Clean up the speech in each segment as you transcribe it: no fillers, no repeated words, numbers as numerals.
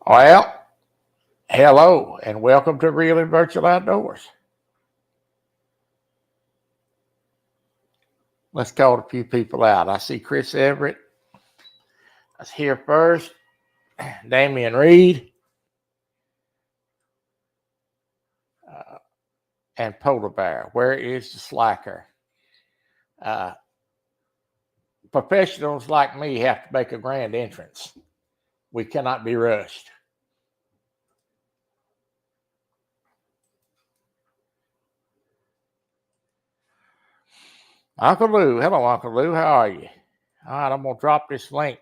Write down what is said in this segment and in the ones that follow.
Well, hello and welcome to Real and Virtual Outdoors. Let's call a few people out. I see Chris Everett. That's here first. Damian Reed. And Polar Bear. Where is the slacker? Professionals like me have to make a grand entrance. We cannot be rushed. Uncle Lou. Hello, Uncle Lou. How are you? All right, I'm going to drop this link.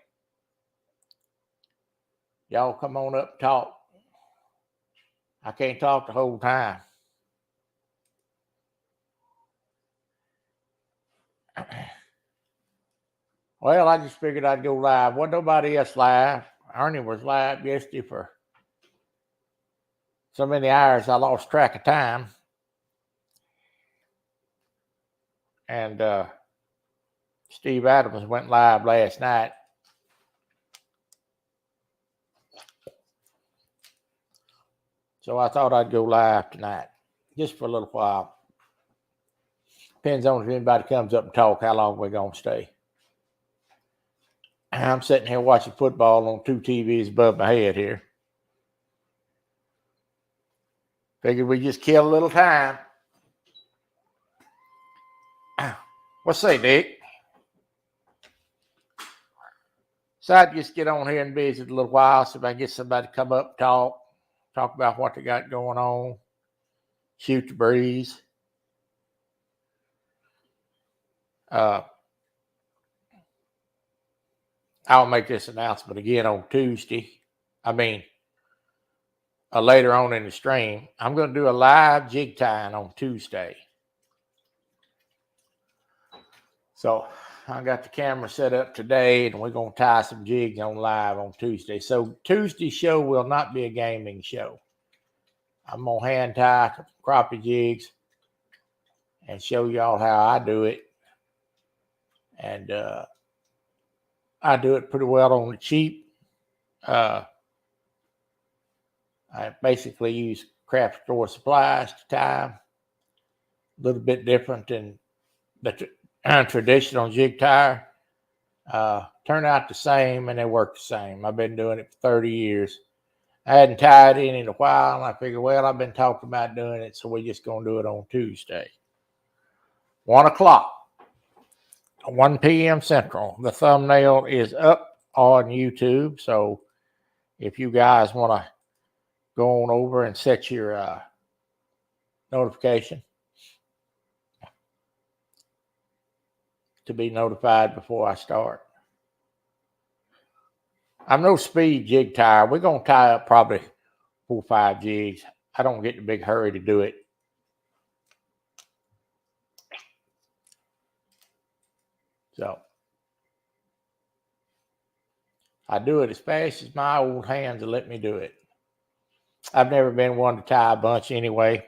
Y'all come on up and talk. I can't talk the whole time. Well, I just figured I'd go live. Wasn't nobody else live. Ernie was live yesterday for so many hours I lost track of time. And Steve Adams went live last night. So I thought I'd go live tonight, just for a little while. Depends on if anybody comes up and talk, how long we're going to stay. I'm sitting here watching football on two TVs above my head here. Figured we just kill a little time. What's say, Dick? So I'd just get on here and visit a little while, see if I can get somebody to come up and talk about what they got going on, shoot the breeze. I'll make this announcement again on Tuesday. Later on in the stream. I'm going to do a live jig tying on Tuesday. So I got the camera set up today, and we're going to tie some jigs on live on Tuesday. So Tuesday's show will not be a gaming show. I'm going to hand tie crappie jigs and show y'all how I do it. And I do it pretty well on the cheap. I basically use craft store supplies to tie. A little bit different than the traditional jig tire. Turn out the same, and they work the same. I've been doing it for 30 years. I hadn't tied in a while, and I figured, well, I've been talking about doing it, so we're just going to do it on Tuesday. 1 o'clock, 1 p.m. Central. The thumbnail is up on YouTube, so if you guys want to go on over and set your notification to be notified before I start. I'm no speed jig tire. We're going to tie up probably 4 or 5 jigs. I don't get in a big hurry to do it. So I do it as fast as my old hands will let me do it. I've never been one to tie a bunch anyway.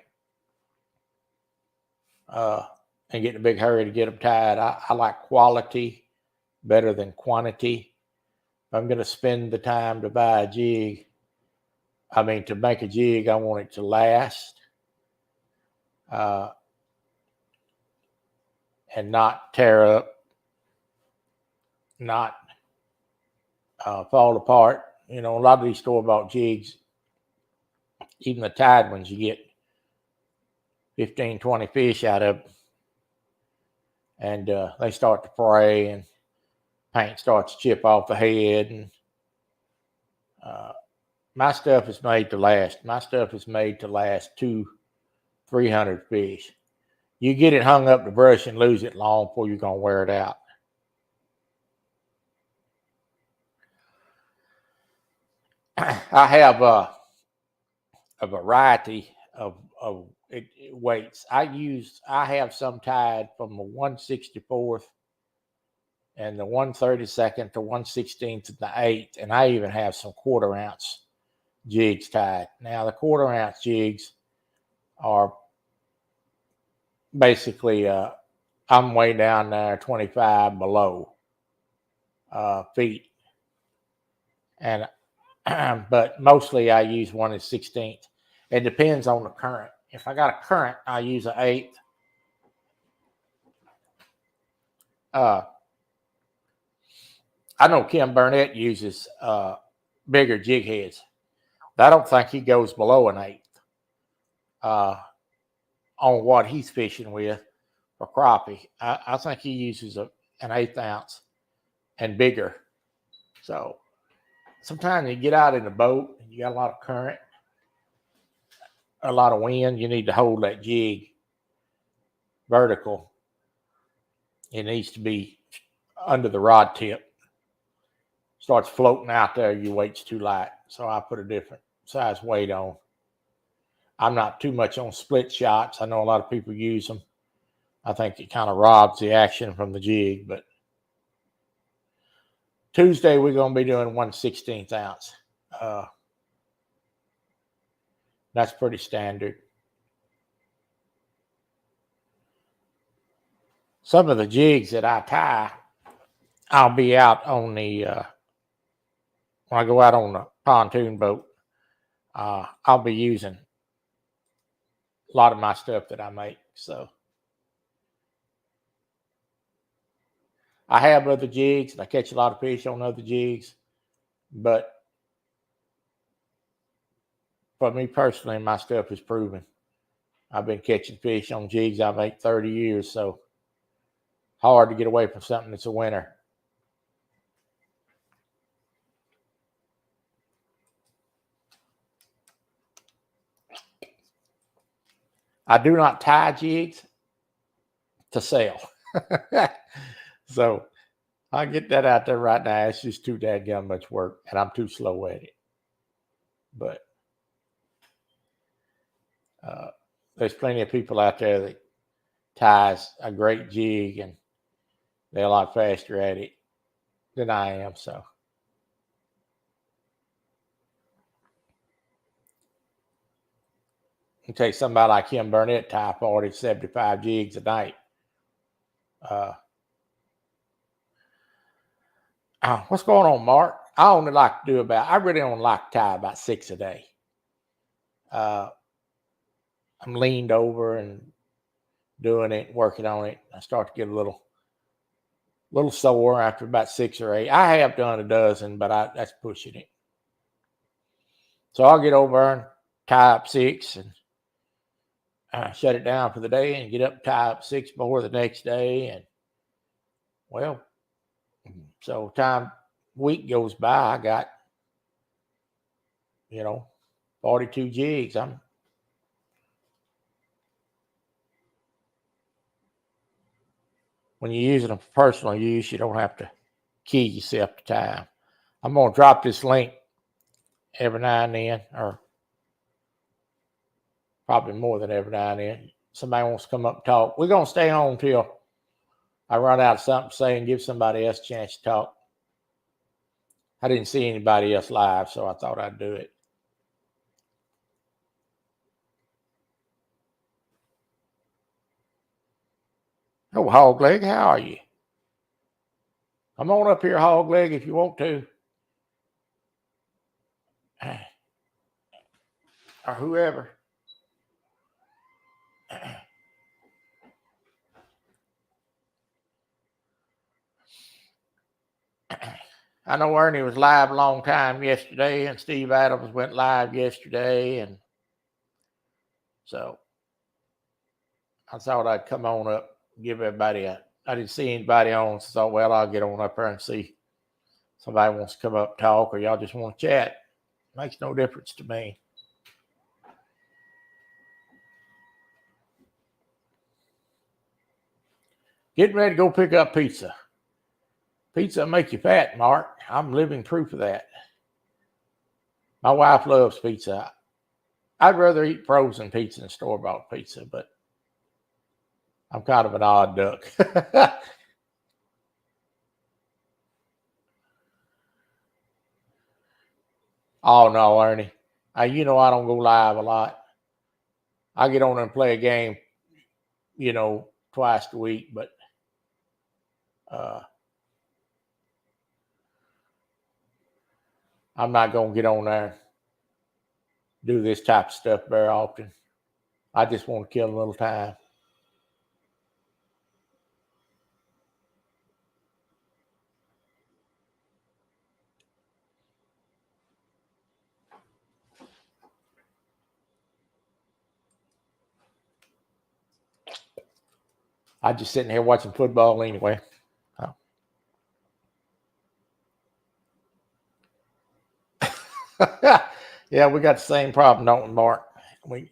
And get in a big hurry to get them tied. I like quality better than quantity. If I'm going to spend the time to buy a jig, to make a jig, I want it to last. And not tear up, not fall apart. You know, a lot of these store-bought jigs, even the tied ones, you get 15, 20 fish out of them. And they start to fray, and paint starts to chip off the head. And my stuff is made to last. My stuff is made to last 200-300 fish. You get it hung up to brush and lose it long before you're going to wear it out. I have a variety of weights. I have some tied from the 1/64th and the 1/32 to 1/16 and the 1/8, and I even have some 1/4 ounce jigs tied. Now the 1/4 ounce jigs are basically I'm way down there 25 below feet, and but mostly I use 1/16. It depends on the current. If I got a current, I use an 1/8. I know Kim Burnett uses bigger jig heads. I don't think he goes below an 1/8 on what he's fishing with for crappie. I think he uses an 1/8 ounce and bigger. So sometimes you get out in the boat and you got a lot of current, a lot of wind, you need to hold that jig vertical. It needs to be under the rod tip. Starts floating out there, your weight's too light. So I put a different size weight on. I'm not too much on split shots. I know a lot of people use them. I think it kind of robs the action from the jig. But Tuesday, we're going to be doing 1/16 ounce. That's pretty standard. Some of the jigs that I tie, I'll be out on the, when I go out on the pontoon boat, I'll be using a lot of my stuff that I make. So I have other jigs and I catch a lot of fish on other jigs. But for me personally, my stuff is proven. I've been catching fish on jigs I make 30 years. So hard to get away from something that's a winner. I do not tie jigs to sell. So I'll get that out there right now. It's just too dadgum much work, and I'm too slow at it. But there's plenty of people out there that ties a great jig, and they're a lot faster at it than I am. So you take somebody like Kim Burnett tie 40, 75 jigs a night. What's going on, Mark? I only like to do I really only like to tie about 6 a day. I'm leaned over and doing it, working on it. I start to get a little sore after about 6 or 8. I have done a dozen, but that's pushing it. So I'll get over and tie up 6 and shut it down for the day and get up and tie up 6 more the next day. And well, so week goes by, I got 42 jigs. When you're using them for personal use, you don't have to key yourself to time. I'm going to drop this link every now and then, or probably more than every now and then. Somebody wants to come up and talk. We're going to stay on till I run out of something to say and give somebody else a chance to talk. I didn't see anybody else live, so I thought I'd do it. Oh, Hog Leg, how are you? Come on up here, Hog Leg, if you want to. Or whoever. I know Ernie was live a long time yesterday, and Steve Adams went live yesterday, and so I thought I'd come on up, give everybody I didn't see anybody on, so I thought, well, I'll get on up there and see if somebody wants to come up and talk, or y'all just want to chat. Makes no difference to me. Getting ready to go pick up pizza. Pizza will make you fat, Mark. I'm living proof of that. My wife loves pizza. I'd rather eat frozen pizza than store-bought pizza, but I'm kind of an odd duck. Oh, no, Ernie. I don't go live a lot. I get on and play a game, twice a week, but I'm not going to get on there and do this type of stuff very often. I just want to kill a little time. I'm just sitting here watching football anyway. Yeah, we got the same problem, don't we, Mark? We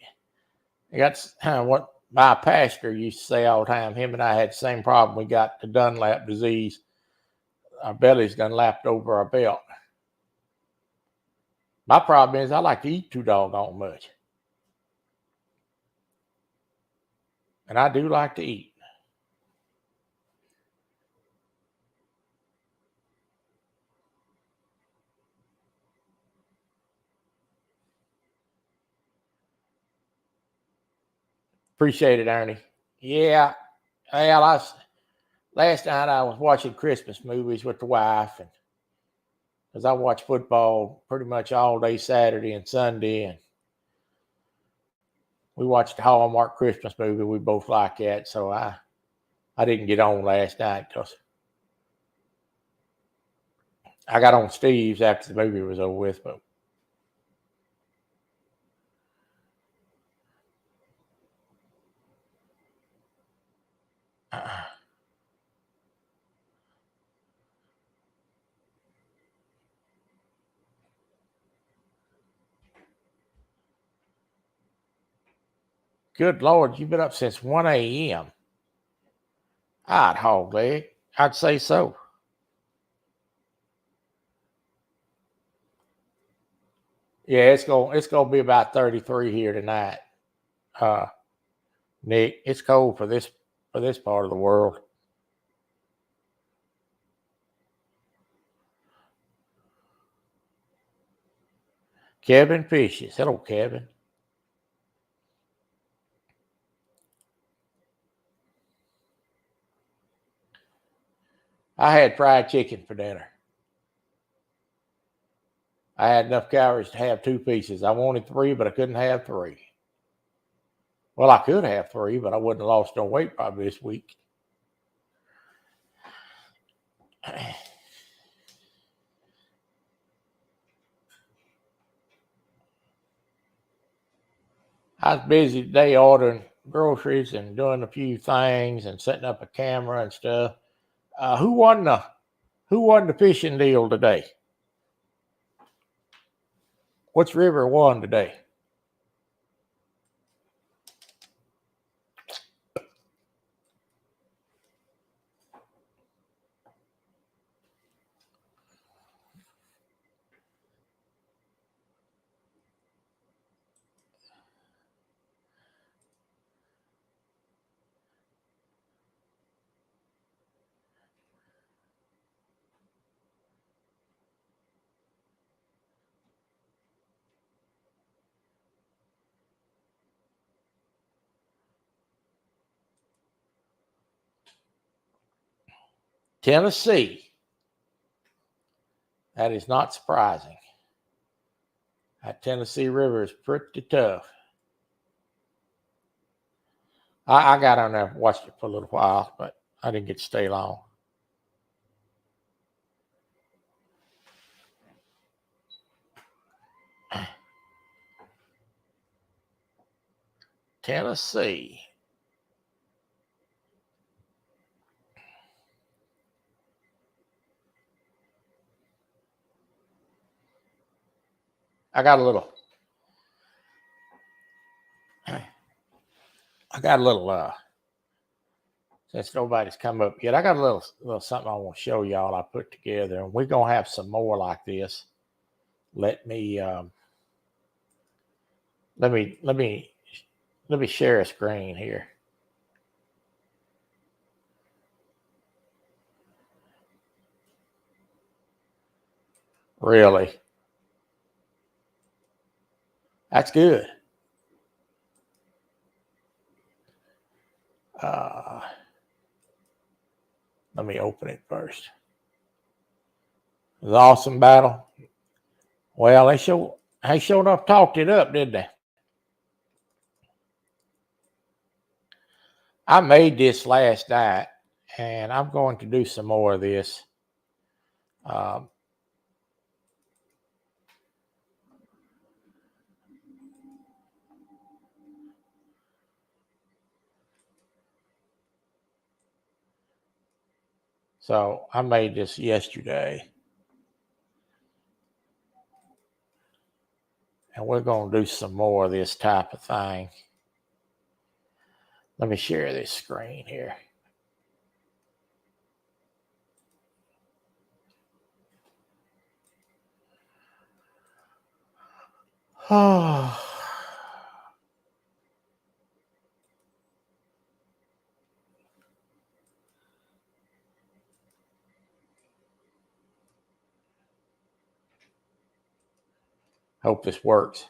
got what my pastor used to say all the time. Him and I had the same problem. We got the Dunlap disease. Our belly's done lapped over our belt. My problem is I like to eat too doggone much. And I do like to eat. Appreciate it, Ernie. Yeah. Well, last night I was watching Christmas movies with the wife, and because I watch football pretty much all day Saturday and Sunday, and we watched the Hallmark Christmas movie. We both like that, so I didn't get on last night because I got on Steve's after the movie was over with. But good Lord, you've been up since 1 a.m. I'd hog leg. I'd say so. Yeah, it's gonna be about 33 here tonight. Nick, it's cold for this part of the world. Kevin Fishes. Hello, Kevin. I had fried chicken for dinner. I had enough calories to have 2 pieces. I wanted 3, but I couldn't have 3. Well, I could have 3, but I wouldn't have lost no weight probably this week. I was busy today ordering groceries and doing a few things and setting up a camera and stuff. Who won the fishing deal today? Which river won today? Tennessee. That is not surprising. That Tennessee River is pretty tough. I got on there and watched it for a little while, but I didn't get to stay long. Tennessee. I got a little since nobody's come up yet, I got a little something I want to show y'all I put together, and we're gonna have some more like this. Let me share a screen here. Really? That's good. Let me open it first. It was an awesome battle. Well, they sure enough talked it up, didn't they? I made this last night, and I'm going to do some more of this. Um, so I made this yesterday, and we're going to do some more of this type of thing. Let me share this screen here. Oh. Hope this works.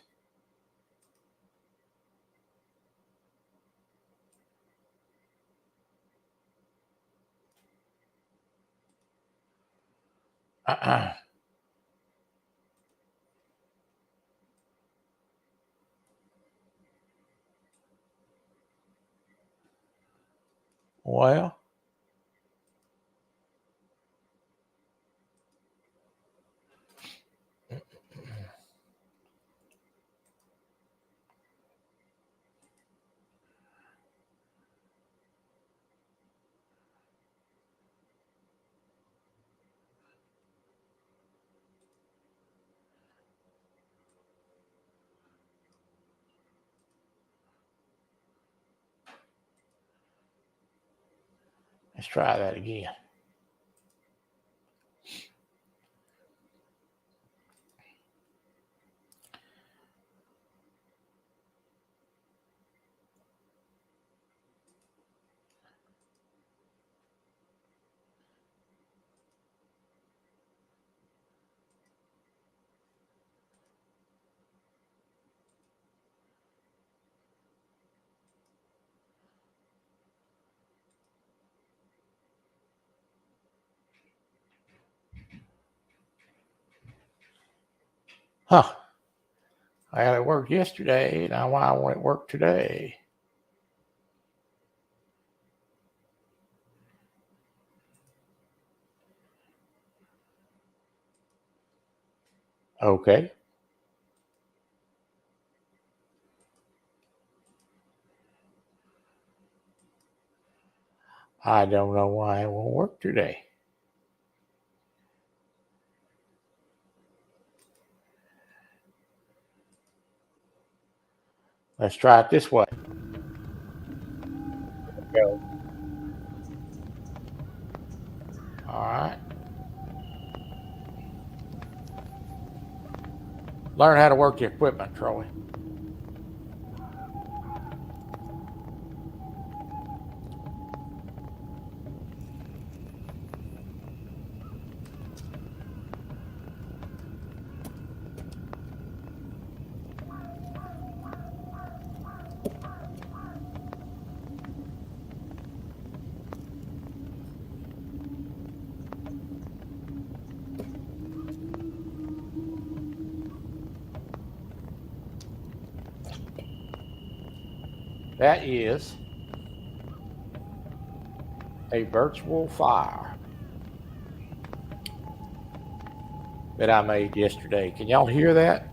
Well, let's try that again. Huh. Well, it worked yesterday. Now why won't it work today? Okay. I don't know why it won't work today. Let's try it this way. Go. All right. Learn how to work the equipment, Troy. That is a virtual fire that I made yesterday. Can y'all hear that?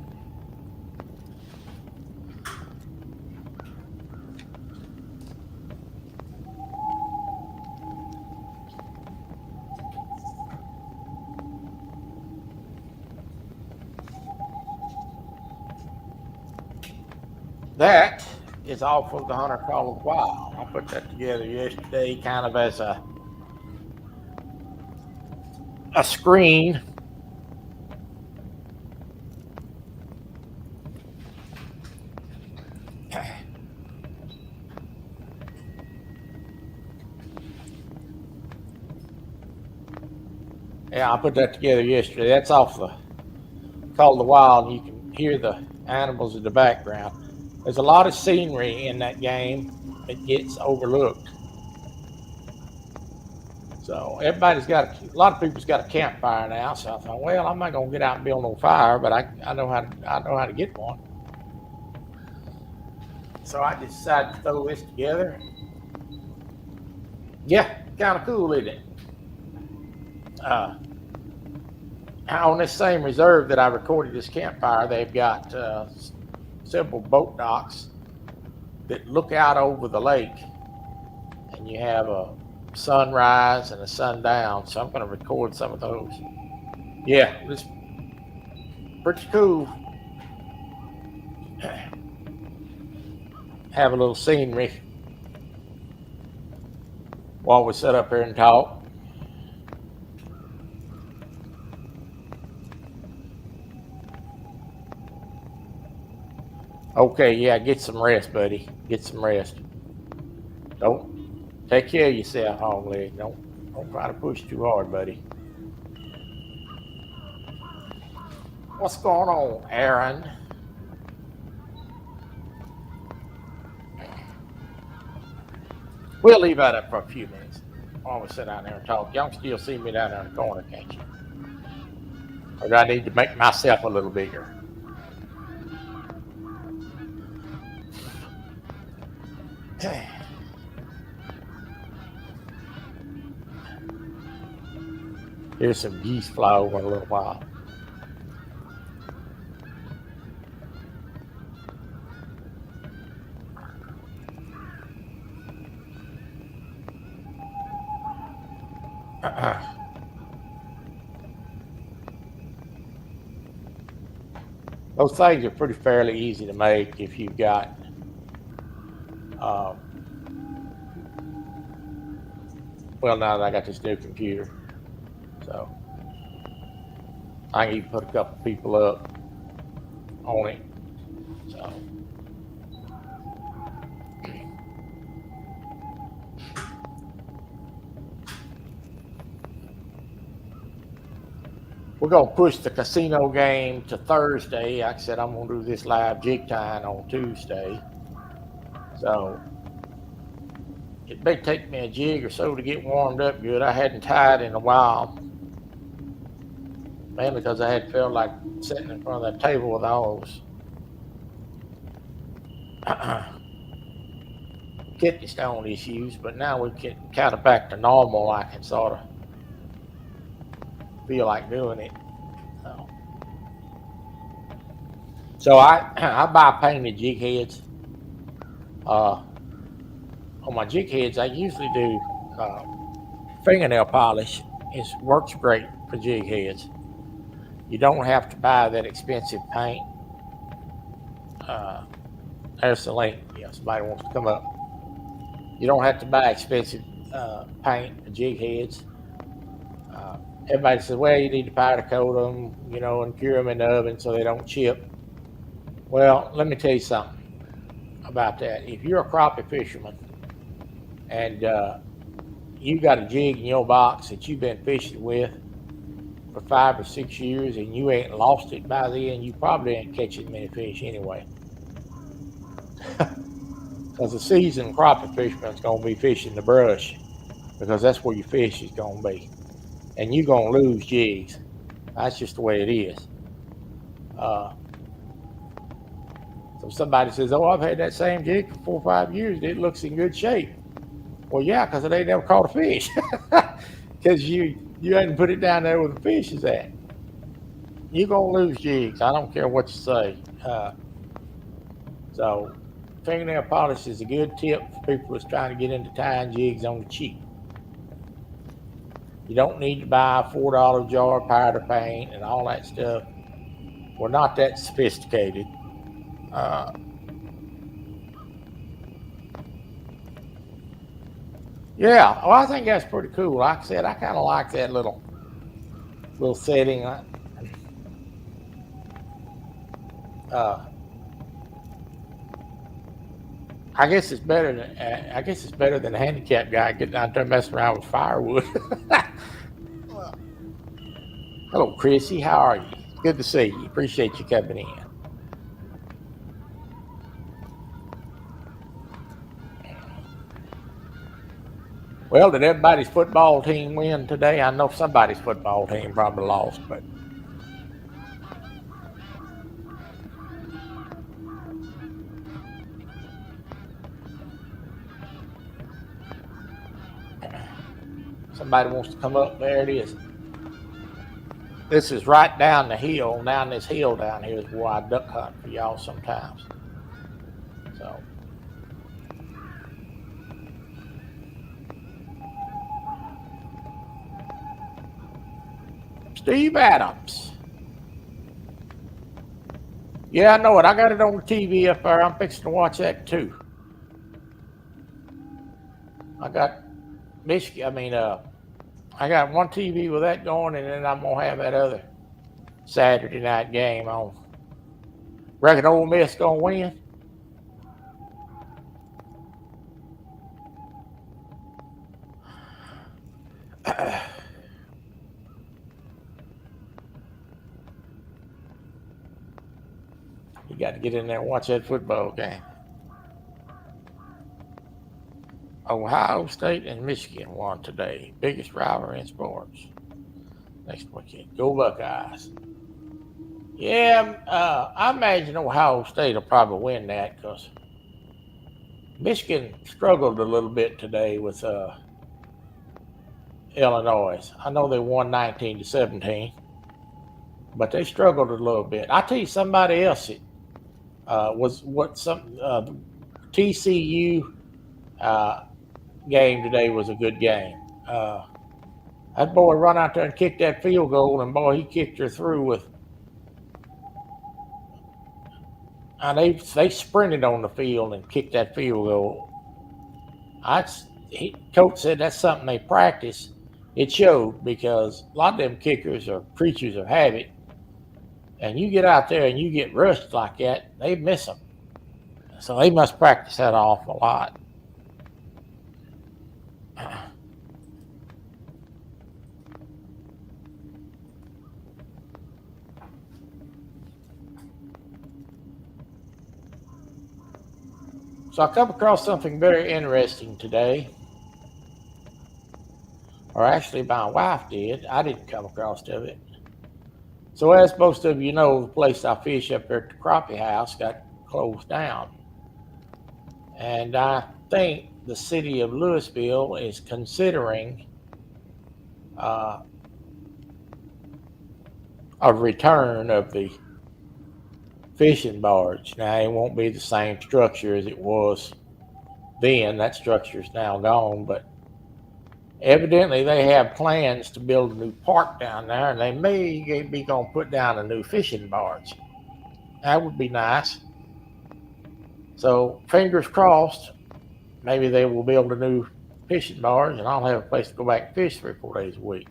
That is off of the Hunter Call of the Wild. I put that together yesterday kind of as a screen. Yeah, I put that together yesterday. That's off the Call of the Wild. You can hear the animals in the background. There's a lot of scenery in that game that gets overlooked. So So everybody's got a lot of people's got a campfire now. So I thought, well, I'm not gonna get out and build no fire, but I know how to get one. So I just decided to throw this together. Yeah, kind of cool, isn't it? On this same reserve that I recorded this campfire, they've got several boat docks that look out over the lake, and you have a sunrise and a sundown. So I'm going to record some of those. Yeah, it's pretty cool. Have a little scenery while we sit up here and talk. Okay, yeah, get some rest, buddy. Get some rest. Don't take care of yourself, hog leg. Don't try to push too hard, buddy. What's going on, Aaron? We'll leave that up for a few minutes while we sit down there and talk. Y'all can still see me down there in the corner, can't you? Or do I need to make myself a little bigger? Here's some geese fly over in a little while. Those things are pretty fairly easy to make if you've got well, now that I got this new computer, so I can even put a couple people up on it. So we're gonna push the casino game to Thursday. Like I said, I'm gonna do this live jig tying on Tuesday. So it may take me a jig or so to get warmed up good. I hadn't tied in a while, mainly because I had felt like sitting in front of that table with all those kidney stone issues. But now we get kind of back to normal. I can sort of feel like doing it. So I buy painted jig heads. On my jig heads, I usually do fingernail polish. It works great for jig heads. You don't have to buy that expensive paint. There's the link. Yeah, somebody wants to come up. You don't have to buy expensive paint for jig heads. Everybody says, well, you need to powder coat them, and cure them in the oven so they don't chip. Well, let me tell you something about that. If you're a crappie fisherman and you got a jig in your box that you've been fishing with for 5 or 6 years and you ain't lost it by then, you probably ain't catching many fish anyway. Because the seasoned crappie fisherman's going to be fishing the brush because that's where your fish is going to be. And you're going to lose jigs. That's just the way it is. So somebody says, oh, I've had that same jig for 4 or 5 years. It looks in good shape. Well, yeah, because it ain't never caught a fish. Because you hadn't put it down there where the fish is at. You're going to lose jigs. I don't care what you say. So fingernail polish is a good tip for people that's trying to get into tying jigs on the cheap. You don't need to buy a $4 jar of powder paint and all that stuff. We're not that sophisticated. Yeah, well, I think that's pretty cool. Like I said, I kind of like that little setting. I guess it's better than a handicapped guy getting out there messing around with firewood. Hello, Chrissy. How are you? Good to see you. Appreciate you coming in. Well, did everybody's football team win today? I know somebody's football team probably lost, but somebody wants to come up. There it is. This is right down the hill. Down this hill down here is where I duck hunt for y'all sometimes. So. Steve Adams. Yeah, I know it. I got it on the TV up there. I'm fixing to watch that too. I got Michigan. I got one TV with that going, and then I'm gonna have that other Saturday night game on. Reckon Ole Miss gonna win? You got to get in there and watch that football game. Ohio State and Michigan won today. Biggest rivalry in sports. Next weekend. Go Buckeyes. Yeah, I imagine Ohio State will probably win that because Michigan struggled a little bit today with Illinois. I know they won 19-17, but they struggled a little bit. I tell you, somebody else TCU game today was a good game. That boy run out there and kicked that field goal, and boy, he kicked her through with. And they sprinted on the field and kicked that field goal. Coach said that's something they practice. It showed because a lot of them kickers are creatures of habit, and you get out there and you get rushed like that, they miss them. So they must practice that an awful lot. So I come across something very interesting today. Or actually, my wife did. I didn't come across it. So as most of you know, the place I fish up there at the Crappie House got closed down. And I think the city of Louisville is considering a return of the fishing barge. Now, it won't be the same structure as it was then. That structure is now gone, but evidently they have plans to build a new park down there, and they may be going to put down a new fishing barge. That would be nice. So fingers crossed, maybe they will build a new fishing barge, and I'll have a place to go back and fish 3 or 4 days a week.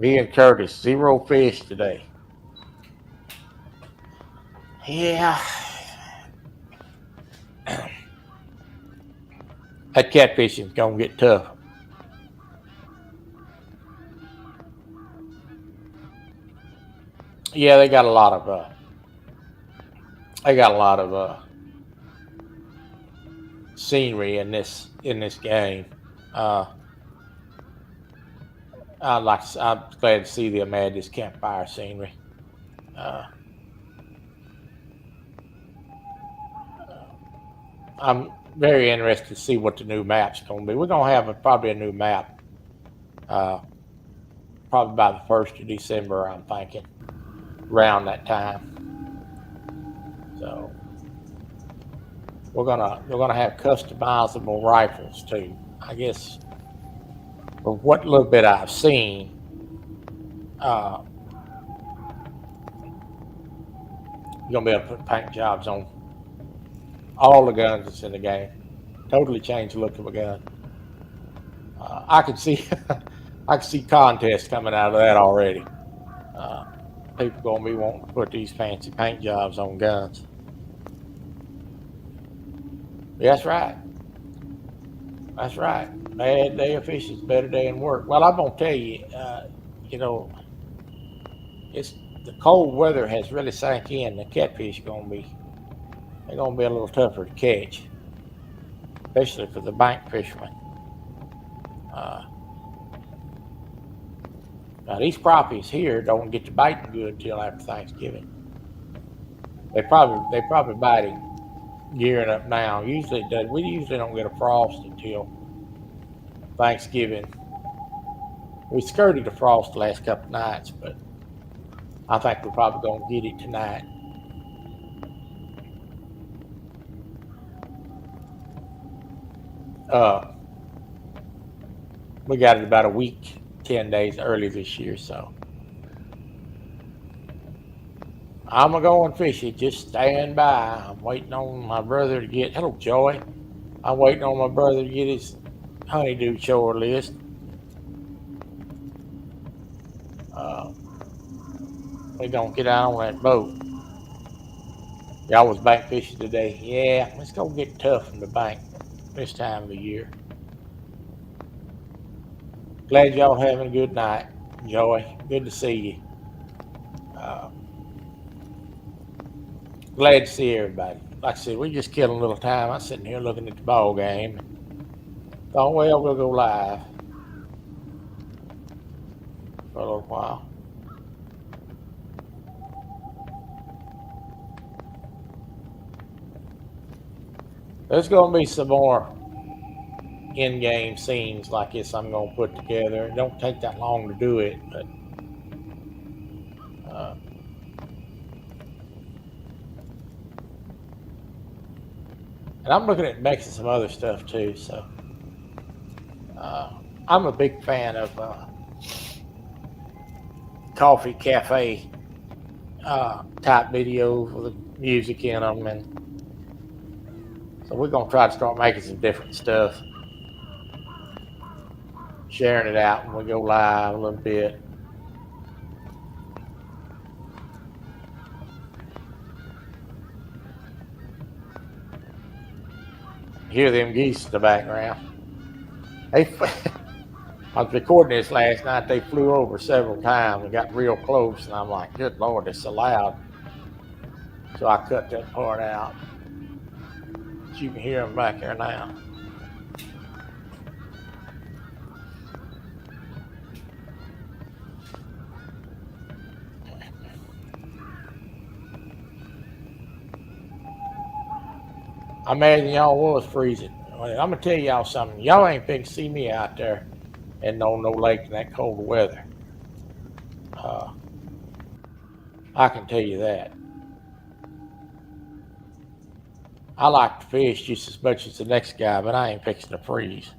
Me and Curtis, 0 fish today. Yeah. That catfishing's going to get tough. Yeah, they got a lot of scenery in this game. I'm glad to see them add this campfire scenery. I'm very interested to see what the new map's going to be. We're going to have probably a new map, probably by the 1st of December, I'm thinking, around that time. So we're gonna have customizable rifles too. I guess from what little bit I've seen, you're gonna be able to put paint jobs on all the guns that's in the game. Totally change the look of a gun. I can see contests coming out of that already. People gonna be wanting to put these fancy paint jobs on guns. That's right. That's right. Bad day of fishing is better day in work. Well, I'm gonna tell you, you know, it's the cold weather has really sank in. The catfish they're gonna be a little tougher to catch, especially for the bank fishermen. Uh, Now these crappies here don't get to biting good until after Thanksgiving. They probably biting gearing up now. Usually it does. We usually don't get a frost until Thanksgiving. We skirted the frost the last couple of nights, but I think we're probably gonna get it tonight. Uh, we got it about a week, 10 days early this year, so I'm gonna go and fish it. Just stand by. I'm waiting on my brother to get. Hello, Joy. I'm waiting on my brother to get his honeydew chore list. Uh, we're gonna get out on that boat. Y'all was bank fishing today. Yeah, it's gonna get tough in the bank this time of the year. Glad y'all having a good night, Joy. Good to see you. Uh, glad to see everybody. Like I said, we just killing a little time. I'm sitting here looking at the ball game. Thought, well, we'll go live for a little while. There's gonna be some more in-game scenes like this I'm gonna put together. It don't take that long to do it, but and I'm looking at making some other stuff too. So I'm a big fan of coffee cafe type videos with music in them, and so we're gonna try to start making some different stuff, sharing it out when we go live a little bit. Hear them geese in the background. I was recording this last night. They flew over several times and got real close, and I'm like, good Lord, it's so loud. So I cut that part out. But you can hear them back there now. I imagine y'all was freezing. I'm gonna tell y'all something. Y'all ain't finna see me out there and no lake in that cold weather. I can tell you that. I like to fish just as much as the next guy, but I ain't fixing to freeze.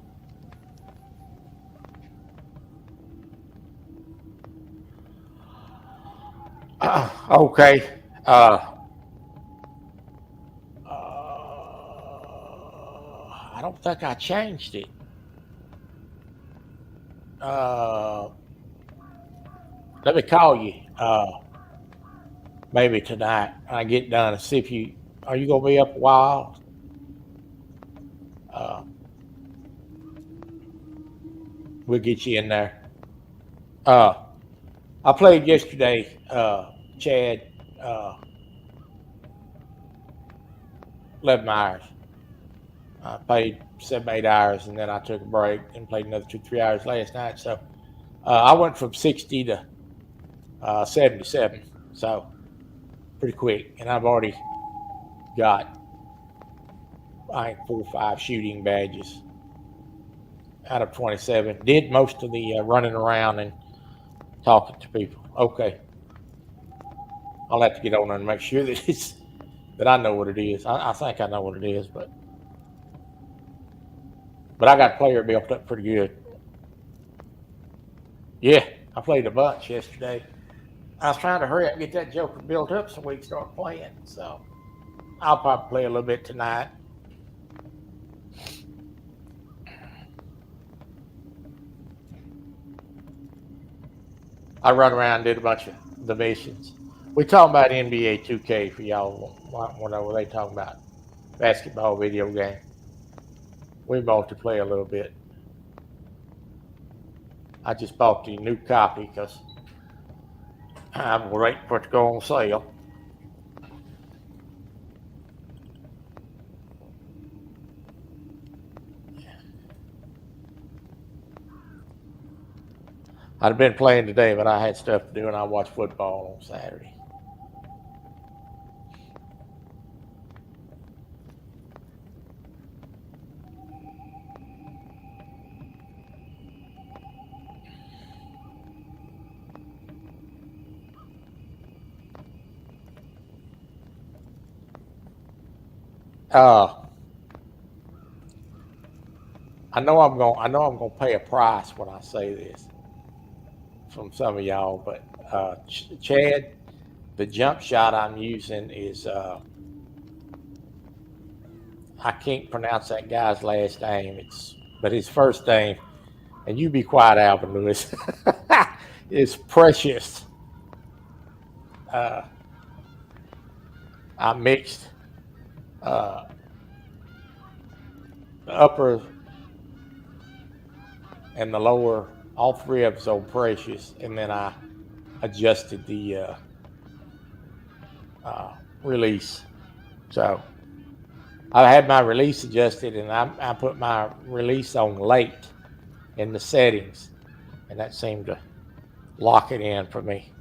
Okay. I don't think I changed it. Let me call you maybe tonight when I get done and see if are you gonna be up a while? We'll get you in there. I played yesterday, Chad, 11 hours. I played 7, 8 hours, and then I took a break and played another 2, 3 hours last night. So I went from 60 to 77. So pretty quick, and I've already got, I think, 4 or 5 shooting badges out of 27. Did most of the running around and talking to people. Okay, I'll have to get on there and make sure that I know what it is. I think I know what it is, but I got player built up pretty good. Yeah, I played a bunch yesterday. I was trying to hurry up and get that joker built up so we can start playing. So I'll probably play a little bit tonight. I run around and did a bunch of the missions. We talking about NBA 2K for y'all. Whatever they talking about, basketball video game. We multiplayer a little bit. I just bought the new copy because I'm waiting for it to go on sale. I'd have been playing today, but I had stuff to do and I watched football on Saturday. I know I'm gonna pay a price when I say this from some of y'all, but Chad, the jump shot I'm using is I can't pronounce that guy's last name. But his first name, and you be quiet, Alvin Lewis, is Precious. I mixed the upper and the lower, all three of them on Precious, and then I adjusted the release. So I had my release adjusted, and I put my release on late in the settings, and that seemed to lock it in for me.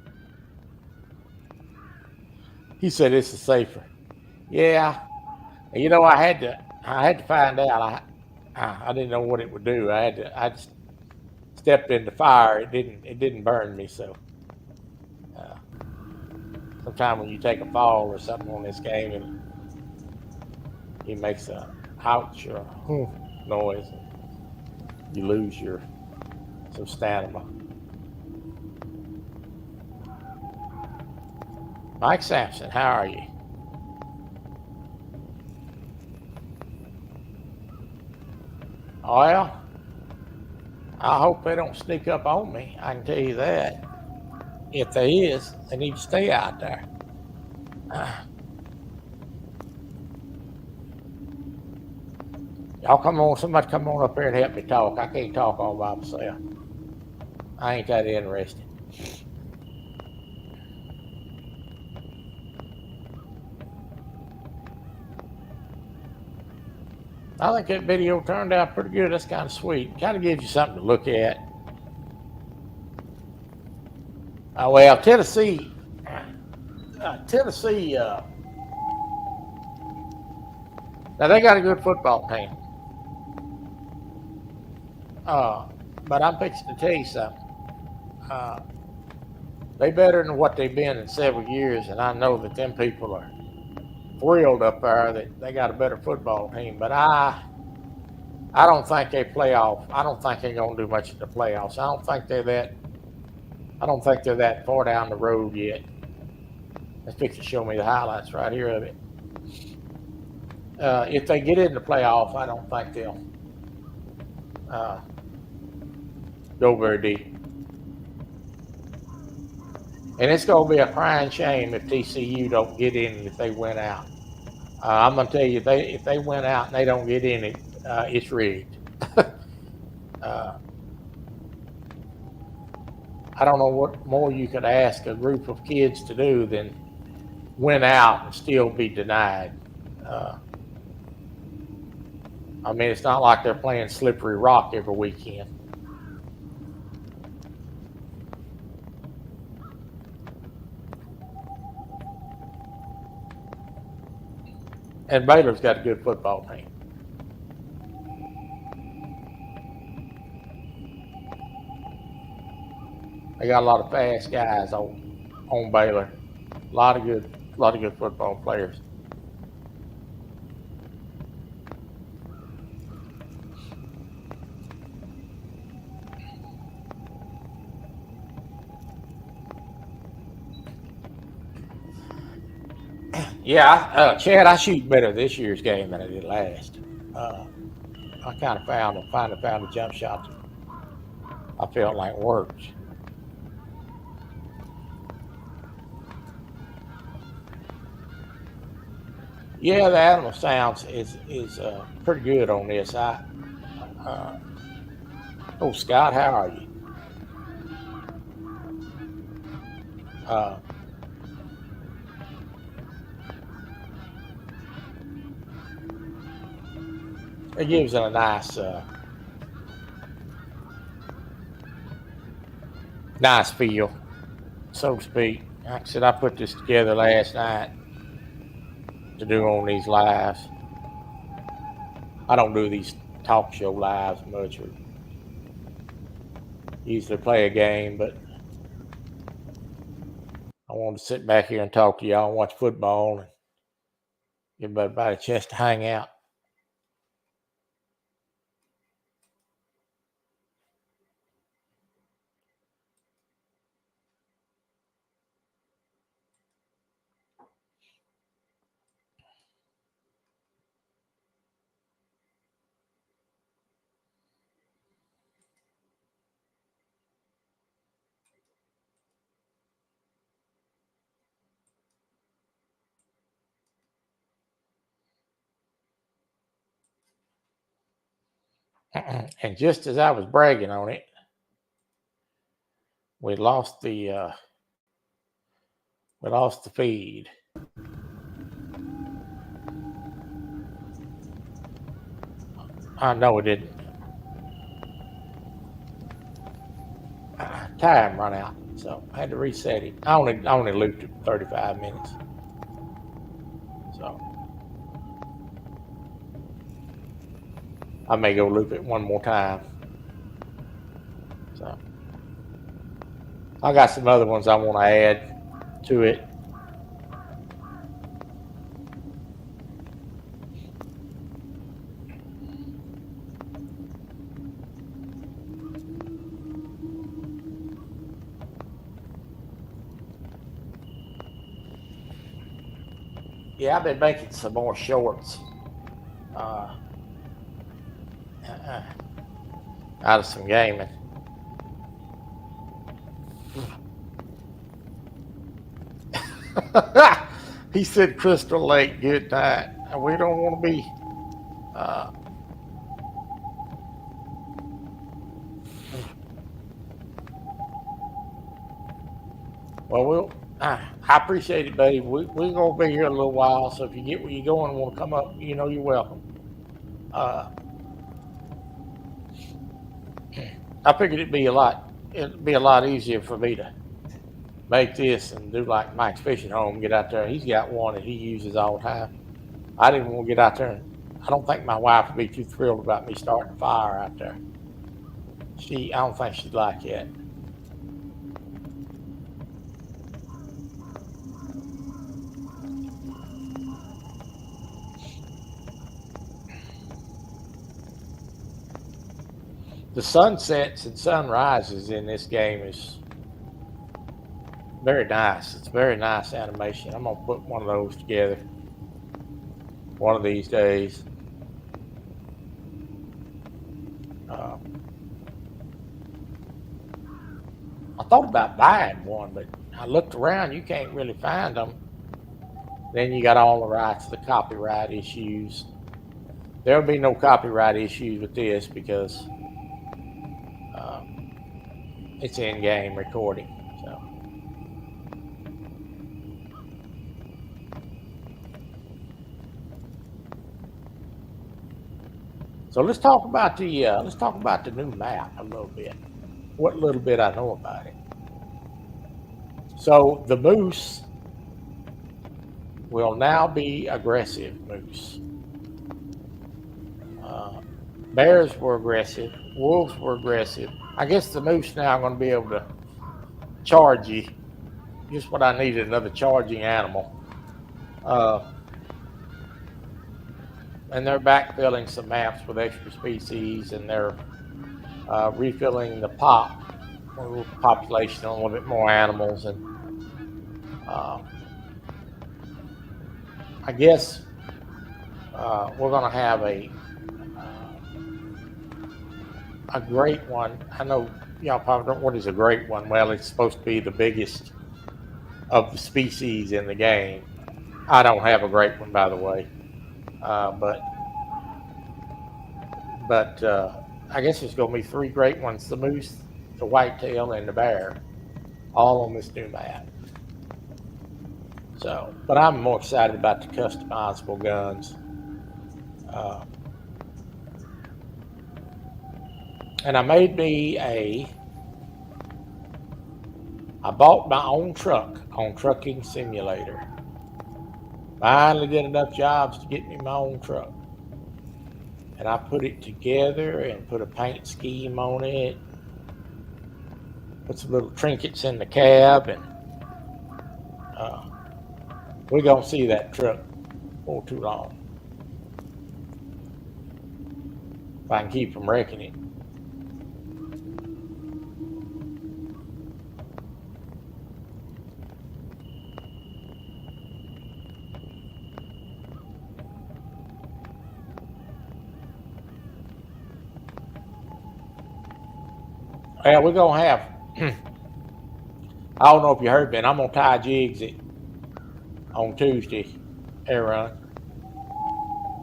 He said this is safer. Yeah, you know, I had to find out. I didn't know what it would do. I just stepped in the fire. It didn't burn me. So sometimes when you take a fall or something on this game, and it makes a ouch or a noise, and you lose some stamina. Mike Sampson, how are you? Well, I hope they don't sneak up on me. I can tell you that. If there is, they need to stay out there. Y'all come on, somebody come on up here and help me talk. I can't talk all by myself. I ain't that interested. I think that video turned out pretty good. That's kind of sweet. Kind of gives you something to look at. Well, Tennessee, now they got a good football team. But I'm fixing to tell you something. They better than what they've been in several years, and I know that them people are thrilled up there that they got a better football team. But I don't think they playoff. I don't think they're gonna do much in the playoffs. I don't think they're that far down the road yet. Let's fix to show me the highlights right here of it. If they get in the playoff, I don't think they'll go very deep. And it's going to be a crying shame if TCU don't get in if they win out. I'm going to tell you, if they win out and they don't get in it, it's rigged. I don't know what more you could ask a group of kids to do than win out and still be denied. I mean, it's not like they're playing Slippery Rock every weekend. And Baylor's got a good football team. They got a lot of fast guys on Baylor. A lot of good football players. Yeah, Chad, I shoot better this year's game than I did last. I kind of finally found a jump shot that I felt like worked. Yeah, the animal sounds is pretty good on this. Oh, Scott, how are you? It gives it a nice feel, so to speak. Like I said, I put this together last night to do on these lives. I don't do these talk show lives much, or usually play a game, but I wanted to sit back here and talk to y'all and watch football and give everybody a chance to hang out. And just as I was bragging on it, we lost the feed. No, we didn't. Time run out, so I had to reset it. I only looped it for 35 minutes. So I may go loop it one more time. So I got some other ones I want to add to it. Yeah, I've been making some more shorts out of some gaming. He said Crystal Lake, good night. We don't want to be well, I appreciate it, babe. We're going to be here a little while, so if you get where you're going and want to come up, you know you're welcome. I figured it'd be a lot easier for me to make this and do like Mike's Fishing Home, get out there. He's got one that he uses all the time. I didn't want to get out there, and I don't think my wife would be too thrilled about me starting a fire out there. I don't think she'd like it. The sunsets and sunrises in this game is very nice. It's very nice animation. I'm gonna put one of those together one of these days. I thought about buying one, but I looked around. You can't really find them. Then you got all the rights, the copyright issues. There'll be no copyright issues with this because it's in-game recording. So let's talk about the new map a little bit. What little bit I know about it. So the moose will now be aggressive moose. Bears were aggressive. Wolves were aggressive. I guess the moose now are going to be able to charge you. Just what I needed, another charging animal. And they're backfilling some maps with extra species, and they're refilling the population on a little bit more animals. And I guess we're going to have a great one. I know y'all probably don't. What is a great one? Well, it's supposed to be the biggest of the species in the game. I don't have a great one, by the way, but I guess there's going to be three great ones: the moose, the whitetail, and the bear, all on this new map. So, but I'm more excited about the customizable guns. And I bought my own truck on Trucking Simulator. Finally did enough jobs to get me my own truck. And I put it together and put a paint scheme on it, put some little trinkets in the cab, and we're going to see that truck for too long. If I can keep from wrecking it. Well, we're going to have, I don't know if you heard me, I'm going to tie jigs on Tuesday, air run.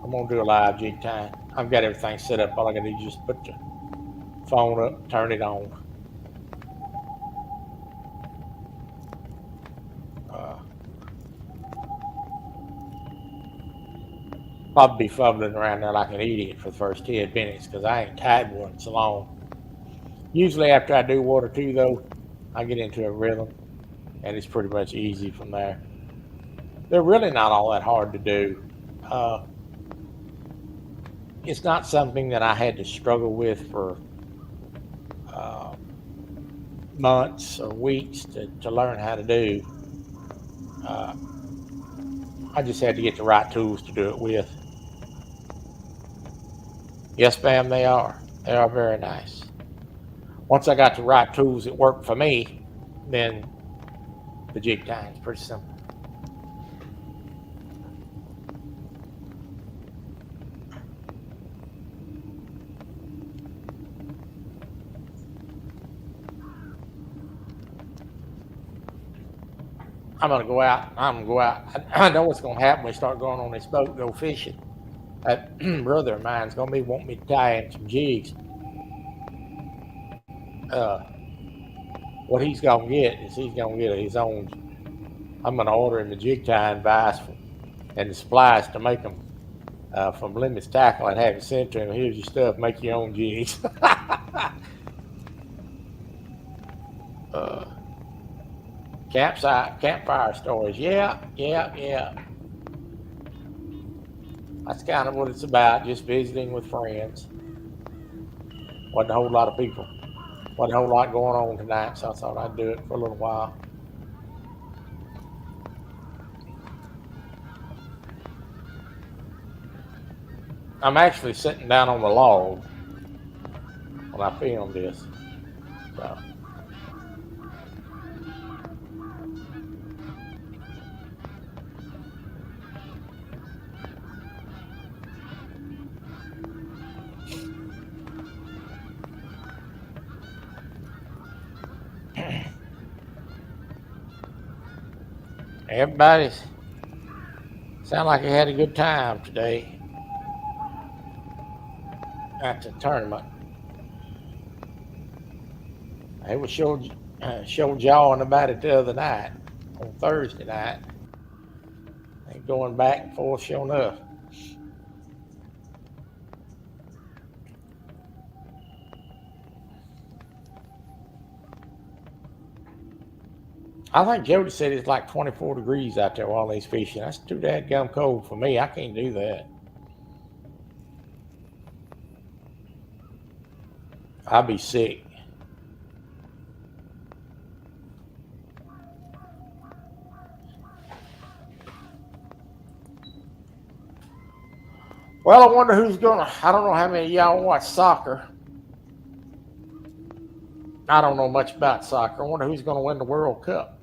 I'm going to do a live jig time. I've got everything set up. All I got to do is just put the phone up, turn it on. Probably be fumbling around there like an idiot for the first 10 minutes because I ain't tied one so long. Usually after I do one or two, though, I get into a rhythm, and it's pretty much easy from there. They're really not all that hard to do. It's not something that I had to struggle with for months or weeks to learn how to do. I just had to get the right tools to do it with. Yes, ma'am, they are. They are very nice. Once I got the right tools that worked for me, then the jig time is pretty simple. I'm gonna go out. I know what's gonna happen when we start going on this boat and go fishing. That brother of mine's gonna be wanting me to tie in some jigs. What he's gonna get is he's gonna get his own. I'm gonna order him the jig tying vise and the supplies to make them from Limits Tackle and have it sent to him. Here's your stuff. Make your own jigs. Campfire stories. Yeah. That's kind of what it's about. Just visiting with friends. Wasn't a whole lot of people. Wasn't a whole lot going on tonight, so I thought I'd do it for a little while. I'm actually sitting down on the log when I film this. So. Everybody's sound like they had a good time today at the tournament. They was showed y'all about it the other night, on Thursday night. They going back and forth, sure enough. I think Jody said it's like 24 degrees out there while he's fishing. That's too dadgum cold for me. I can't do that. I'll be sick. Well, I wonder who's I don't know how many of y'all watch soccer. I don't know much about soccer. I wonder who's going to win the World Cup.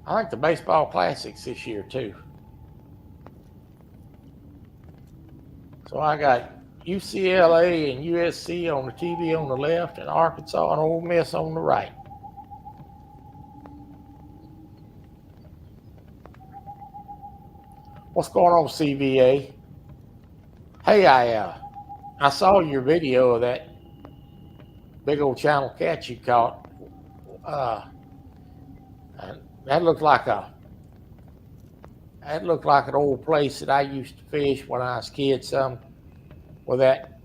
I think the baseball classics this year too. So I got UCLA and USC on the TV on the left, and Arkansas and Ole Miss on the right. What's going on, CVA? Hey, I saw your video of that big old channel catch you caught. That looked like an old place that I used to fish when I was a kid. Where that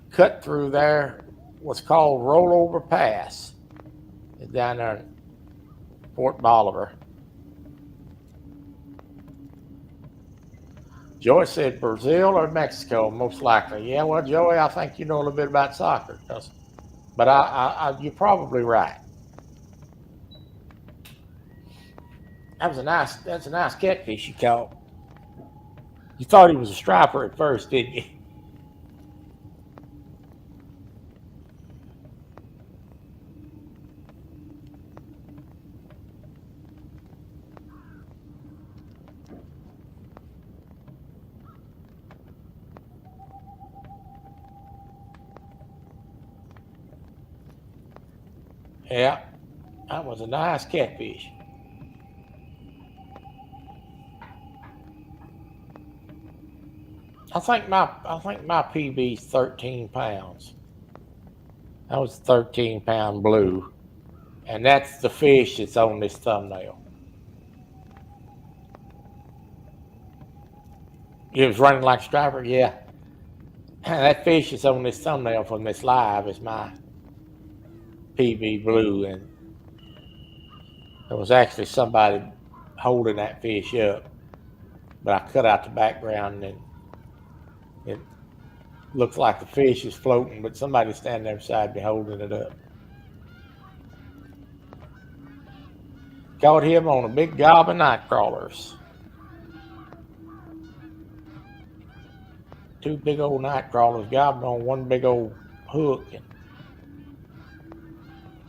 cut through there was called Rollover Pass. It's down there in Fort Bolivar. Joey said Brazil or Mexico, most likely. Yeah, well, Joey, I think you know a little bit about soccer, but you're probably right. That's a nice catfish you caught. You thought he was a striper at first, didn't you? Yeah, that was a nice catfish. I think my PB's 13 pounds. That was a 13-pound blue, and that's the fish that's on this thumbnail. It was running like a striper, yeah. That fish that's on this thumbnail from this live is my PB blue, and there was actually somebody holding that fish up, but I cut out the background and it looks like the fish is floating, but somebody's standing there beside me holding it up. Caught him on a big gob of night crawlers. 2 big old night crawlers gobbing on one big old hook. And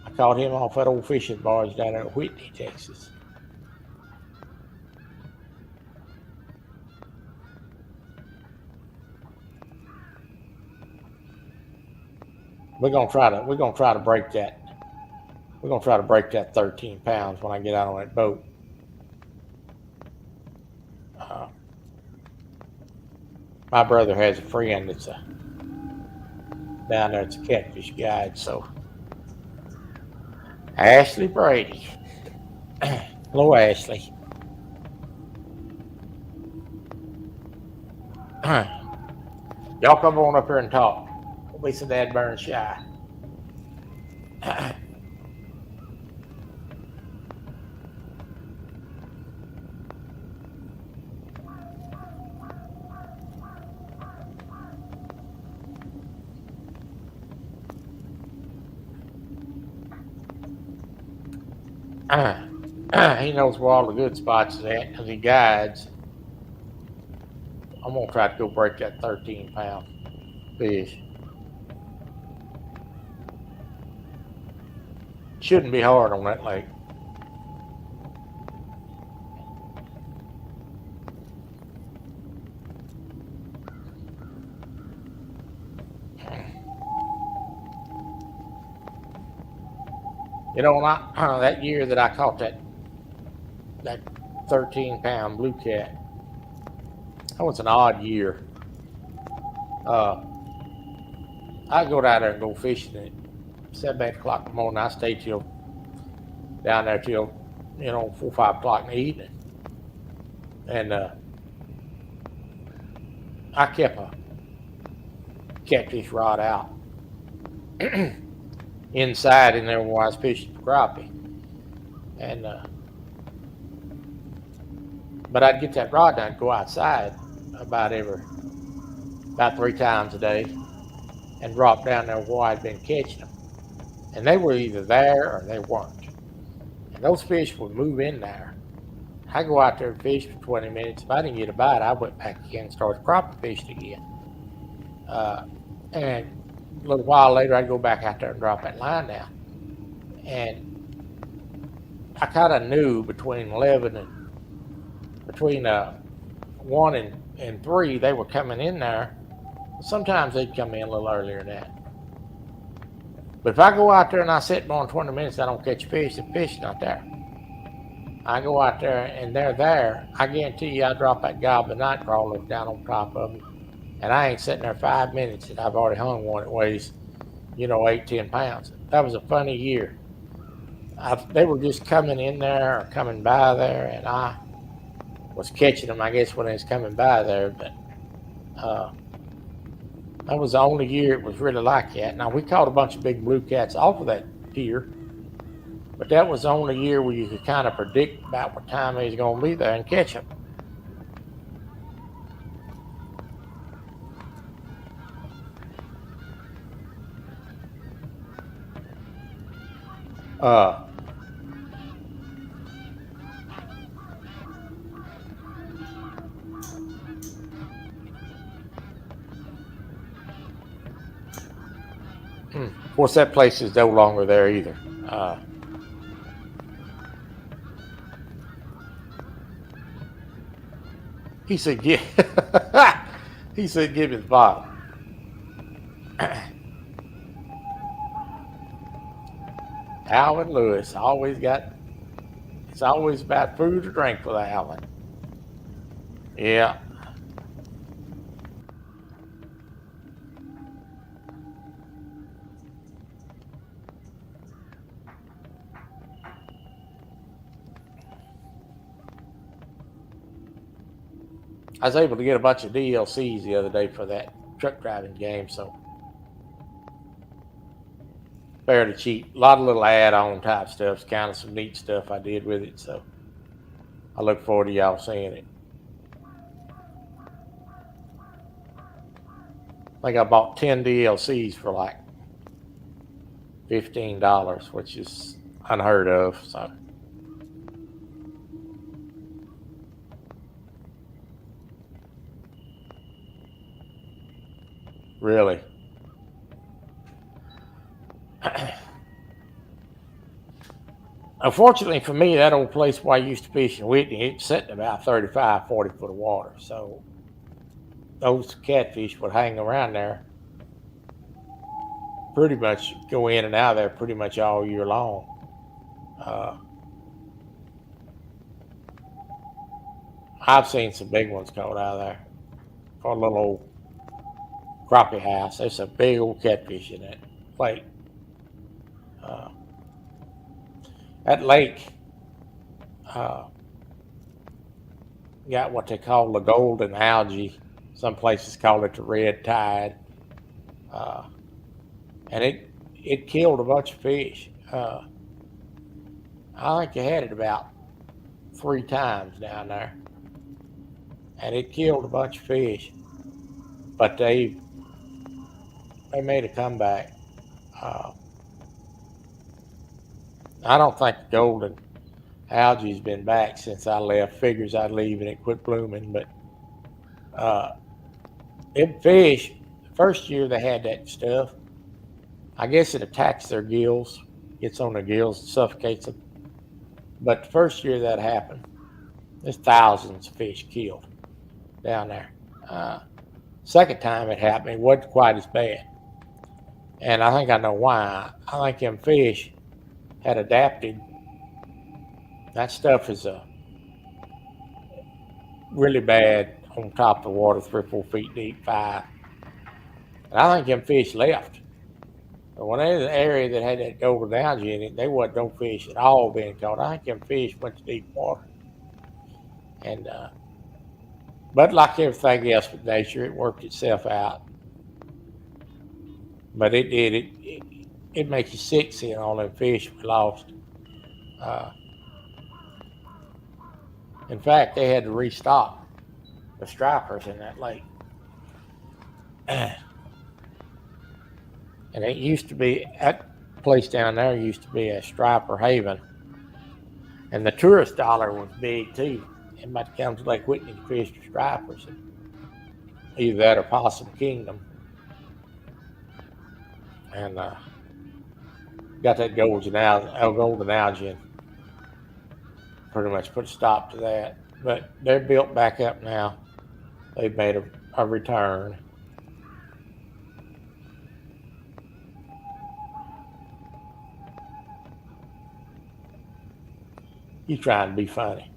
I caught him off that old fishing barge down there in Whitney, Texas. We're gonna try to break that. We're gonna try to break that 13 pounds when I get out on that boat. My brother has a friend that's down there. It's a catfish guide. So Ashley Brady. Hello, Ashley. Y'all come on up here and talk. Don't be so dad burn shy. He knows where all the good spots is at because he guides. I'm gonna try to go break that 13-pound fish. Shouldn't be hard on that lake. You know, that year that I caught that 13-pound blue cat, that was an odd year. I'd go down there and go fishing at 7, 8 o'clock in the morning. I stayed down there till 4, 5 o'clock in the evening, and I kept a catfish rod out inside in there where I was fishing for crappie, and but I'd get that rod and I'd go outside about 3 times a day and drop down there where I'd been catching them, and they were either there or they weren't, and those fish would move in there. I go out there and fish for 20 minutes. If I didn't get a bite, I went back again and started crappie fishing again. And a little while later, I'd go back out there and drop that line down. And I kind of knew between 1 and 3, they were coming in there. Sometimes they'd come in a little earlier than that. But if I go out there and I sit more than 20 minutes, I don't catch a fish, the fish is not there. I go out there and they're there. I guarantee you, I drop that gob of night crawlers down on top of them, and I ain't sitting there 5 minutes, and I've already hung one that weighs, 8, 10 pounds. That was a funny year. They were just coming in there or coming by there, and I was catching them, I guess, when they was coming by there. But uh, that was the only year it was really like that. Now, we caught a bunch of big blue cats off of that pier, but that was the only year where you could kind of predict about what time they was going to be there and catch them. Uh, of course, that place is no longer there either. He said, "Give." He said, "Give me the bottle." Alvin Lewis always got. It's always about food or drink with Alvin. Yeah. I was able to get a bunch of DLCs the other day for that truck driving game, so fairly cheap. A lot of little add-on type stuff. It's kind of some neat stuff I did with it, so I look forward to y'all seeing it. I think I bought 10 DLCs for like $15, which is unheard of. So really. Unfortunately for me, that old place where I used to fish in Whitney, it's sitting about 35, 40 foot of water. So those catfish would hang around there, pretty much go in and out of there pretty much all year long. Uh, I've seen some big ones caught out of there for a little old crappie house. There's a big old catfish in that lake. Uh, that lake uh, got what they call the golden algae. Some places call it the red tide, uh, and it killed a bunch of fish. I think they had it about 3 times down there, and it killed a bunch of fish. But they made a comeback. Uh, I don't think the golden algae's been back since I left. Figures I'd leave and it quit blooming, but uh, them fish, the first year they had that stuff, I guess it attacks their gills, gets on their gills and suffocates them. But the first year that happened, there's thousands of fish killed down there. Second time it happened, it wasn't quite as bad. And I think I know why. I think them fish had adapted. That stuff is really bad on top of the water, 3 or 4 feet deep, 5. And I think them fish left. But when they was in the area that had that golden algae in it, there wasn't no fish at all being caught. I think them fish went to deep water. And but like everything else with nature, it worked itself out. But it did. It makes you sick seeing all them fish we lost. Uh, in fact, they had to restock the stripers in that lake. And it used to be, that place down there used to be a striper haven. And the tourist dollar was big too. Everybody comes to Lake Whitney to fish for stripers. Either that or Possum Kingdom. And got that golden algae and pretty much put a stop to that. But they're built back up now. They've made a return. You trying to be funny.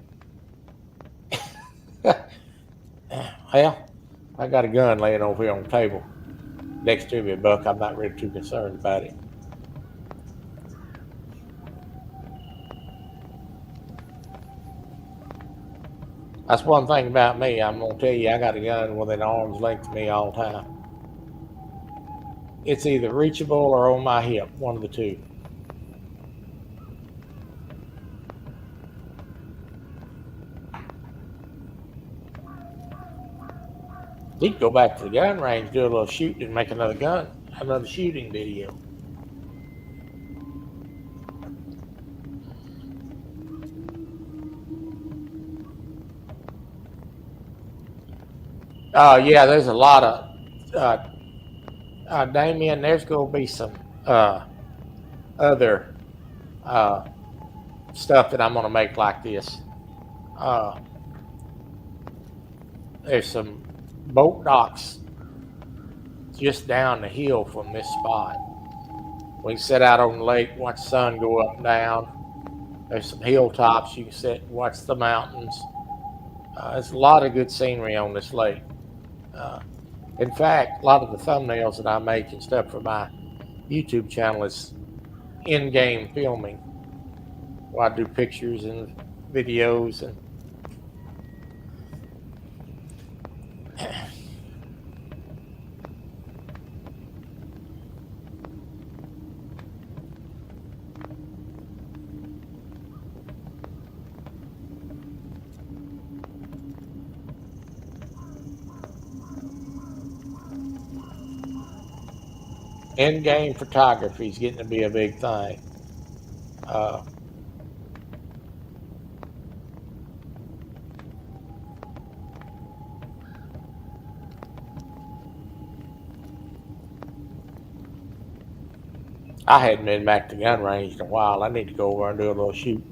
Well, I got a gun laying over here on the table next to me, Buck. I'm not really too concerned about it. That's one thing about me. I'm gonna tell you, I got a gun within arm's length of me all the time. It's either reachable or on my hip, one of the two. You could go back to the gun range, do a little shooting, and make another shooting video. Yeah, there's a lot of Damien. There's gonna be some other stuff that I'm gonna make like this. There's some boat docks just down the hill from this spot. We can sit out on the lake, watch the sun go up and down. There's some hilltops you can sit and watch the mountains. There's a lot of good scenery on this lake. In fact, a lot of the thumbnails that I make and stuff for my YouTube channel is in-game filming, where I do pictures and videos and in-game photography is getting to be a big thing. I hadn't been back to the gun range in a while. I need to go over and do a little shoot.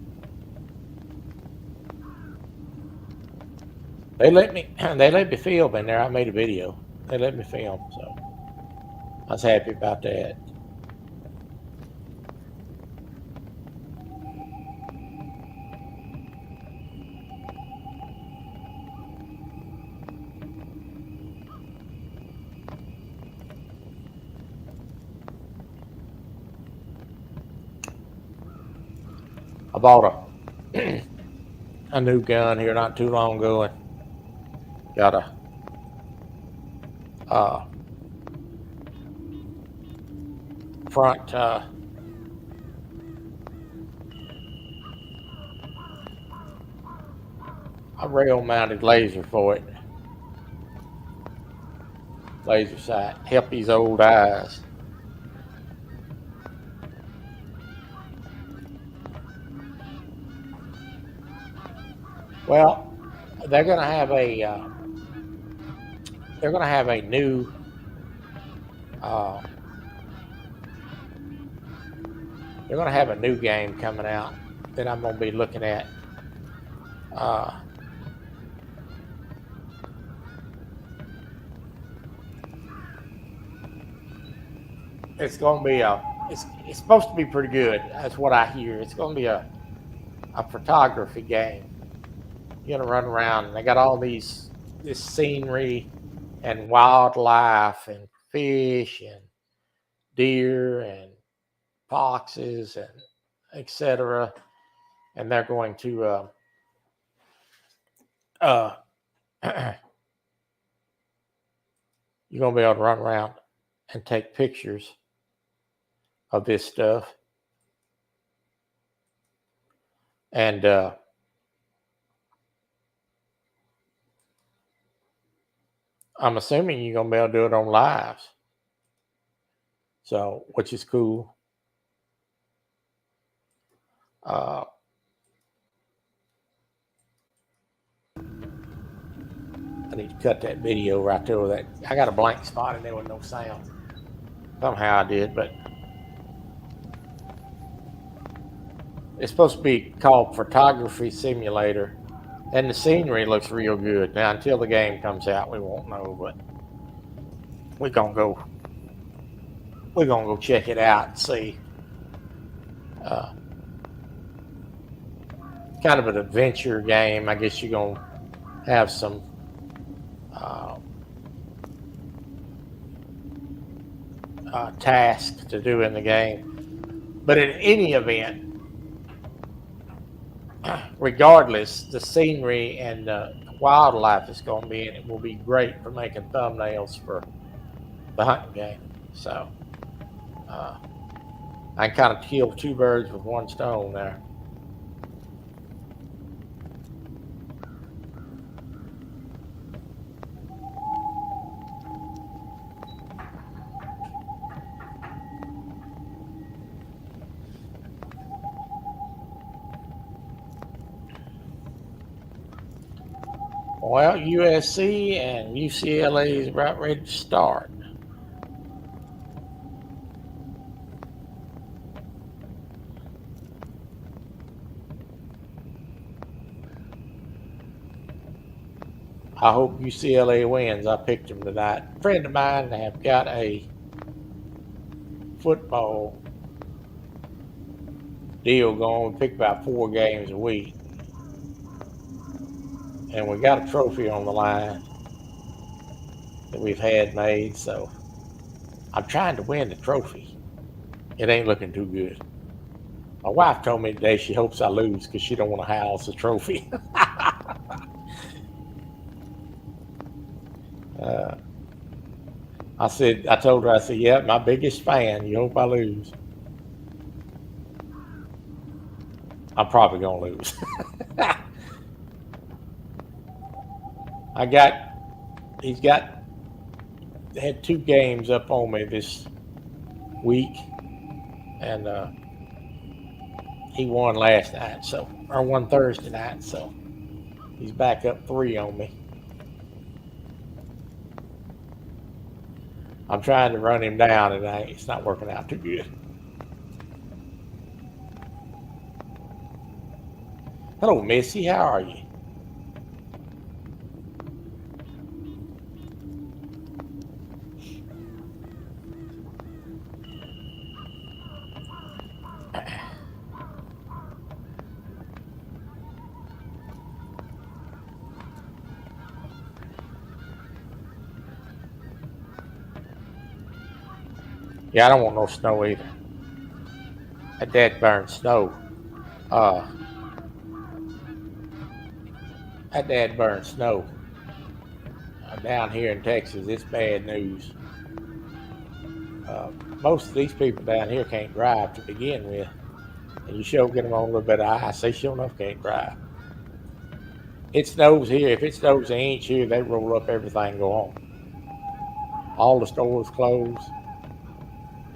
They let me film in there. I made a video. They let me film, so I was happy about that. I bought a new gun here not too long ago, and got a front a rail mounted laser for it. Laser sight. Help these old eyes. Well, they're gonna have a new game coming out that I'm gonna be looking at. It's gonna be it's supposed to be pretty good. That's what I hear. It's gonna be a photography game. You're gonna run around, and they got all this scenery and wildlife and fish and deer and foxes and etc. And they're going to you're gonna be able to run around and take pictures of this stuff. And I'm assuming you're gonna be able to do it on lives. So, which is cool. I need to cut that video right there with that. I got a blank spot and there was no sound. Somehow I did, but it's supposed to be called Photography Simulator, and the scenery looks real good. Now, until the game comes out, we won't know, but we're gonna go check it out and see. kind of an adventure game. I guess you're gonna have some tasks to do in the game. But in any event, regardless, the scenery and the wildlife is going to be in it will be great for making thumbnails for the hunting game. So I kind of kill two birds with one stone there. Well, USC and UCLA is about ready to start. I hope UCLA wins. I picked them tonight. A friend of mine have got a football deal going. We pick about 4 games a week. And we got a trophy on the line that we've had made, so I'm trying to win the trophy. It ain't looking too good. My wife told me today she hopes I lose because she don't want to house the trophy. I told her, yeah, my biggest fan. You hope I lose. I'm probably gonna lose. He's had 2 games up on me this week, and he won last night, or won Thursday night, so he's back up 3 on me. I'm trying to run him down, and it's not working out too good. Hello, Missy. How are you? Yeah, I don't want no snow either. That dad burned snow. That dad burned snow. Down here in Texas, it's bad news. Most of these people down here can't drive to begin with. And you sure get them on a little bit of ice, they sure enough can't drive. It snows here. If it snows an inch here, they roll up everything and go home. All the stores close.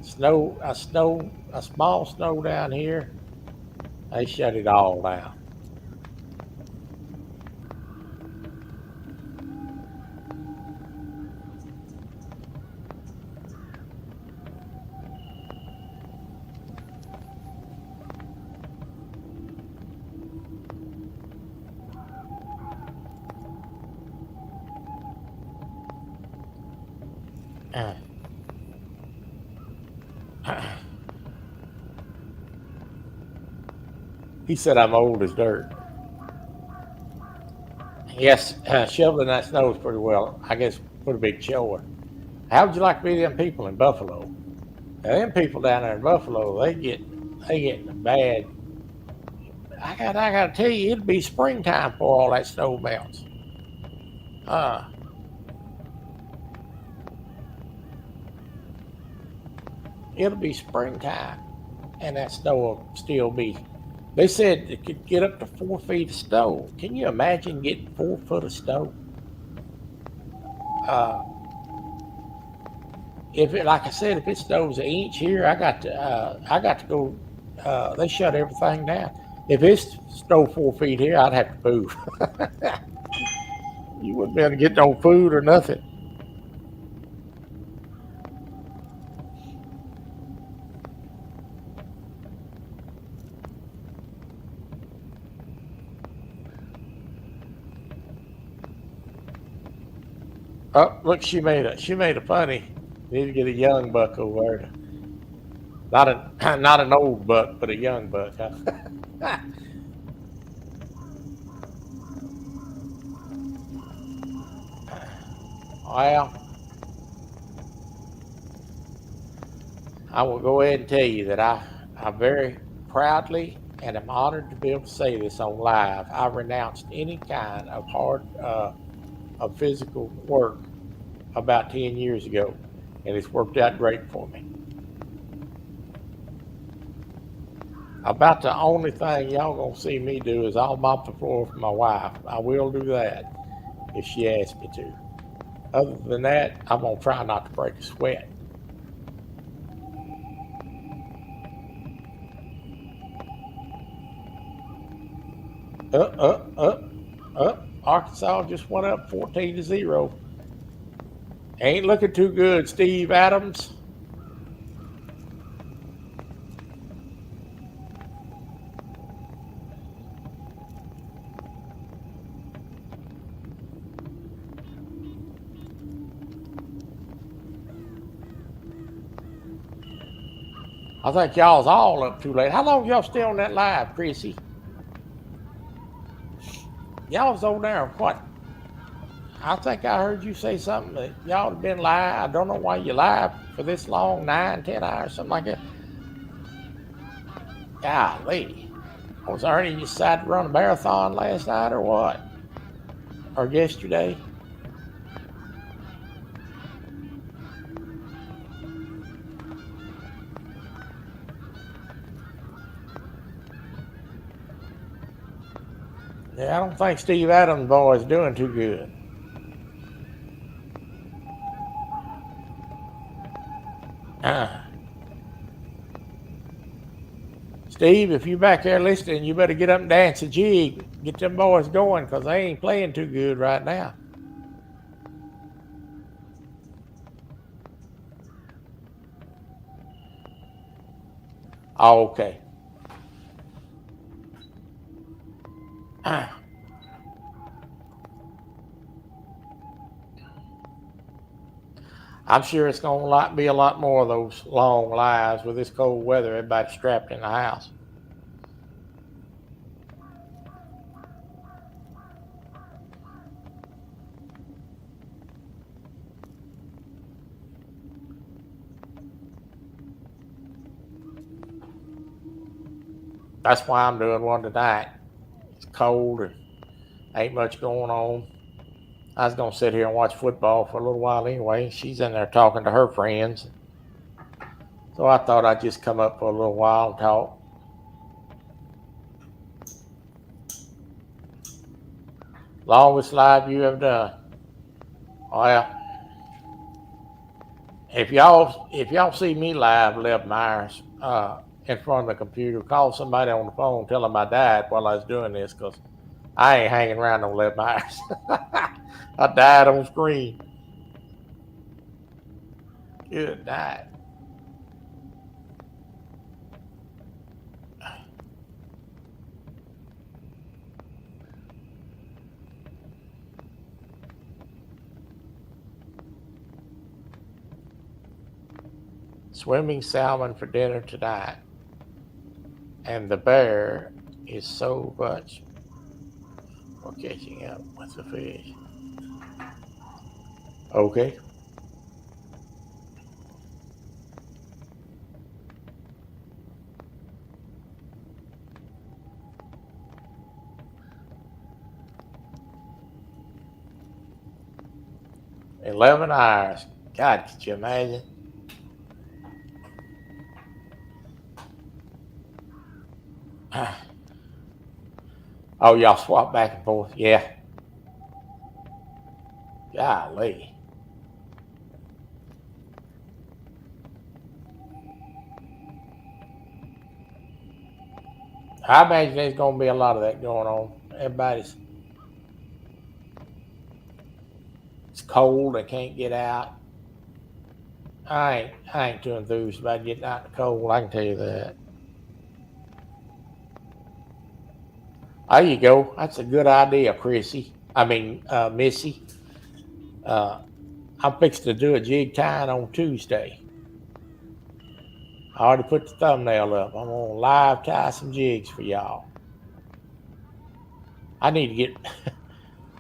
A small snow down here, they shut it all down. He said I'm old as dirt. Yes, shoveling that snow is pretty well. I guess pretty big chore. How would you like to be them people in Buffalo? Now, them people down there in Buffalo, they get bad. I gotta tell you, it'll be springtime before all that snow melts. It'll be springtime, and that snow will still be. They said it could get up to 4 feet of snow. Can you imagine getting 4 foot of snow? Like I said, if it snows an inch here, I got to go. They shut everything down. If it's snow 4 feet here, I'd have to move. You wouldn't be able to get no food or nothing. Oh, look, she made a funny. Need to get a young buck over there. Not an old buck, but a young buck. Huh? Well, I will go ahead and tell you that I very proudly and am honored to be able to say this on live. I renounced any kind of of physical work about 10 years ago, and it's worked out great for me. About the only thing y'all gonna see me do is I'll mop the floor for my wife. I will do that if she asks me to. Other than that, I'm gonna try not to break a sweat. Up, up, up, up. Arkansas just went up 14-0. Ain't looking too good, Steve Adams. I think y'all's all up too late. How long y'all still on that live, Chrissy? Y'all's on there, what? I think I heard you say something that y'all have been live. I don't know why you live for this long, 9, 10 hours, something like that. Golly. Was Ernie decided to run a marathon last night or what? Or yesterday? Yeah, I don't think Steve Adams' boy is doing too good. Steve, if you back there listening, you better get up and dance a jig. Get them boys going because they ain't playing too good right now. Oh, okay. I'm sure it's going to be a lot more of those long lives with this cold weather. Everybody's strapped in the house. That's why I'm doing one tonight. It's cold and ain't much going on. I was going to sit here and watch football for a little while anyway. She's in there talking to her friends. So I thought I'd just come up for a little while and talk. Longest live you ever done. Well, if y'all see me live, Lev Myers, in front of the computer, call somebody on the phone, tell them I died while I was doing this, because I ain't hanging around no Lev Myers. I died on screen. Good night. Swimming salmon for dinner tonight. And the bear is so much for catching up with the fish. Okay. $11. God, could you imagine? Oh, y'all swap back and forth. Yeah. Golly. I imagine there's going to be a lot of that going on. It's cold. They can't get out. I ain't too enthused about getting out in the cold. I can tell you that. There you go. That's a good idea, Chrissy. Missy. I'm fixing to do a jig tying on Tuesday. I already put the thumbnail up. I'm going to live tie some jigs for y'all. I need to get,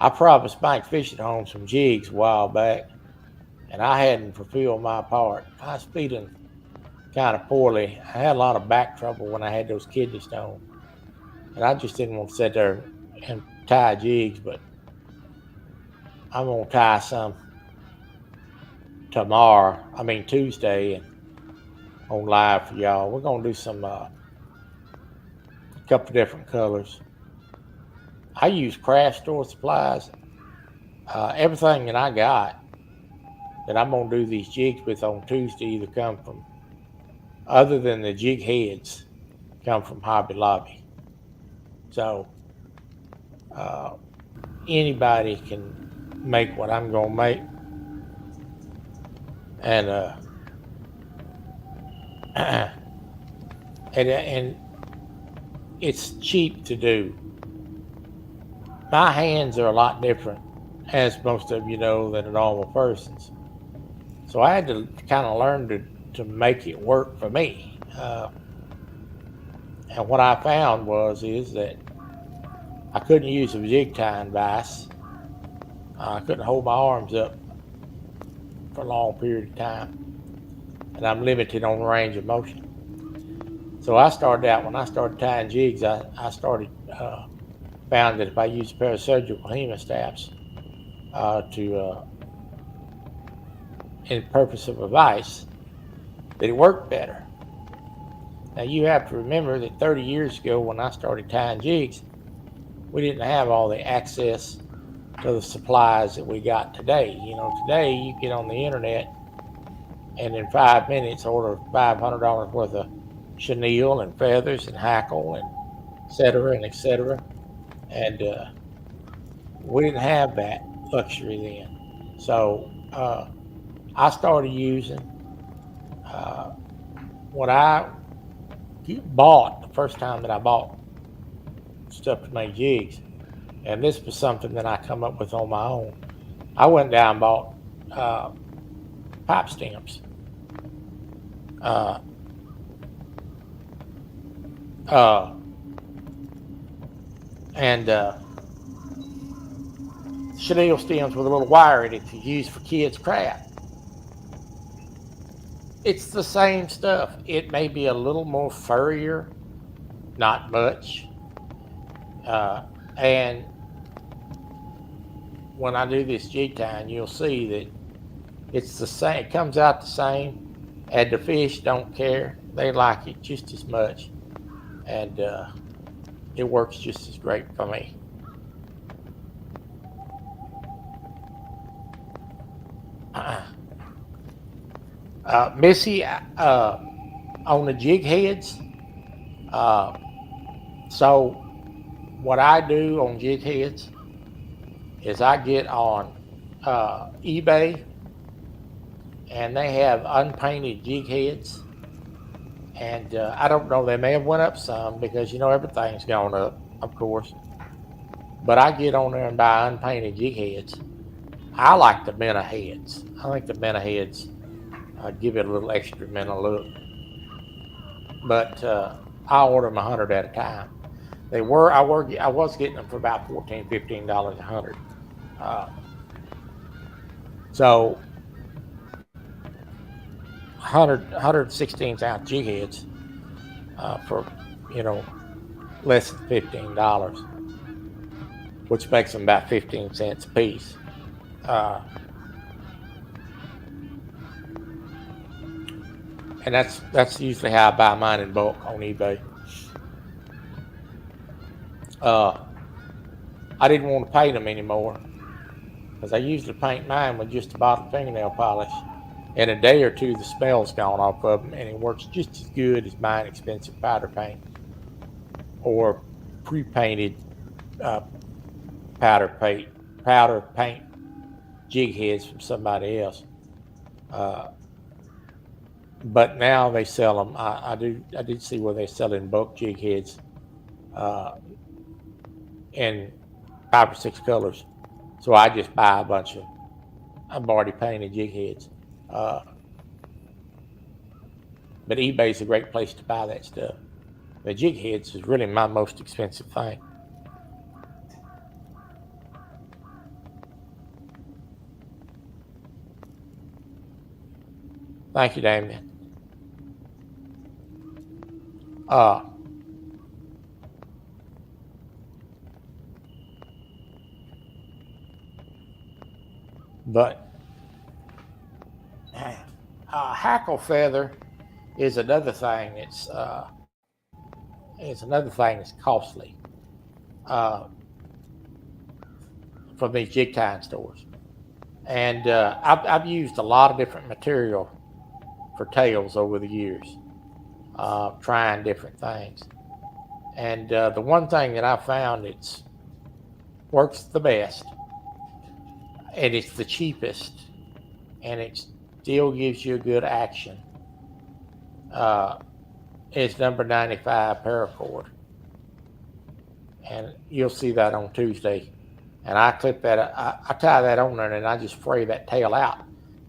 I promised Mike Fishing Home some jigs a while back. and I hadn't fulfilled my part. I was feeling kind of poorly. I had a lot of back trouble when I had those kidney stones, and I just didn't want to sit there and tie jigs. But I'm gonna tie some tomorrow. I mean Tuesday, and on live for y'all. We're gonna do some couple different colors. I use craft store supplies. Everything that I got that I'm gonna do these jigs with on Tuesday either come from, other than the jig heads, come from Hobby Lobby. So anybody can make what I'm gonna make, and and it's cheap to do. My hands are a lot different, as most of you know, than a normal person's. So I had to kind of learn to make it work for me. And what I found is that I couldn't use a jig tying vise. I couldn't hold my arms up for a long period of time, and I'm limited on range of motion. So I started out, when I started tying jigs, I found that if I used a pair of surgical hemostats in purpose of a vise, that it worked better. Now you have to remember that 30 years ago, when I started tying jigs, we didn't have all the access to the supplies that we got today. You know, today you get on the internet and in 5 minutes order $500 worth of chenille and feathers and hackle and et cetera and et cetera. And we didn't have that luxury then. So I started using what I bought the first time that I bought stuff to make jigs. And this was something that I come up with on my own. I went down and bought pipe stems. And chenille stems with a little wire in it to use for kids' craft. It's the same stuff. It may be a little more furrier, not much. And when I do this jig tying, you'll see that it's the same. It comes out the same, and the fish don't care. They like it just as much, and it works just as great for me. Missy, on the jig heads. So what I do on jig heads is I get on eBay, and they have unpainted jig heads. And I don't know, they may have went up some because, you know, everything's gone up, of course. But I get on there and buy unpainted jig heads. I like the Mena heads. I think the Mena heads give it a little extra Mena look. But I order them 100 at a time. I was getting them for about $14, $15 a 100. So 116-ounce jig heads for, you know, less than $15, which makes them about 15 cents a piece. And that's usually how I buy mine in bulk on eBay. I didn't want to paint them anymore because I usually paint mine with just a bottle fingernail polish. In a day or two, the smell's gone off of them, and it works just as good as buying expensive powder paint or pre-painted powder paint jig heads from somebody else. But now they sell them. I did see where they sell in bulk jig heads in 5 or 6 colors. So I just buy a bunch of I've already painted jig heads. But eBay's a great place to buy that stuff. The jig heads is really my most expensive thing. Thank you, Damien. Uh, but hackle feather is another thing. It's another thing that's costly uh, from these jig tying stores. And I've used a lot of different material for tails over the years, trying different things. And the one thing that I found it's works the best, and it's the cheapest, and it still gives you a good action, is number 95 paracord. And you'll see that on Tuesday. And I clip that, I tie that on there, and I just fray that tail out.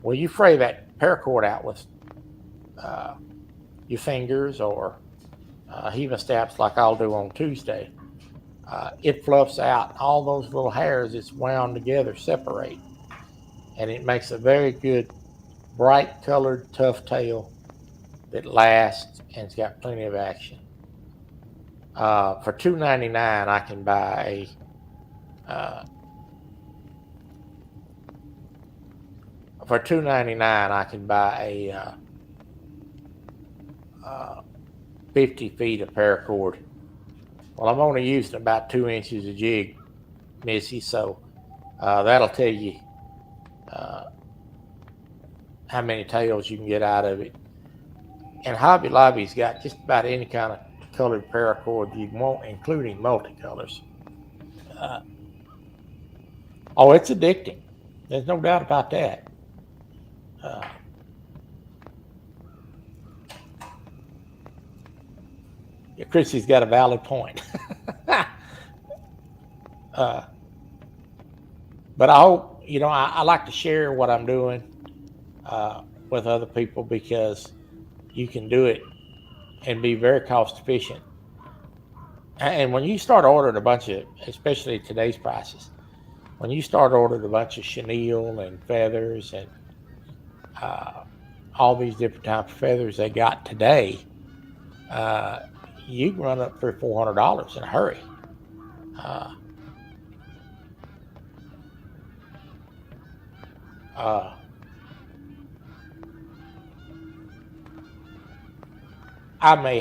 Well, you fray that paracord out with your fingers or heaving stabs like I'll do on Tuesday. It fluffs out. All those little hairs it's wound together separate. And it makes a very good, bright colored, tough tail that lasts and it's got plenty of action. For $2.99, I can buy for $2.99, I can buy a 50 feet of paracord. Well, I'm only using about 2 inches of jig, Missy, so that'll tell you how many tails you can get out of it. And Hobby Lobby's got just about any kind of colored paracord you want, including multicolors. Oh, it's addicting. There's no doubt about that. Chrissy's got a valid point. But I hope, I like to share what I'm doing with other people because you can do it and be very cost efficient. And when you start ordering a bunch of, especially today's prices, when you start ordering a bunch of chenille and feathers and all these different types of feathers they got today, you can run up $300-400 in a hurry. I may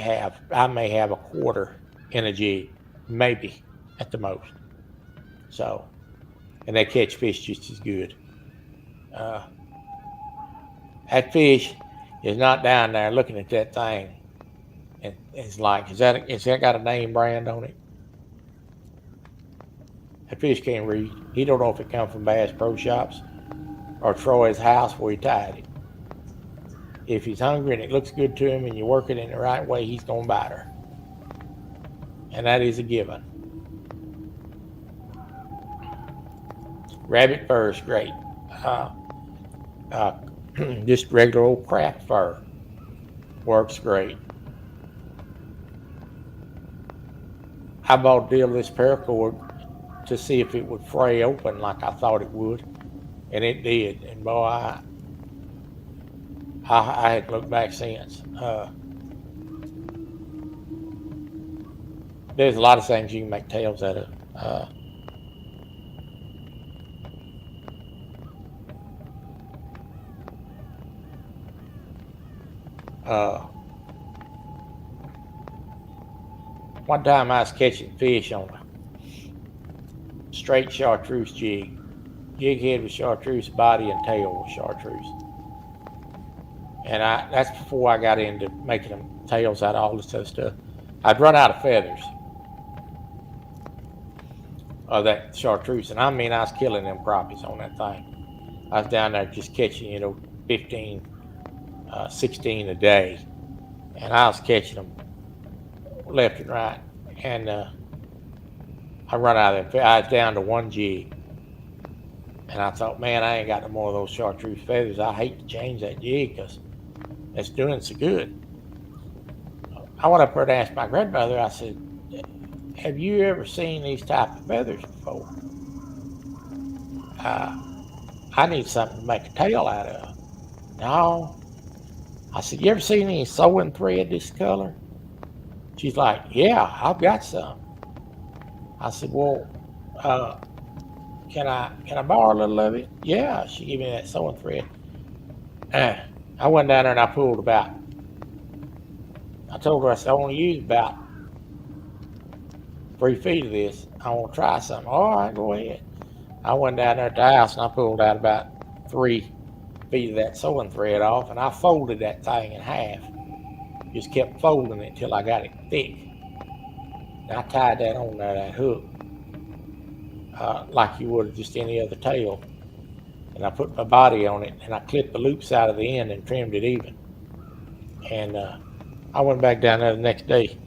have a quarter in a jig, maybe at the most. So, and they catch fish just as good. That fish is not down there looking at that thing. And it's like, is that got a name brand on it? That fish can't read. He don't know if it come from Bass Pro Shops or Troy's house where he tied it. If he's hungry and it looks good to him and you work it in the right way, he's going to bite her. And that is a given. Rabbit fur is great. Just regular old craft fur works great. I bought a deal of this paracord to see if it would fray open like I thought it would, and it did. And boy, I hadn't looked back since. There's a lot of things you can make tails out of. One time I was catching fish on a straight chartreuse jig. Jig head was chartreuse, body and tail was chartreuse. And that's before I got into making them tails out of all this other stuff. I'd run out of feathers of that chartreuse. And I mean, I was killing them crappies on that thing. I was down there just catching, 15, 16 a day. And I was catching them left and right. And I run out of them. I was down to one jig. And I thought, man, I ain't got no more of those chartreuse feathers. I hate to change that jig because it's doing so good. I went up there to ask my grandmother, I said, have you ever seen these type of feathers before? I need something to make a tail out of. No, I said, you ever seen any sewing thread this color? She's like, yeah, I've got some. I said, well, uh, can I borrow a little of it? Yeah, she gave me that sewing thread. I went down there and I pulled about. I told her, I said, I want to use about 3 feet of this. I want to try something. All right, go ahead. I went down there at the house and I pulled out about 3 feet of that sewing thread off, and I folded that thing in half. Just kept folding it till I got it thick. And I tied that on there, that hook, like you would just any other tail. And I put my body on it, and I clipped the loops out of the end and trimmed it even. And I went back down there the next day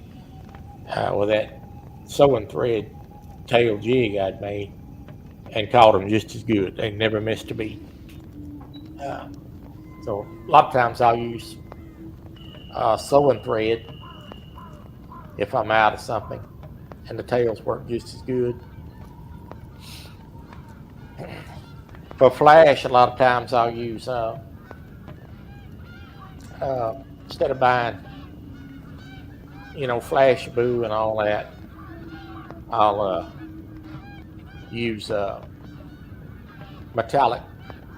with that sewing thread tail jig I'd made and caught them just as good. They never missed a beat. So a lot of times I'll use sewing thread if I'm out of something, and the tails work just as good. For flash, a lot of times I'll use instead of buying, Flash-A-Boo and all that, I'll use metallic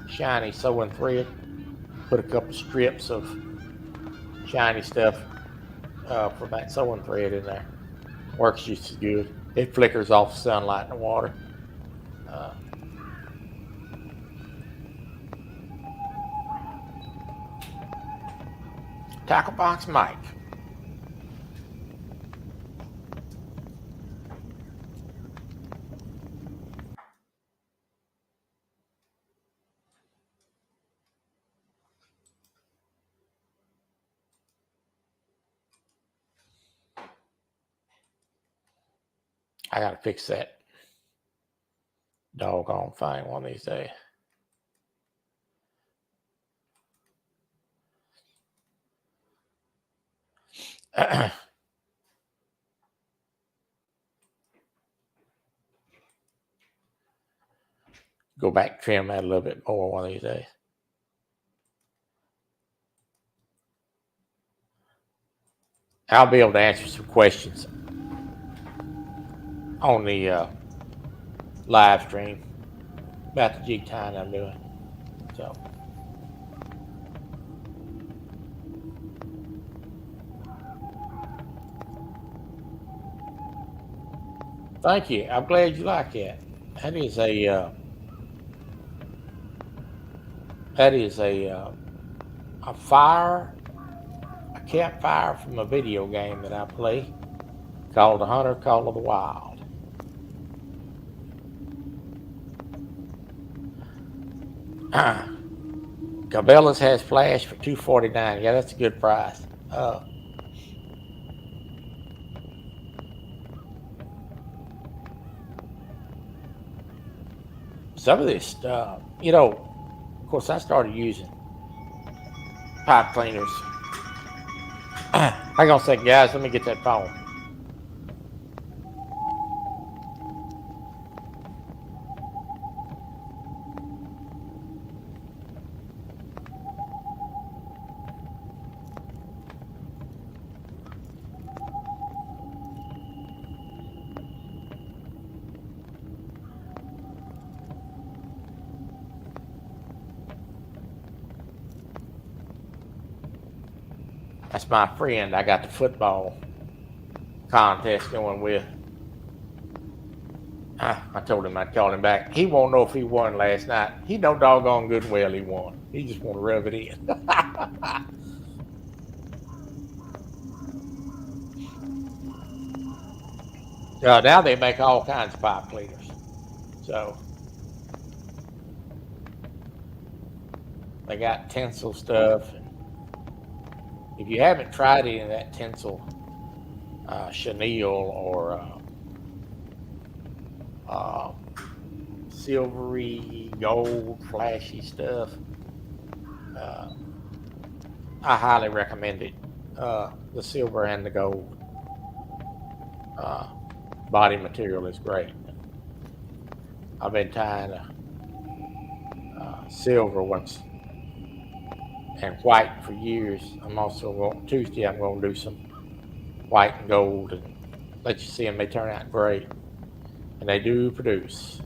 shiny sewing thread. Put a couple strips of shiny stuff from that sewing thread in there. Works just as good. It flickers off sunlight in the water. Tackle Box Mike. I gotta fix that doggone thing one of these days. Go back, trim that a little bit more one of these days. I'll be able to answer some questions on the live stream about the jig tying I'm doing. So, thank you. I'm glad you like that. That is a campfire from a video game that I play called The Hunter Call of the Wild. Cabela's has flash for $2.49. Yeah, that's a good price. Some of this stuff, of course, I started using pipe cleaners. Hang on a second, guys. Let me get that phone. That's my friend I got the football contest going with. I told him I'd call him back. He won't know if he won last night. He know doggone good and well he won. He just want to rub it in. Now they make all kinds of pipe cleaners. So they got Tencel stuff. If you haven't tried any of that Tencel chenille or silvery gold flashy stuff, I highly recommend it. The silver and the gold body material is great. I've been tying silver ones and white for years. I'm also going Tuesday. I'm going to do some white and gold and let you see them. They turn out great, and they do produce.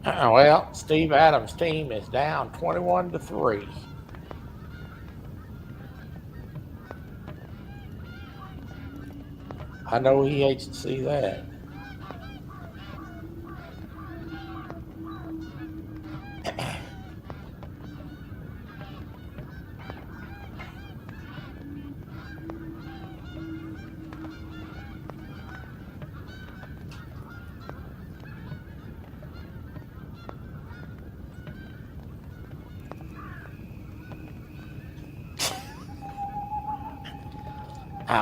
Well, Steve Adams' team is down 21-3. I know he hates to see that.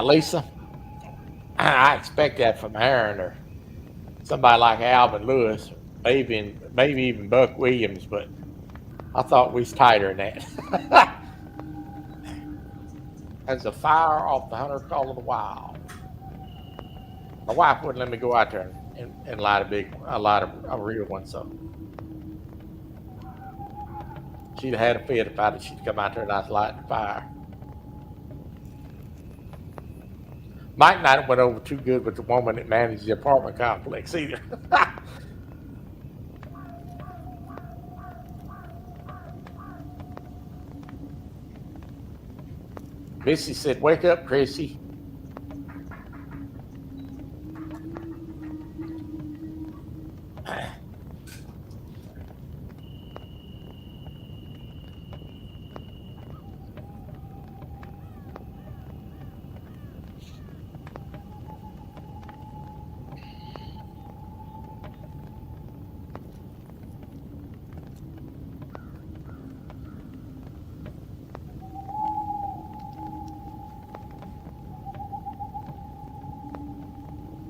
Lisa, I expect that from Aaron or somebody like Alvin Lewis, maybe even Buck Williams, but I thought we was tighter than that. As a fire off the Hunter Call of the Wild. My wife wouldn't let me go out there and light a real one, so she'd have had a fit if she'd come out there and I was lighting the fire. Mike and I went over too good with the woman that managed the apartment complex either. Missy said, "Wake up, Chrissy."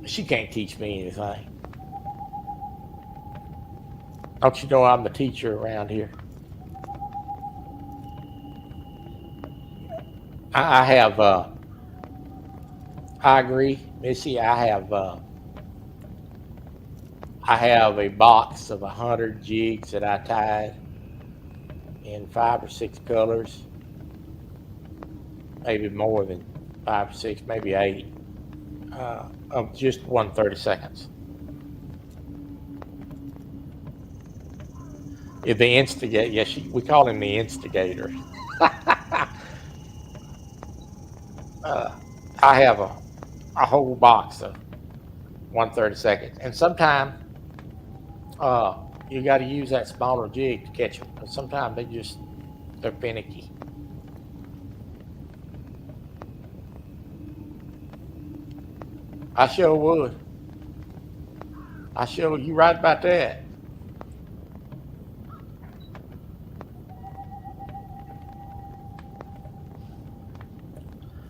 She can't teach me anything. Don't you know I'm the teacher around here? I have, I agree, Missy. I have a box of 100 jigs that I tied in 5 or 6 colors, maybe more than 5 or 6, maybe 8, of just 1/32. The instigator, yes, we call him the instigator. I have a whole box of 1/32, and sometimes you got to use that smaller jig to catch them. But sometimes they're finicky. I sure would. You right about that.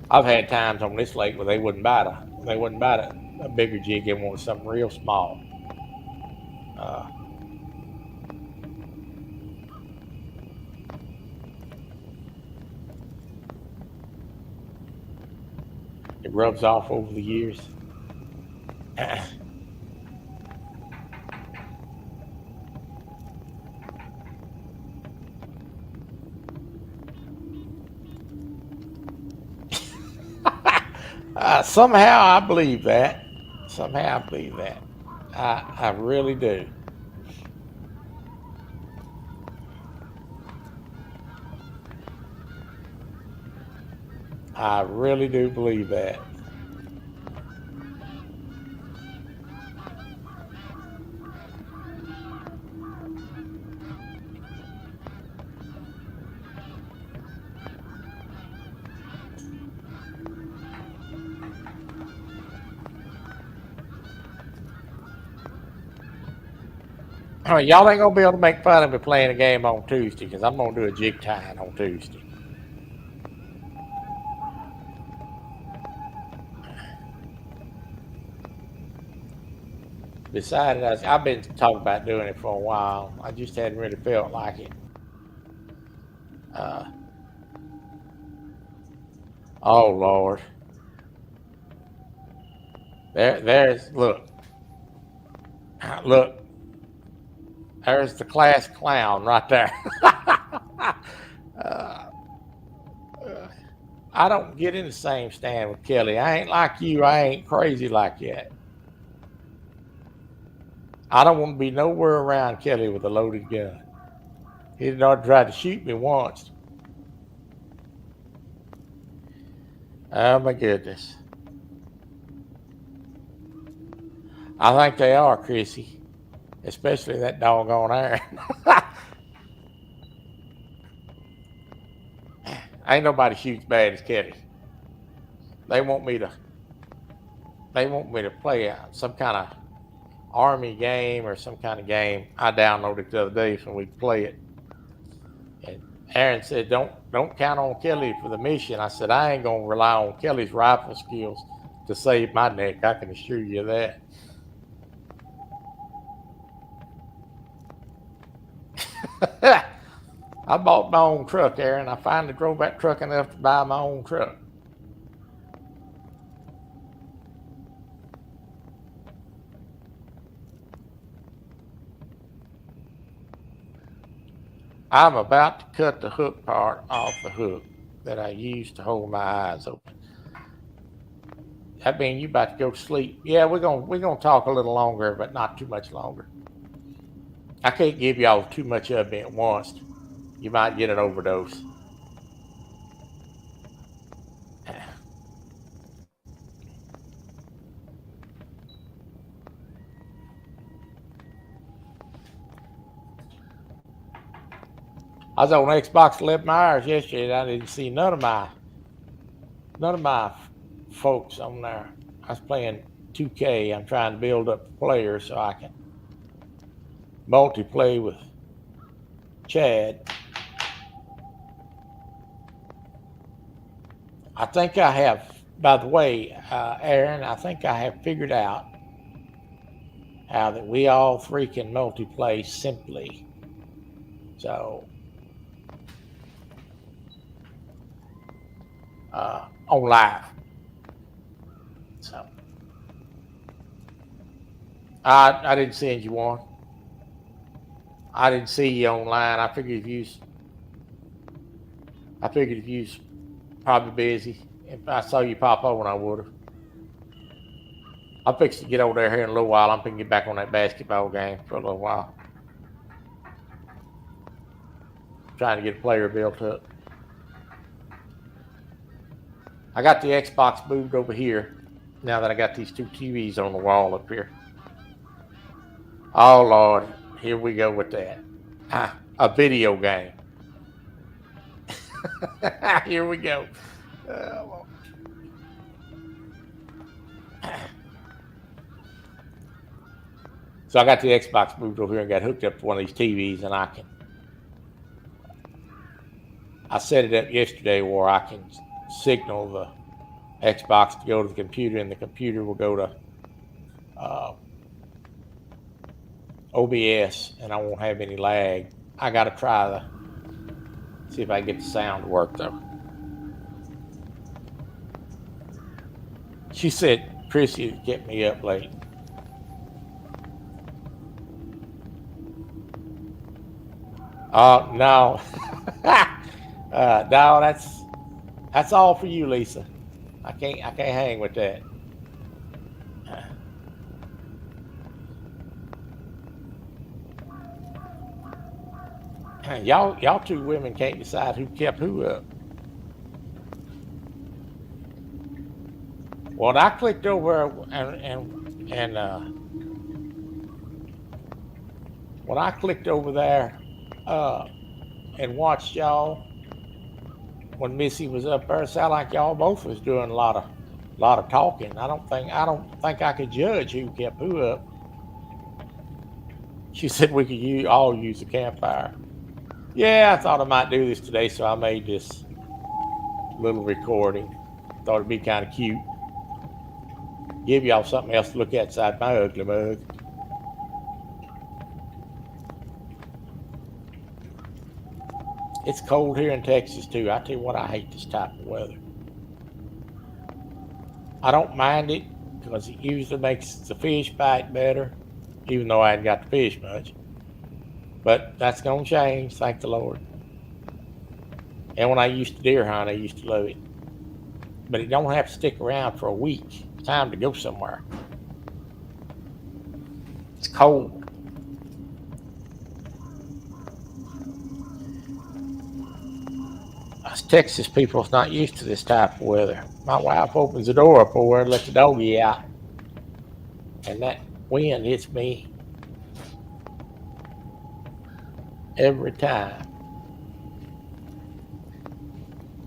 I've had times on this lake where they wouldn't bite a bigger jig. They wanted something real small. Uh, it rubs off over the years. Somehow I believe that. Somehow I believe that. I really do. I really do believe that. All right, y'all ain't gonna be able to make fun of me playing a game on Tuesday because I'm gonna do a jig tying on Tuesday. decided I've been talking about doing it for a while. I just hadn't really felt like it. Uh, oh Lord, there's look, there's the class clown right there. uh, I don't get in the same stand with Kelly. I ain't like you. I ain't crazy like that. I don't want to be nowhere around Kelly with a loaded gun. He did not try to shoot me once. Oh my goodness. I think they are, Chrissy. Especially that doggone Aaron. Ain't nobody shoots bad as Kelly. They want me to play some kind of Army game or some kind of game. I downloaded it the other day so we could play it. And Aaron said, don't count on Kelly for the mission. I said, I ain't gonna rely on Kelly's rifle skills to save my neck. I can assure you that. I bought my own truck, Aaron. I finally drove that truck enough to buy my own truck. I'm about to cut the hook part off the hook that I used to hold my eyes open. That means you about to go to sleep. Yeah, we're gonna talk a little longer, but not too much longer. I can't give y'all too much of it at once. You might get an overdose. I was on Xbox 11 hours yesterday, and I didn't see none of my folks on there. I was playing 2K. I'm trying to build up players so I can multiplay with Chad. I think I have, by the way, Aaron, I think I have figured out how that we all three can multiplay simply. So, on live. So, I didn't send you one. I didn't see you online. I figured if you was probably busy. If I saw you pop over, I would have. I'm fixing to get over there here in a little while. I'm going to get back on that basketball game for a little while. Trying to get a player built up. I got the Xbox moved over here now that I got these two TVs on the wall up here. Oh, Lord. Here we go with that. A video game. Here we go. So I got the Xbox moved over here and got hooked up to one of these TVs, and I set it up yesterday where I can signal the Xbox to go to the computer, and the computer will go to OBS, and I won't have any lag. I got to try see if I can get the sound to work, though. She said Chrissy kept me up late. No. No, that's all for you, Lisa. I can't hang with that. Y'all two women can't decide who kept who up. Well, I clicked over and when I clicked over there and watched y'all when Missy was up there, it sounded like y'all both was doing a lot of talking. I don't think I could judge who kept who up. She said we could all use the campfire. Yeah, I thought I might do this today, so I made this little recording. Thought it'd be kind of cute. Give y'all something else to look at inside my ugly mug. It's cold here in Texas too. I tell you what, I hate this type of weather. I don't mind it because it usually makes the fish bite better, even though I hadn't got to fish much. But that's going to change, thank the Lord. And when I used to deer hunt, I used to love it. But it don't have to stick around for a week. It's time to go somewhere. It's cold. Us Texas people's not used to this type of weather. My wife opens the door up over and lets the doggy out. And that wind hits me every time.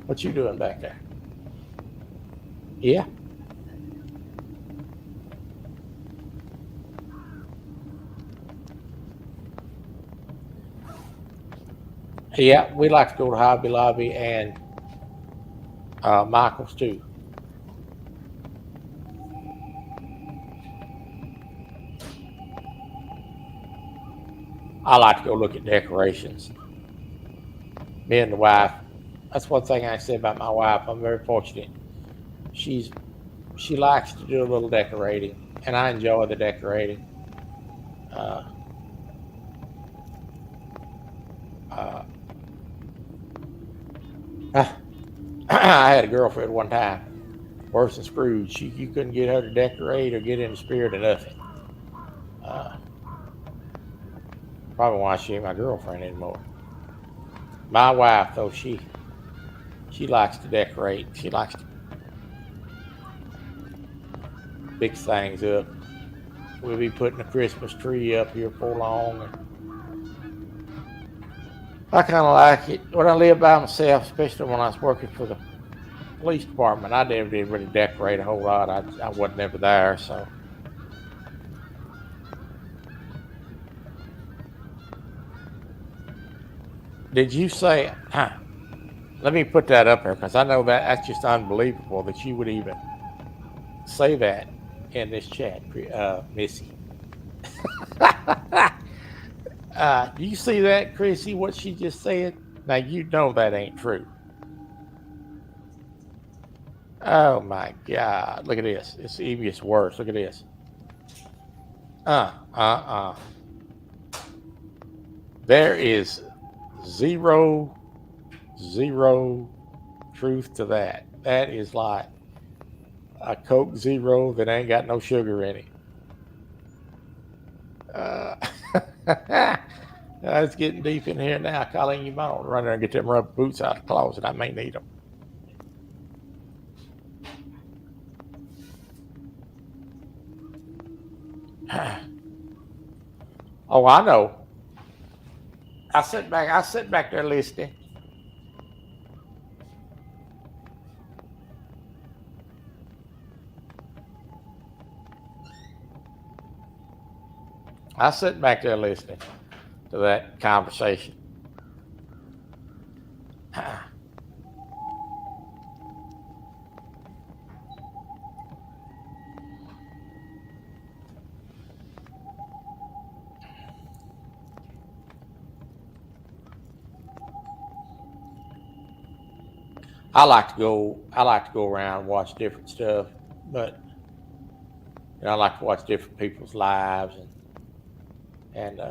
What you doing back there? Yeah. Yeah, we like to go to Hobby Lobby and Michael's too. I like to go look at decorations. Me and the wife. That's one thing I say about my wife. I'm very fortunate. She likes to do a little decorating, and I enjoy the decorating. Uh, uh, I had a girlfriend one time, worse than Scrooge. You couldn't get her to decorate or get in the spirit of nothing. Uh, Probably why she ain't my girlfriend anymore. My wife, though, she likes to decorate. She likes to fix things up. We'll be putting a Christmas tree up here for long. I kind of like it. When I lived by myself, especially when I was working for the police department, I never did really decorate a whole lot. I wasn't never there, so. Did you say, let me put that up there because I know that's just unbelievable that you would even say that in this chat, Missy. Do you see that, Chrissy, what she just said? Now, you know that ain't true. Oh, my God. Look at this. It's even gets worse. Look at this. There is zero truth to that. That is like a Coke Zero that ain't got no sugar in it. It's getting deep in here now. Colleen, you might want to run there and get them rubber boots out of the closet. I may need them. Oh, I know. I sit back there listening. I sit back there listening to that conversation. I like to go around and watch different stuff, but I like to watch different people's lives and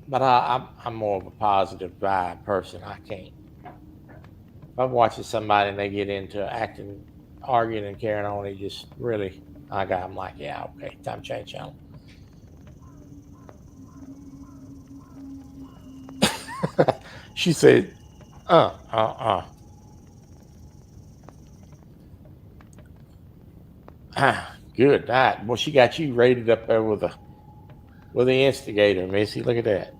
but I'm more of a positive vibe person. I can't. If I'm watching somebody and they get into acting, arguing, and carrying on, it just really, I'm like, yeah, okay, time to change channel. She said, good night. Well, she got you rated up there with the instigator, Missy. Look at that.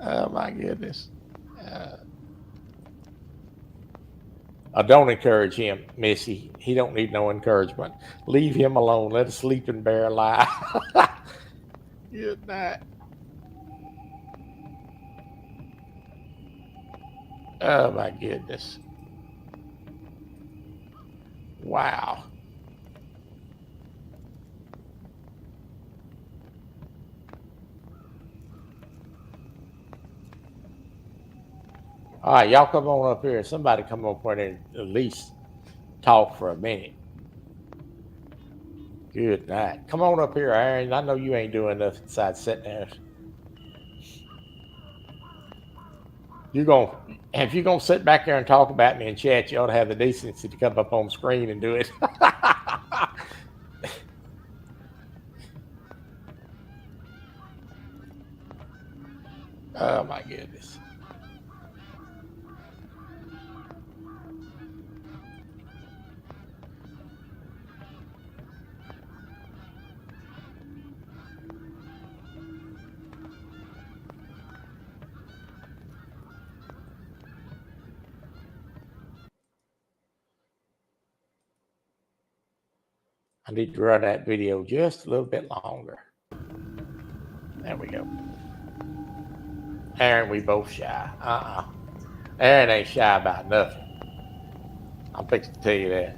Oh my goodness. Don't encourage him, Missy. He don't need no encouragement. Leave him alone. Let a sleeping bear lie. Good night. Oh my goodness. Wow. All right, y'all come on up here. Somebody come up here and at least talk for a minute. Good night. Come on up here, Aaron. I know you ain't doing nothing besides sitting there. If you're gonna sit back there and talk about me and chat, you ought to have the decency to come up on the screen and do it. Oh my goodness. I need to run that video just a little bit longer. There we go. Aaron, we both shy. Aaron ain't shy about nothing. I'm fixing to tell you that.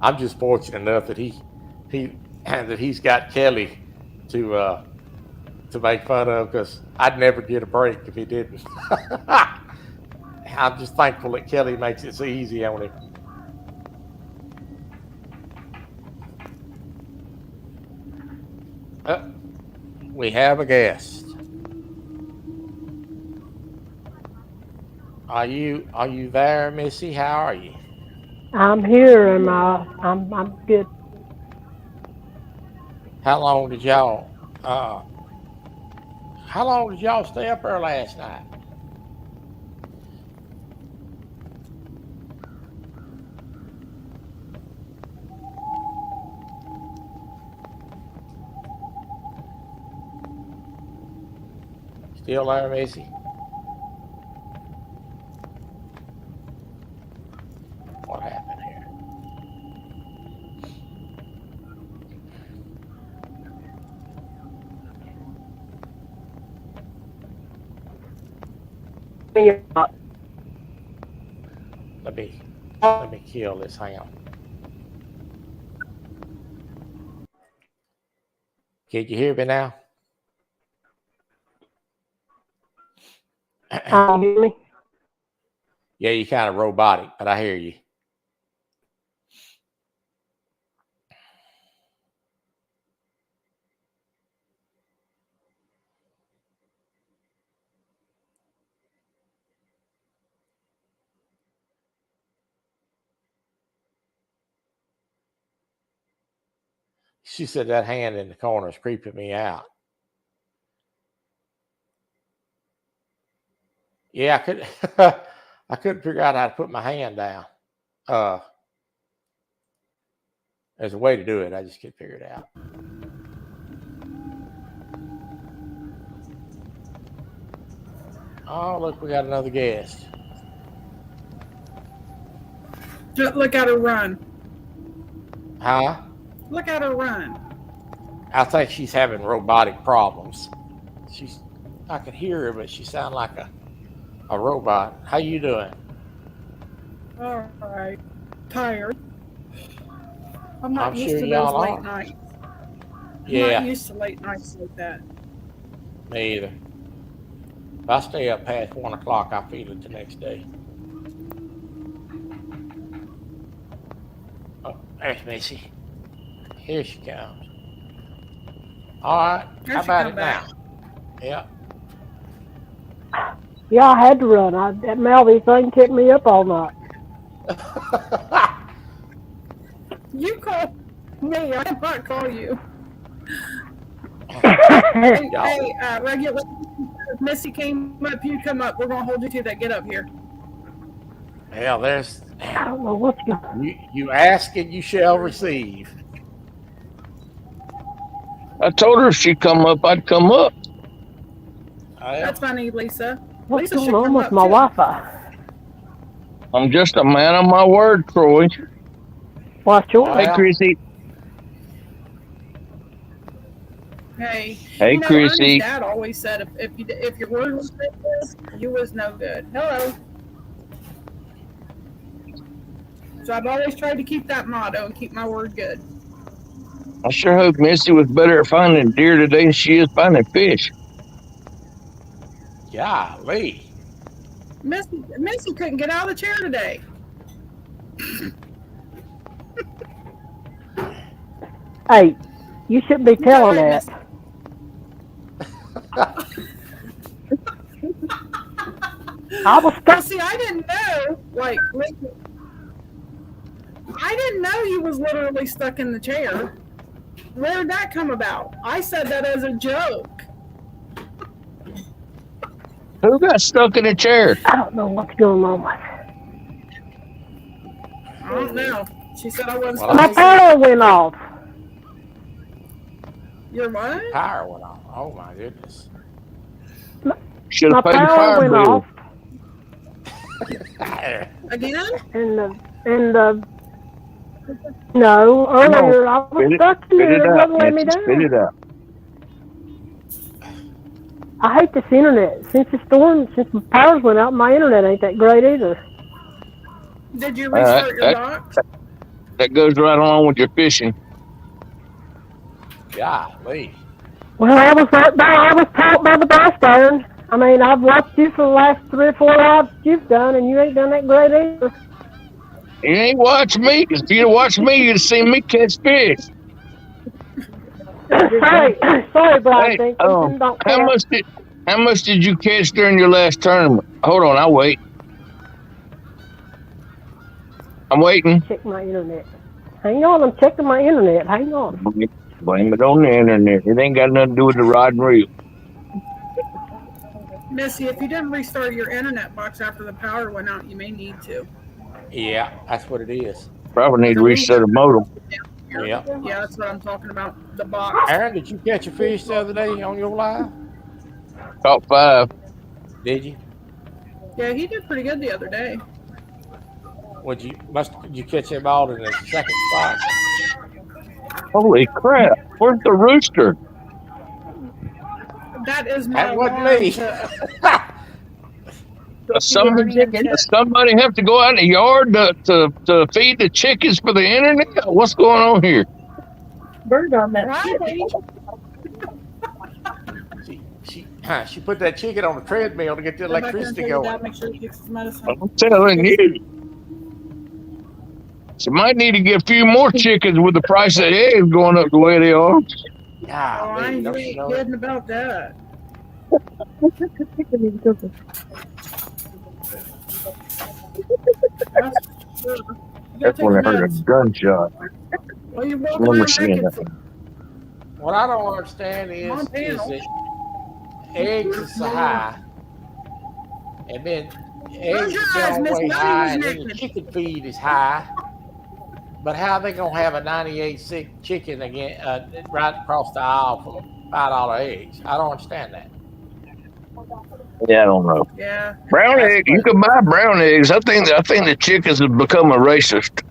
I'm just fortunate enough that he's got Kelly to make fun of, because I'd never get a break if he didn't. I'm just thankful that Kelly makes it so easy on him. We have a guest. Are you there, Missy? How are you? I'm here and I'm good. How long did y'all stay up there last night? Still there, Missy? What happened here? Let me kill this. Hang on. Can you hear me now? You hear me? Yeah, you're kind of robotic, but I hear you. She said that hand in the corner is creeping me out. Yeah, I couldn't figure out how to put my hand down. There's a way to do it. I just can't figure it out. Oh, look, we got another guest. Just look at her run. Huh? Look at her run. I think she's having robotic problems. I could hear her, but she sounds like a robot. How you doing? All right. Tired. I'm not I'm used sure to those y'all late are. nights. I'm Yeah, not used to late nights like that. me either. If I stay up past 1 o'clock, I feel it the next day. Oh, there's Missy. Here she comes. All right. There How she about come it back. now? Yeah. Yeah, I had to run. That Malvy thing kept me up all night. You call me. I did not call you. Hey, regular. If Missy came up, you come up. We're gonna hold you to that. Get up here. Well, there's. I don't know what's going on. You ask and you shall receive. I told her if she'd come up, I'd come up. That's funny, Lisa. What's Lisa going should on come with up my too. Wi-Fi? I'm just a man of my word, Troy. What's yours? Hey, Well, Chrissy. Hey, Hey, you know, Ernie's Chrissy. dad always said if your word was no good, you was no good. Hello. So I've always tried to keep that motto and keep my word good. I sure hope Missy was better at finding deer today than she is finding fish. Golly. Missy couldn't get out of the chair today. Hey, you shouldn't be telling Okay, that. I was Well, stuck. see, I didn't know. Like, listen, I didn't know you was literally stuck in the chair. Where did that come about? I said that as a joke. Who got stuck in a chair? I don't know what's going on with it. I don't know. She said I wasn't Well, My supposed to. power went off. Your what? Power went off. Oh my goodness. Should My have paid the power fire went bill. off, Again? and no, earlier I was Spit it, stuck in spit there. it It out, wouldn't let me Missy. Spit down. it out. I hate this internet. Since the powers went out, my internet ain't that great either. Did you restart your that- dock? That goes right along with your fishing. Golly. Well, I was taught by the bystander. I mean, I've watched you for the last 3 or 4 lives you've done, and you ain't done that great either. You ain't watched me. If you'd watched me, you'd have seen me catch fish. sorry, Brian. Hey, Jenkins, don't How care. much did you catch during your last tournament? Hold on, I'll wait. I'm waiting. Check my internet. Hang on, I'm checking my internet. Hang on. Blame it on the internet. It ain't got nothing to do with the rod and reel. Missy, if you didn't restart your internet box after the power went out, you may need to. Yeah, that's what it is. Probably need to reset a modem. Yeah. Yeah, that's what I'm talking about. The box. Aaron, did you catch a fish the other day on your live? Caught 5. Did you? Yeah, he did pretty good the other day. Did you catch him all in the second spot? Holy crap! Where's the rooster? That is my That wasn't alarm me. Does somebody have to go out in the yard to feed the chickens for the internet? What's going on here? Bird on that. Right? She put that chicken on the treadmill to get the Go back there and electricity take it going. out, make sure he takes his medicine. I'm telling you. She might need to get a few more chickens with the price of eggs going up the way they are. Oh, I Golly, ain't don't you know? kidding about that. That's true. You gotta That's take when I your heard a meds. gunshot. Well, you're I walking remember around seeing naked. that. What I don't understand is Montana. that eggs is so high, and then eggs your is eyes, down Miss way Bunny high, was and then the naked. chicken feed is high. But how they gonna have a 98 cent chicken again right across the aisle from $5 eggs? I don't understand that. Yeah, I don't know. Yeah. Brown That's egg. You crazy. can buy brown eggs. I think the chickens have become a racist.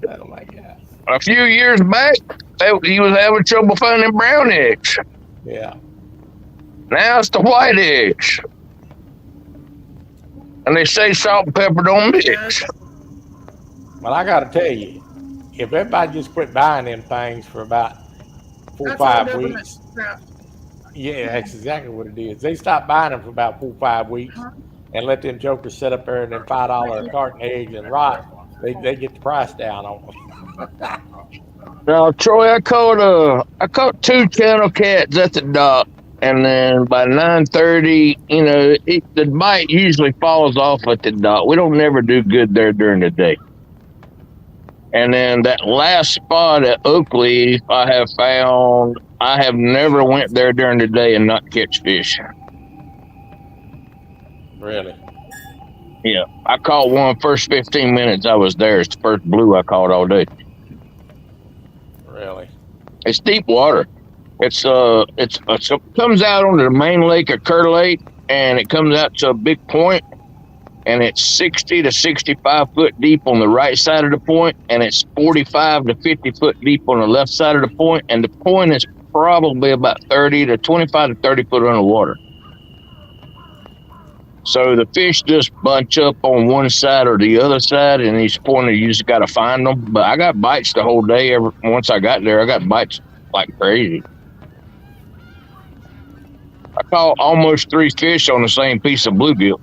Oh my God. A few years back, he was having trouble finding brown eggs. Yeah. Now it's the white eggs. And they say salt and pepper don't mix. Well, I got to tell you, if everybody just quit buying them things for about 4 or That's all 5 government weeks, crap. yeah, that's exactly what it is. They stop buying them for about 4 or 5 weeks and let them jokers sit up there and then $5 a carton eggs and rot. They get the price down on them. Now, Troy, I caught 2 channel cats at the dock, and then by 9:30, the bite usually falls off at the dock. We don't never do good there during the day. And then that last spot at Oakley, I have never went there during the day and not catch fish. Really? Yeah, I caught one first 15 minutes I was there. It's the first blue I caught all day. Really? It's deep water. It comes out onto the main lake of Kerr Lake, and it comes out to a big point, and it's 60 to 65 foot deep on the right side of the point, and it's 45 to 50 foot deep on the left side of the point, and the point is probably about 25 to 30 foot underwater. So the fish just bunch up on one side or the other side, and he's pointing, you just got to find them. But I got bites the whole day. Once I got there, I got bites like crazy. I caught almost 3 fish on the same piece of bluegill.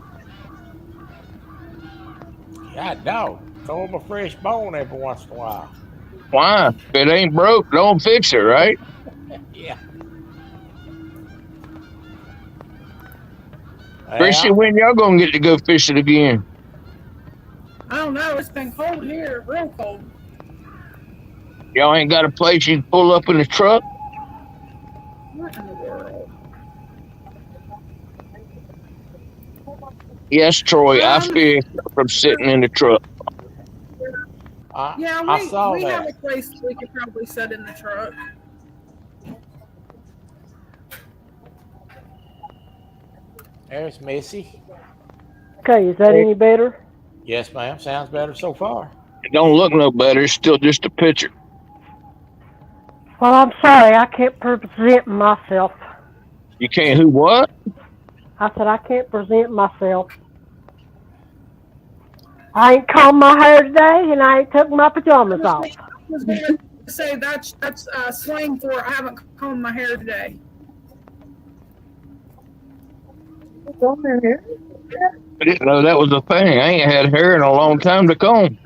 God dog. Throw them a fresh bone every once in a while. Why? If it ain't broke, don't fix it, right? Yeah. Chrissy, when y'all gonna get to go fishing again? I don't know. It's been cold here, real cold. Y'all ain't got a place you can pull up in the truck? What in the world? Yes, Troy, I fish from sitting in the truck. Yeah, I saw we that. have a place we could probably set in the truck. There's Missy. Okay, is that any better? Yes, ma'am. Sounds better so far. It don't look no better. It's still just a picture. Well, I'm sorry, I can't present myself. You can't who what? I said I can't present myself. I ain't combed my hair today, and I ain't took my pajamas off. I was going to say that's slang for I haven't combed my hair today. I didn't know that was a thing. I ain't had hair in a long time to comb.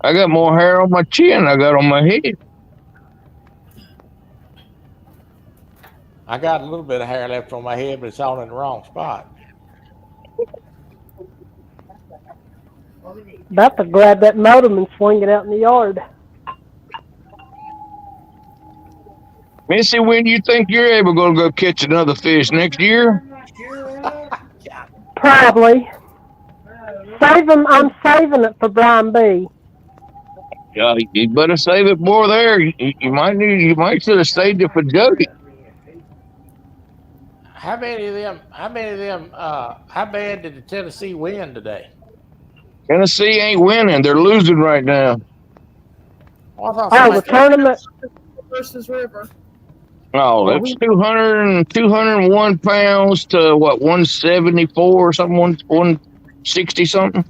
I got more hair on my chin than I got on my head. I got a little bit of hair left on my head, but it's all in the wrong spot. About to grab that modem and swing it out in the yard. Missy, when you think you're able to go catch another fish next year? Probably. I'm saving it for Brian B. Yeah, you better save it more there. You might should have saved it for Jody. How bad did the Tennessee win today? Tennessee ain't winning. They're losing right now. Well, I thought Oh, somebody the tournament. Versus River. Oh, that's 201 pounds to what, 174 or something, 160 something?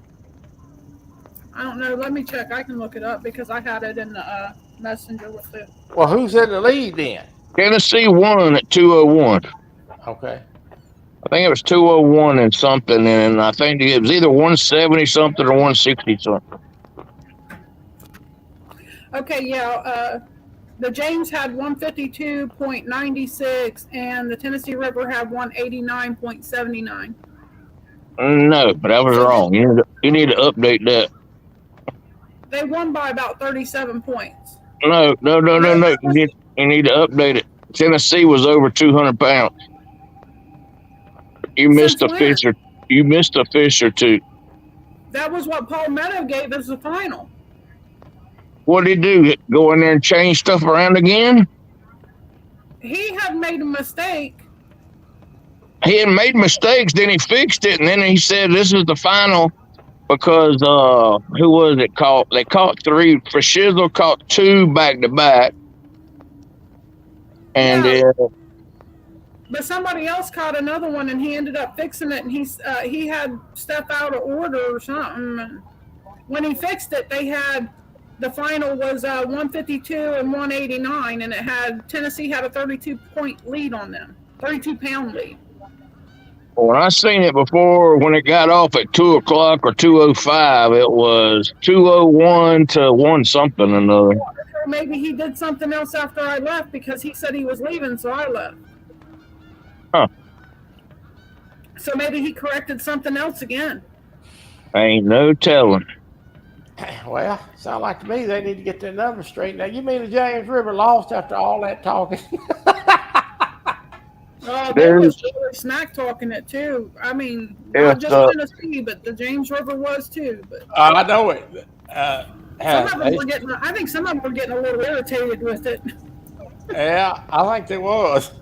I don't know. Let me check. I can look it up because I had it in the messenger with it. Well, who's in the lead then? Tennessee won at 201. Okay. I think it was 201 and something, and I think it was either 170 something or 160 something. Okay, yeah. The James had 152.96, and the Tennessee River had 189.79. No, but that was wrong. You need to update that. They won by about 37 points. No. You need to update it. Tennessee was over 200 pounds. You missed a fish or two. That was what Paul Meadow gave as the final. What did he do? Go in there and change stuff around again? He had made a mistake. He had made mistakes, then he fixed it, and then he said this is the final because who was it caught? They caught 3. Frischisel caught 2 back to back. And But somebody else caught another one, and he ended up fixing it, and he had stuff out of order or something. And when he fixed it, the final was 152 and 189, and Tennessee had a 32-point lead on them, 32-pound lead. when I seen it before, when it got off at 2 o'clock or 2:05, it was 2:01 to 1 something another. Or maybe he did something else after I left because he said he was leaving, so I left. Huh. So maybe he corrected something else again. Ain't no telling. Well, sound like to me they need to get their numbers straight. Now, you mean the James River lost after all that talking? They was really smack talking it too. I mean, not just Tennessee, but the James River was too. But I know it. some of them were getting. I think some of them were getting a little irritated with it. Yeah, I think there was.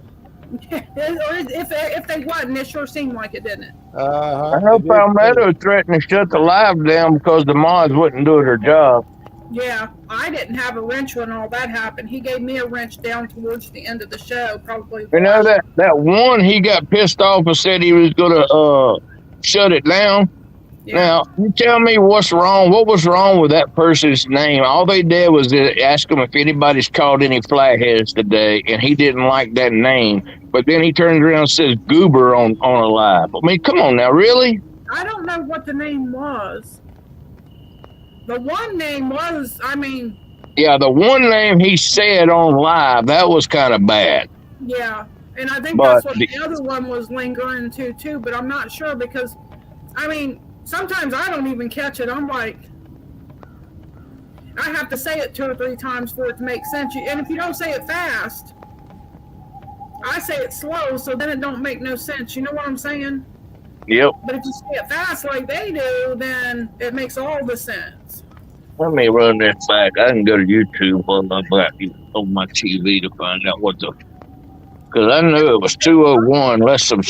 Or if they wasn't, it sure seemed like it, didn't it? I know Palmetto threatened to shut the live down because the mods wouldn't do their job. Yeah, I didn't have a wrench when all that happened. He gave me a wrench down towards the end of the show, probably. You know that one he got pissed off and said he was gonna shut it down. Yeah. Now you tell me what's wrong. What was wrong with that person's name? All they did was ask him if anybody's caught any flatheads today, and he didn't like that name. But then he turns around and says Goober on a live. I mean, come on now, really? I don't know what the name was. The one name was, I mean, Yeah, the one name he said on live, that was kind of bad. yeah. And I think But that's what the other one was lingering to, too. But I'm not sure because, I mean, sometimes I don't even catch it. I'm like, I have to say it 2 or 3 times for it to make sense. And if you don't say it fast, I say it slow, so then it don't make no sense. You know what I'm saying? Yep. But if you say it fast like they do, then it makes all the sense. Let me run this back. I can go to YouTube while I'm back on my TV to find out what the. Because I knew it was 2:01. Unless some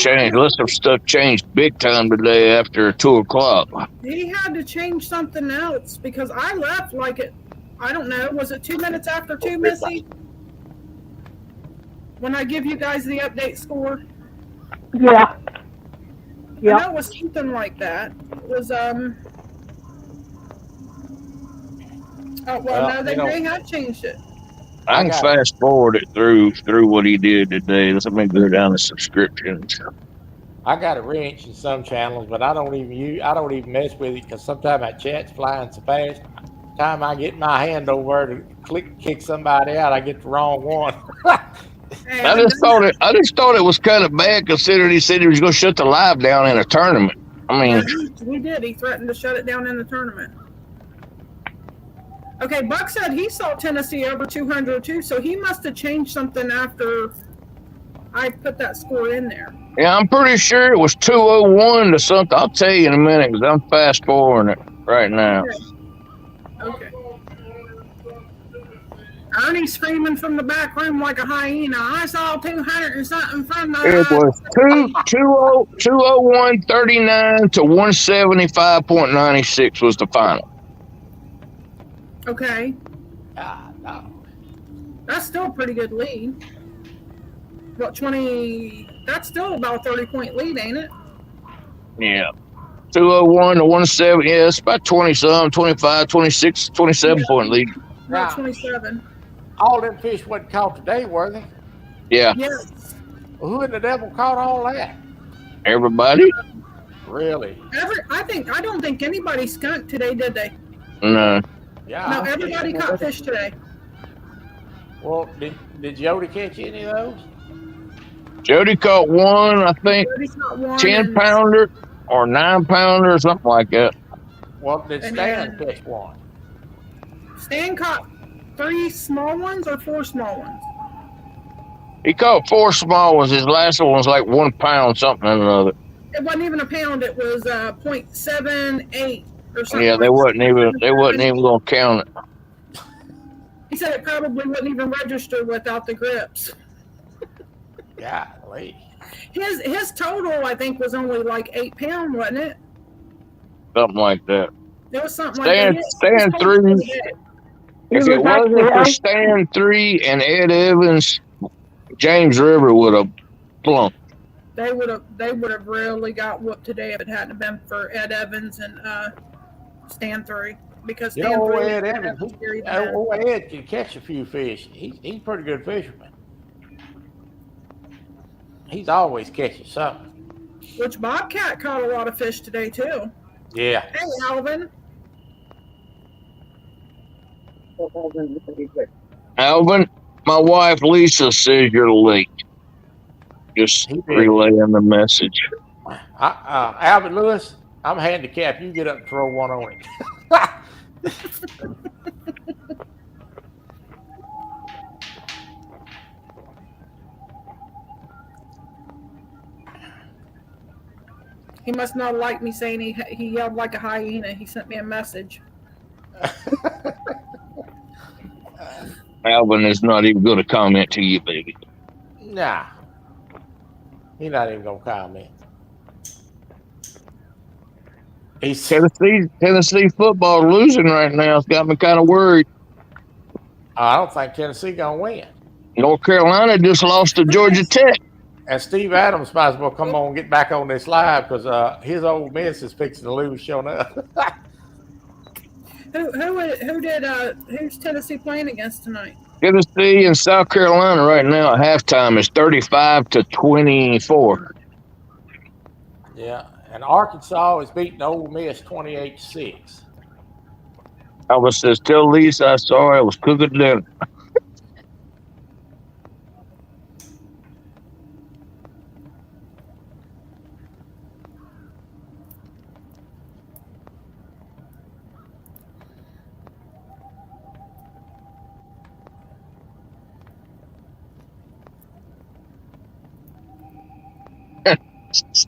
stuff changed big time today after 2:00. He had to change something else because I left like it, I don't know, was it 2 minutes after 2, Missy? When I give you guys the update score? Yeah. I Yeah. know it was something like that. It was, oh, well, Well, no, they may have changed it. I can got fast forward it through what he did today. Let me go down to subscriptions. I got a wrench in some channels, but I don't even mess with it because sometimes my chat's flying so fast. Time I get my hand over to kick somebody out, I get the wrong one. And I just thought it was kind of bad considering he said he was going to shut the live down in a tournament. I mean, he did. He threatened to shut it down in the tournament. Okay, Buck said he saw Tennessee over 200 too, so he must have changed something after I put that score in there. yeah, I'm pretty sure it was 2:01 to something. I'll tell you in a minute because I'm fast forwarding it right now. Okay. Ernie's screaming from the back room like a hyena. I saw 200 and something from the. It was 2:01.39 to 175.96 was the final. Okay, Ah, no. that's still a pretty good lead. What, 20? That's still about a 30-point lead, ain't it? Yeah. 2:01 to 170. Yeah, it's about 20 some, 25, 26, 27 point lead. About Wow. 27. All them fish wasn't caught today, were they? Yeah, Yes. Well, who in the devil caught all that? everybody. Really? I don't think anybody skunked today, did they? No. Yeah. No, everybody caught fish today. Well, did Jody catch any of those? Jody caught one, I think, Everybody caught one. 10 pounder or 9 pounder or something like that. Well, did And Stan then- catch one? Stan caught 3 small ones or 4 small ones? He caught 4 small ones. His last one was like 1 pound, something or another. It wasn't even a pound. It was 0.78 or something. Yeah, they wasn't even gonna count it. He said it probably wouldn't even register without the grips. Golly. His total, I think, was only like 8 pounds, wasn't it? Something like that. It was something Stan- like that. Stan His threw- total was big. If He it was wasn't actually for Stan 3 and Ed Evans, James River would have plumped. They would have really got whooped today if it hadn't been for Ed Evans and Stan 3 because You Stan know, 3 Ed Evans, was very bad. old Ed can catch a few fish. He's a pretty good fisherman. He's always catching something. Which Bobcat caught a lot of fish today too. Yeah. Hey, Alvin. Alvin, my wife Lisa says you're late. Just He did. relaying the message. Alvin Lewis, I'm handicapped. You get up and throw one on it. He must not like me saying he yelled like a hyena. He sent me a message. Alvin is not even going to comment to you, baby. Nah. He's not even going to comment. He's Tennessee football losing right now. It's got me kind of worried. I don't think Tennessee gonna win. North Carolina just lost to Georgia Tech. And Steve Adams might as well come on and get back on this live because his Ole Miss is fixing to lose, showing up. Who's Tennessee playing against tonight? Tennessee and South Carolina right now at halftime is 35-24. Yeah, and Arkansas is beating Ole Miss 28-6. Albert says, "Tell Lisa I saw her. I was cooking dinner."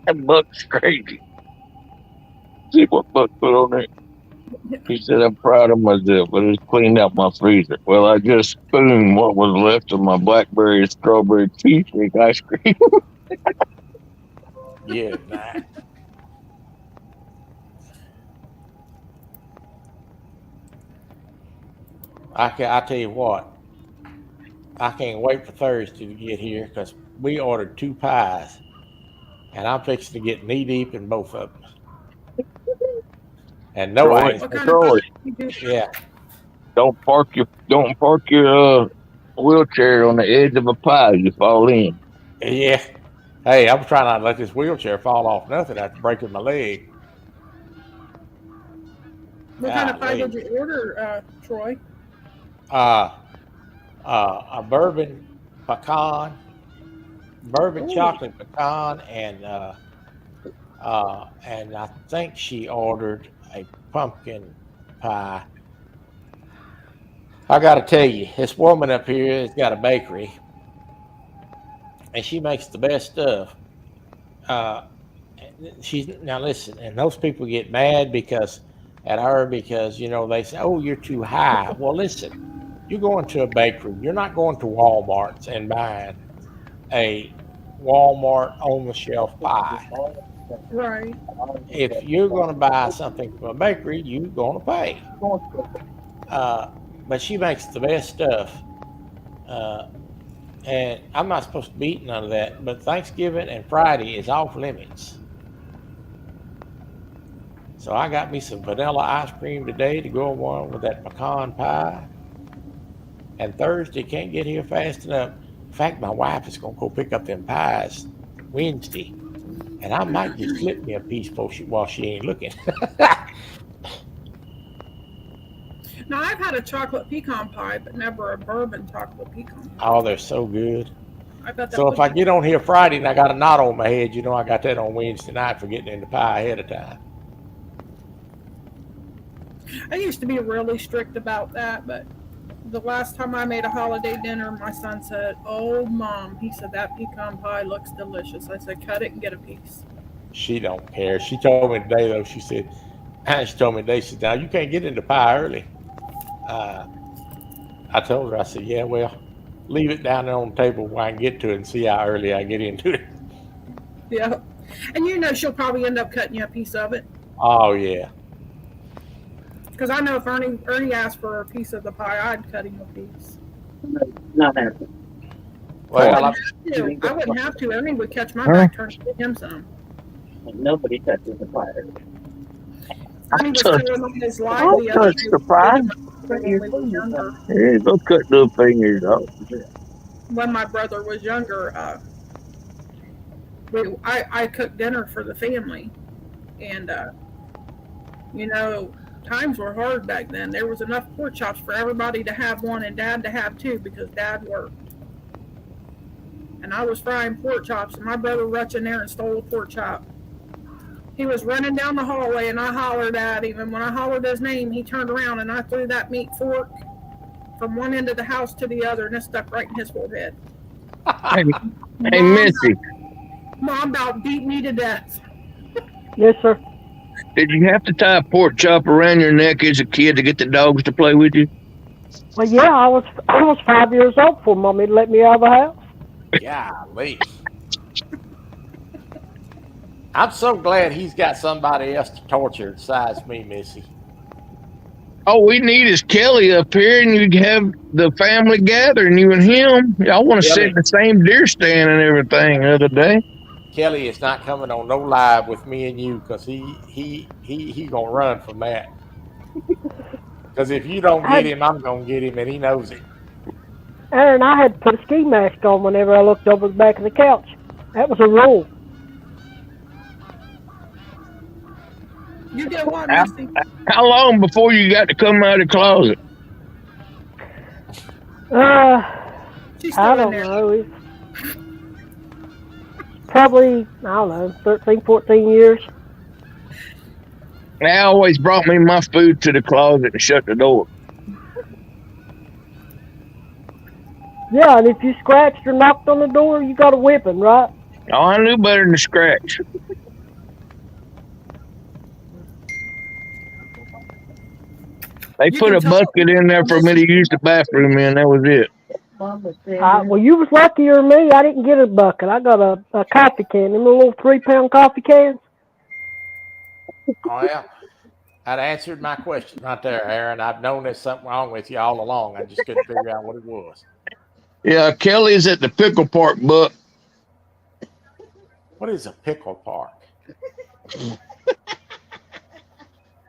That Buck's crazy. See what Buck put on there? He said, "I'm proud of myself, but it's cleaned out my freezer." Well, I just spooned what was left of my blackberry and strawberry cheesecake ice cream. Yeah, man. I tell you what, I can't wait for Thursday to get here because we ordered 2 pies, and I'm fixing to get knee deep in both of them. And no Troy, ice. What kind Troy, of you do? Yeah, don't park your wheelchair on the edge of a pie. You fall in. yeah. Hey, I'm trying not to let this wheelchair fall off nothing after breaking my leg. What kind of pie Golly. did you order, Troy? A bourbon Ooh. chocolate pecan, and I think she ordered a pumpkin pie. I got to tell you, this woman up here has got a bakery, and she makes the best stuff. Now listen, and those people get mad because they say, "Oh, you're too high." Well, listen. You're going to a bakery. You're not going to Walmart's and buying a Walmart on the shelf pie. Right. If you're going to buy something from a bakery, you're going to pay. But she makes the best stuff. And I'm not supposed to be eating none of that, but Thanksgiving and Friday is off limits. So I got me some vanilla ice cream today to go along with that pecan pie. And Thursday can't get here fast enough. In fact, my wife is going to go pick up them pies Wednesday. And I might just slip me a piece while she ain't looking. Now, I've had a chocolate pecan pie, but never a bourbon chocolate pecan pie. Oh, they're so good. I bet that So would if I get on here Friday and I got a knot on my head, I got that on Wednesday night for getting into pie ahead of time. I used to be really strict about that, but the last time I made a holiday dinner, my son said, "Oh, Mom," he said, "that pecan pie looks delicious." I said, "Cut it and get a piece." She don't care. She told me today, though, she said, "Now you can't get into pie early." I told her, I said, "Yeah, well, leave it down there on the table where I can get to it and see how early I get into it." Yeah. And she'll probably end up cutting you a piece of it. Oh, yeah. Because I know if Ernie asked for a piece of the pie, I'd cut him a piece. Not happening. Well, I wouldn't have to. Ernie would catch my back, turn to give him some. Nobody touches the fire. Ernie was telling on his live the other day. The pie. When he was younger. Hey, don't cut no fingers off. When my brother was younger, I cooked dinner for the family, and times were hard back then. There was enough pork chops for everybody to have one and Dad to have two because Dad worked. And I was frying pork chops, and my brother rushed in there and stole a pork chop. He was running down the hallway, and I hollered at him. And when I hollered his name, he turned around, and I threw that meat fork from one end of the house to the other, and it stuck right in his forehead. Hey, Missy, Mom about beat me to death. Yes, sir. did you have to tie a pork chop around your neck as a kid to get the dogs to play with you? Well, yeah, I was 5 years old before Mommy let me out of the house. golly. I'm so glad he's got somebody else to torture besides me, Missy. All we need is Kelly up here, and you have the family gathering, you and him. Y'all want to sit in the same deer stand and everything the other day. Kelly is not coming on no live with me and you because he gonna run from that. Because if you don't get him, I'm gonna get him, and he knows it. Aaron, I had to put a ski mask on whenever I looked over the back of the couch. That was a rule. You did what, Misty? How long before you got to come out of the closet? She's I still in don't there. know. It's probably, I don't know, 13, 14 years. They always brought me my food to the closet and shut the door. Yeah, and if you scratched or knocked on the door, you got a whipping, right? Oh, I knew better than to scratch. They You put can a tell- bucket in there for me to use the bathroom in. That was it. Well, you was luckier than me. I didn't get a bucket. I got a coffee can, them little 3-pound coffee cans. Oh yeah, that answered my question right there, Aaron. I've known there's something wrong with you all along. I just couldn't figure out what it was. Yeah, Kelly's at the pickle park, but What is a pickle park?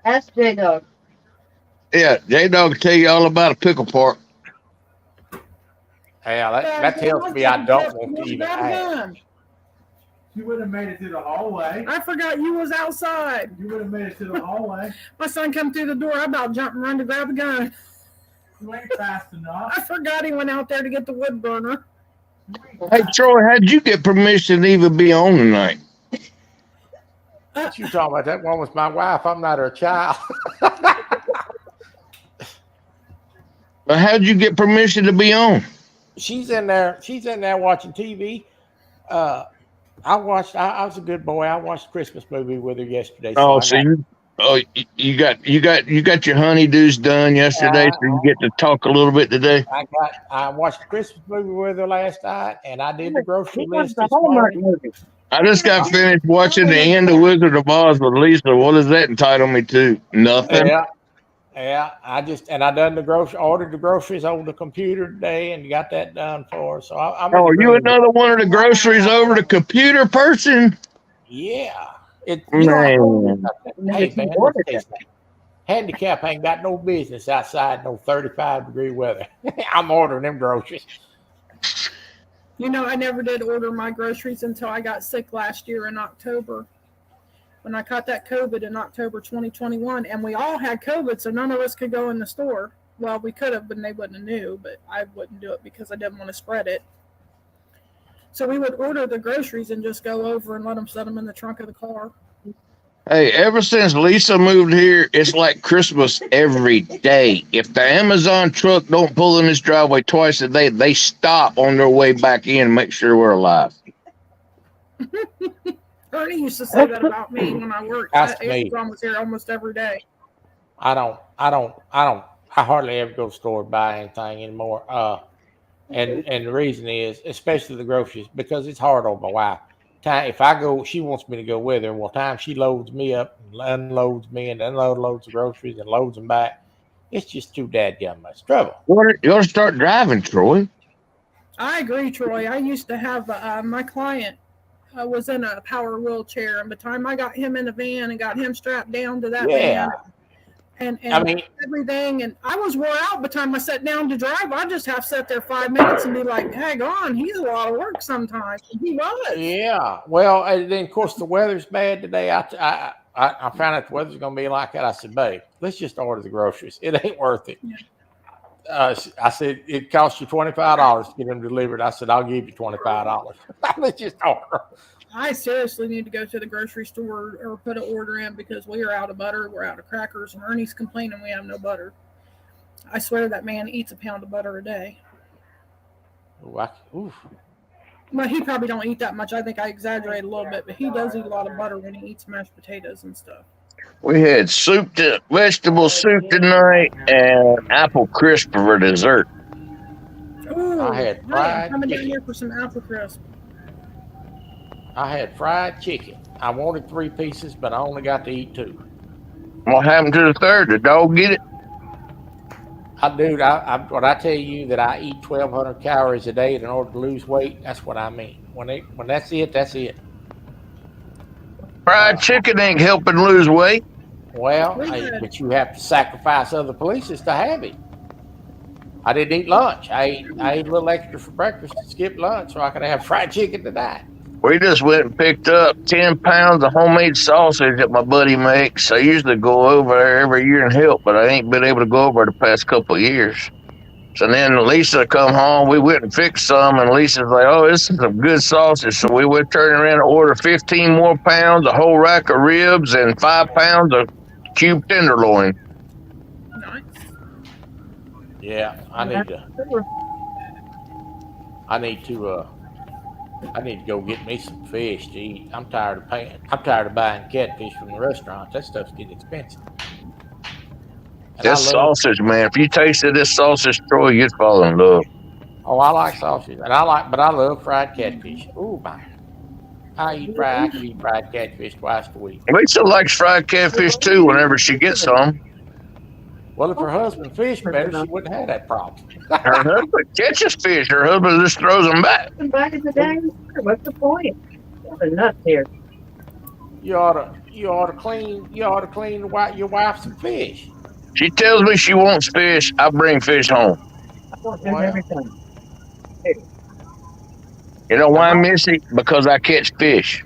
Ask J Dog. yeah, J-Dog will tell you all about a pickle park. Yeah, that tells me I don't want to even Grab a ask. gun. You would have made it to the hallway. I forgot you was outside. You would have made it to the hallway. My son come through the door. I about jumped and run to grab a gun. You ain't fast enough. I forgot he went out there to get the wood burner. Hey, Troy, how'd you get permission to even be on tonight? What you talking about? That one was my wife. I'm not her child. But how'd you get permission to be on? She's in there. She's in there watching TV. I was a good boy. I watched a Christmas movie with her yesterday. Oh, I so got- you got your honeydews done yesterday, so you get to talk a little bit today. I watched a Christmas movie with her last night, and I did the grocery He wants list the this Hallmark morning. movie. I just got finished watching the end of Wizard of Oz with Lisa. What does that entitle me to? Nothing. Yeah. I done ordered the groceries on the computer today, and got that done for her. So I'm. Oh, you another one of the groceries over the computer person? Yeah. Man. Hey man, handicap ain't got no business outside no 35-degree weather. I'm ordering them groceries. You know, I never did order my groceries until I got sick last year in October. When I caught that COVID in October 2021, and we all had COVID, so none of us could go in the store. Well, we could have, but they wouldn't have knew, but I wouldn't do it because I didn't want to spread it. So we would order the groceries and just go over and let them set them in the trunk of the car. Hey, ever since Lisa moved here, it's like Christmas every day. If the Amazon truck don't pull in this driveway twice a day, they stop on their way back in and make sure we're alive. Ernie used to say that about me when I worked. That's me. Amazon was here almost every day. I hardly ever go to the store to buy anything anymore. And the reason is, especially the groceries, because it's hard on my wife. If I go, she wants me to go with her. Well, time she loads me up and unloads me and unloads the groceries and loads them back, it's just too dadgum much trouble. You ought to start driving, Troy. I agree, Troy. I used to have my client was in a power wheelchair, and by the time I got him in the van and got him strapped down to that Yeah. van, and I mean, everything, and I was wore out by the time I sat down to drive. I just have to sit there 5 minutes and be like, "Hang on, he's a lot of work sometimes." And he was. yeah. Well, and then of course the weather's bad today. I found out the weather's going to be like that. I said, "Babe, let's just order the groceries. It ain't worth it." Yeah. I said, "It costs you $25 to get them delivered." I said, "I'll give you $25." Let's just order. I seriously need to go to the grocery store or put an order in because we are out of butter, we're out of crackers, and Ernie's complaining we have no butter. I swear that man eats a pound of butter a day. Ooh. But he probably don't eat that much. I think I exaggerate a little bit, but he does eat a lot of butter when he eats mashed potatoes and stuff. We had vegetable soup tonight and apple crisp for dessert. Ooh, I had am fried coming down chicken. here for some apple crisp. I had fried chicken. I wanted 3 pieces, but I only got to eat 2. What happened to the third? The dog get it? Dude, when I tell you that I eat 1,200 calories a day in order to lose weight, that's what I mean. When that's it, that's it. Fried chicken ain't helping lose weight. Well, but you have to sacrifice other places to have it. I didn't eat lunch. I ate a little extra for breakfast to skip lunch so I could have fried chicken tonight. We just went and picked up 10 pounds of homemade sausage that my buddy makes. I usually go over there every year and help, but I ain't been able to go over the past couple of years. So then Lisa come home. We went and fixed some, and Lisa's like, "Oh, this is some good sausage." So we went turning around and ordered 15 more pounds, a whole rack of ribs, and 5 pounds of cube tenderloin. Nice. Yeah, I need to go get me some fish to eat. I'm tired of buying catfish from the restaurant. That stuff's getting expensive. And This sausage, man. If you tasted this sausage, Troy, you'd fall in love. Oh, I like sausage, but I love fried catfish. Ooh, my! I can eat fried catfish twice a week. Lisa likes fried catfish too. Whenever she gets some. Well, if her husband fished better, she wouldn't have that problem. Her husband catches fish. Her husband just throws them back. Back in the day, what's the point? There's nuts here. You ought to clean your wife some fish. She tells me she wants fish. I bring fish home. I want them every time. You know why, Missy? Because I catch fish.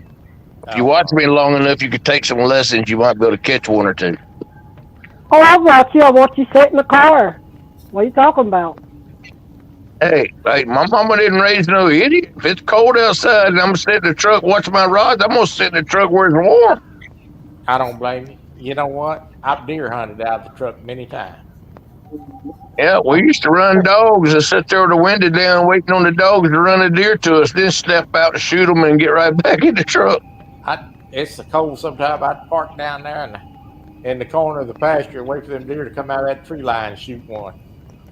If you watch me long enough, you could take some lessons. You might be able to catch one or two. Oh, I watch you. I watch you sit in the car. What are you talking about? Hey, my mama didn't raise no idiot. If it's cold outside and I'm gonna sit in the truck watching my rods, I'm gonna sit in the truck where it's warm. I don't blame you. You know what? I've deer hunted out of the truck many times. Yeah, we used to run dogs and sit there with the window down waiting on the dogs to run a deer to us, then step out to shoot them and get right back in the truck. It's so cold sometimes I'd park down there in the corner of the pasture and wait for them deer to come out of that tree line and shoot one.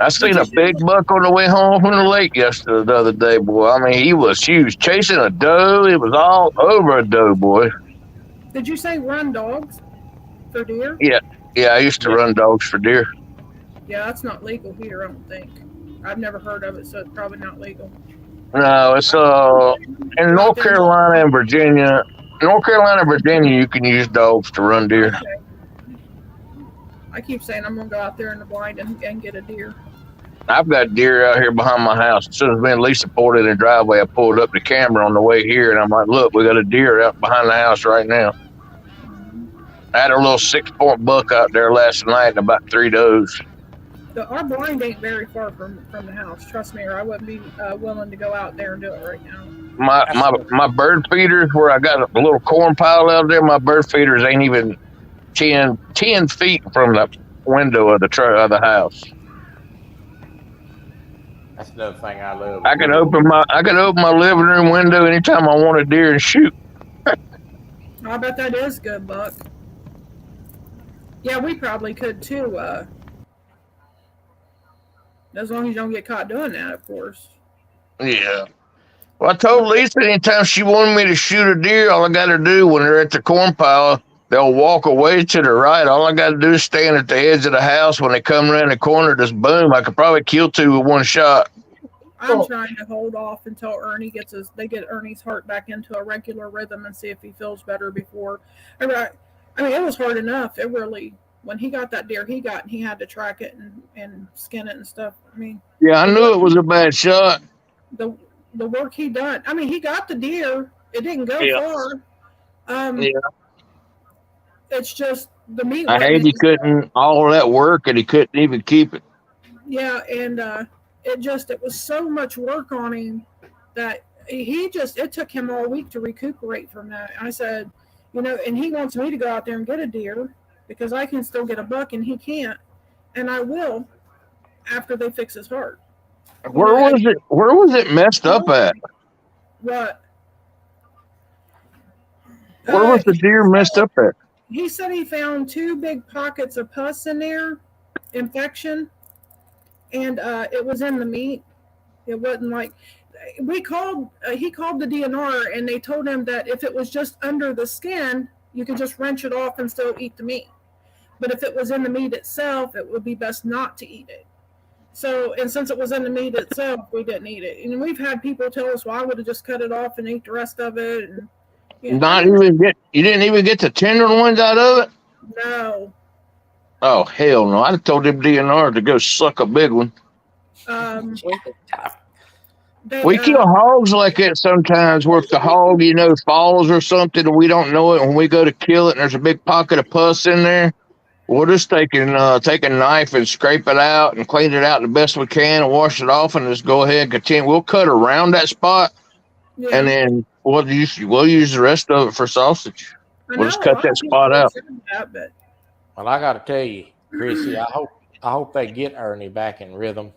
I seen a big buck on the way home from the lake the other day, boy. I mean, he was chasing a doe. It was all over a doe, boy. Did you say run dogs for deer? Yeah, I used to run dogs for deer. Yeah, that's not legal here, I don't think. I've never heard of it, so it's probably not legal. No, it's in North Carolina and Virginia. North Carolina and Virginia, you can use dogs to run deer. Okay. I keep saying I'm gonna go out there in the blind and get a deer. I've got deer out here behind my house. As soon as me and Lisa pulled in the driveway, I pulled up the camera on the way here, and I'm like, "Look, we got a deer out behind the house right now." I had a little 6-point buck out there last night and about 3 does. Our blind ain't very far from the house. Trust me, or I wouldn't be willing to go out there and do it right now. My bird feeders, where I got a little corn pile out there, my bird feeders ain't even 10 feet from the window of the house. That's another thing I love. I can open my living room window anytime I want a deer and shoot. I bet that is good, Buck. Yeah, we probably could too. As long as you don't get caught doing that, of course. Yeah. Well, I told Lisa anytime she wanted me to shoot a deer, all I got to do when they're at the corn pile, they'll walk away to the right. All I got to do is stand at the edge of the house. When they come around the corner, just boom, I could probably kill 2 with one shot. I'm trying to hold off until Ernie get Ernie's heart back into a regular rhythm and see if he feels better before. I mean, it was hard enough. It really, when he got that deer, he had to track it and skin it and stuff. I mean, yeah, I knew it was a bad shot. The work he done. I mean, he got the deer. It didn't go far. Yeah. It's just the meat. I hate he couldn't all that work and he couldn't even keep it. Yeah, and it was so much work on him that it took him all week to recuperate from that. I said, and he wants me to go out there and get a deer because I can still get a buck and he can't, and I will after they fix his heart. Where was it messed up at? What? Where was the deer messed up at? He said he found 2 big pockets of pus in there, infection, and it was in the meat. It wasn't like he called the DNR, and they told him that if it was just under the skin, you could just wrench it off and still eat the meat. But if it was in the meat itself, it would be best not to eat it. So, and since it was in the meat itself, we didn't eat it. And we've had people tell us, well, I would have just cut it off and ate the rest of it. And, You didn't even get the tender ones out of it? No. Oh, hell no. I'd have told them DNR to go suck a big one. We kill hogs like that sometimes where if the hog, falls or something and we don't know it, when we go to kill it and there's a big pocket of pus in there, we'll just take a knife and scrape it out and clean it out the best we can and wash it off and just go ahead and continue. We'll cut around that spot and then we'll use the rest of it for sausage. We'll just cut that spot out. Well, I got to tell you, Chrissy, I hope they get Ernie back in rhythm.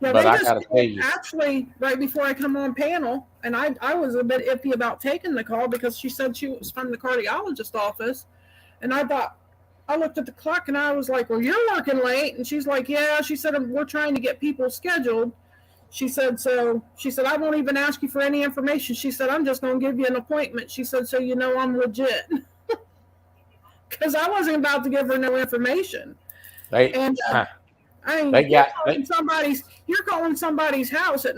Yeah, but they I just got to tell you, actually, right before I come on panel, and I was a bit iffy about taking the call because she said she was from the cardiologist office, and I looked at the clock and I was like, well, you're working late, and she's like, yeah, she said, we're trying to get people scheduled. She said, I won't even ask you for any information. She said, I'm just going to give you an appointment. She said, so I'm legit. Because I wasn't about to give her no information. You're calling somebody's house at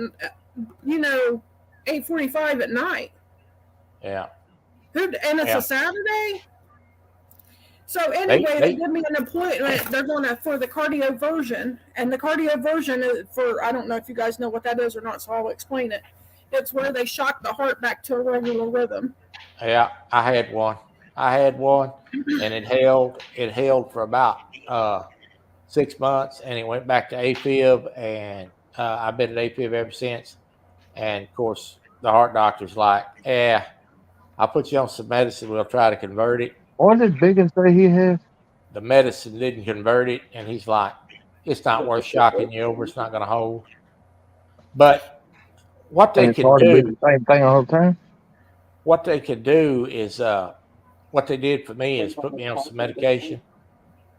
8:45 at night. Yeah. And it's a Saturday. So anyway, they give me an appointment. They're going for the cardioversion, and the cardioversion is for, I don't know if you guys know what that is or not, so I'll explain it. It's where they shock the heart back to a regular rhythm. Yeah, I had one, and it held for about 6 months, and it went back to AFib, and I've been at AFib ever since. And of course, the heart doctor's like, I'll put you on some medicine. We'll try to convert it. What did Biggins say he had? The medicine didn't convert it, and he's like, it's not worth shocking you over. It's not going to hold. But what they can do, the same thing all the time. What they could do is, what they did for me is put me on some medication,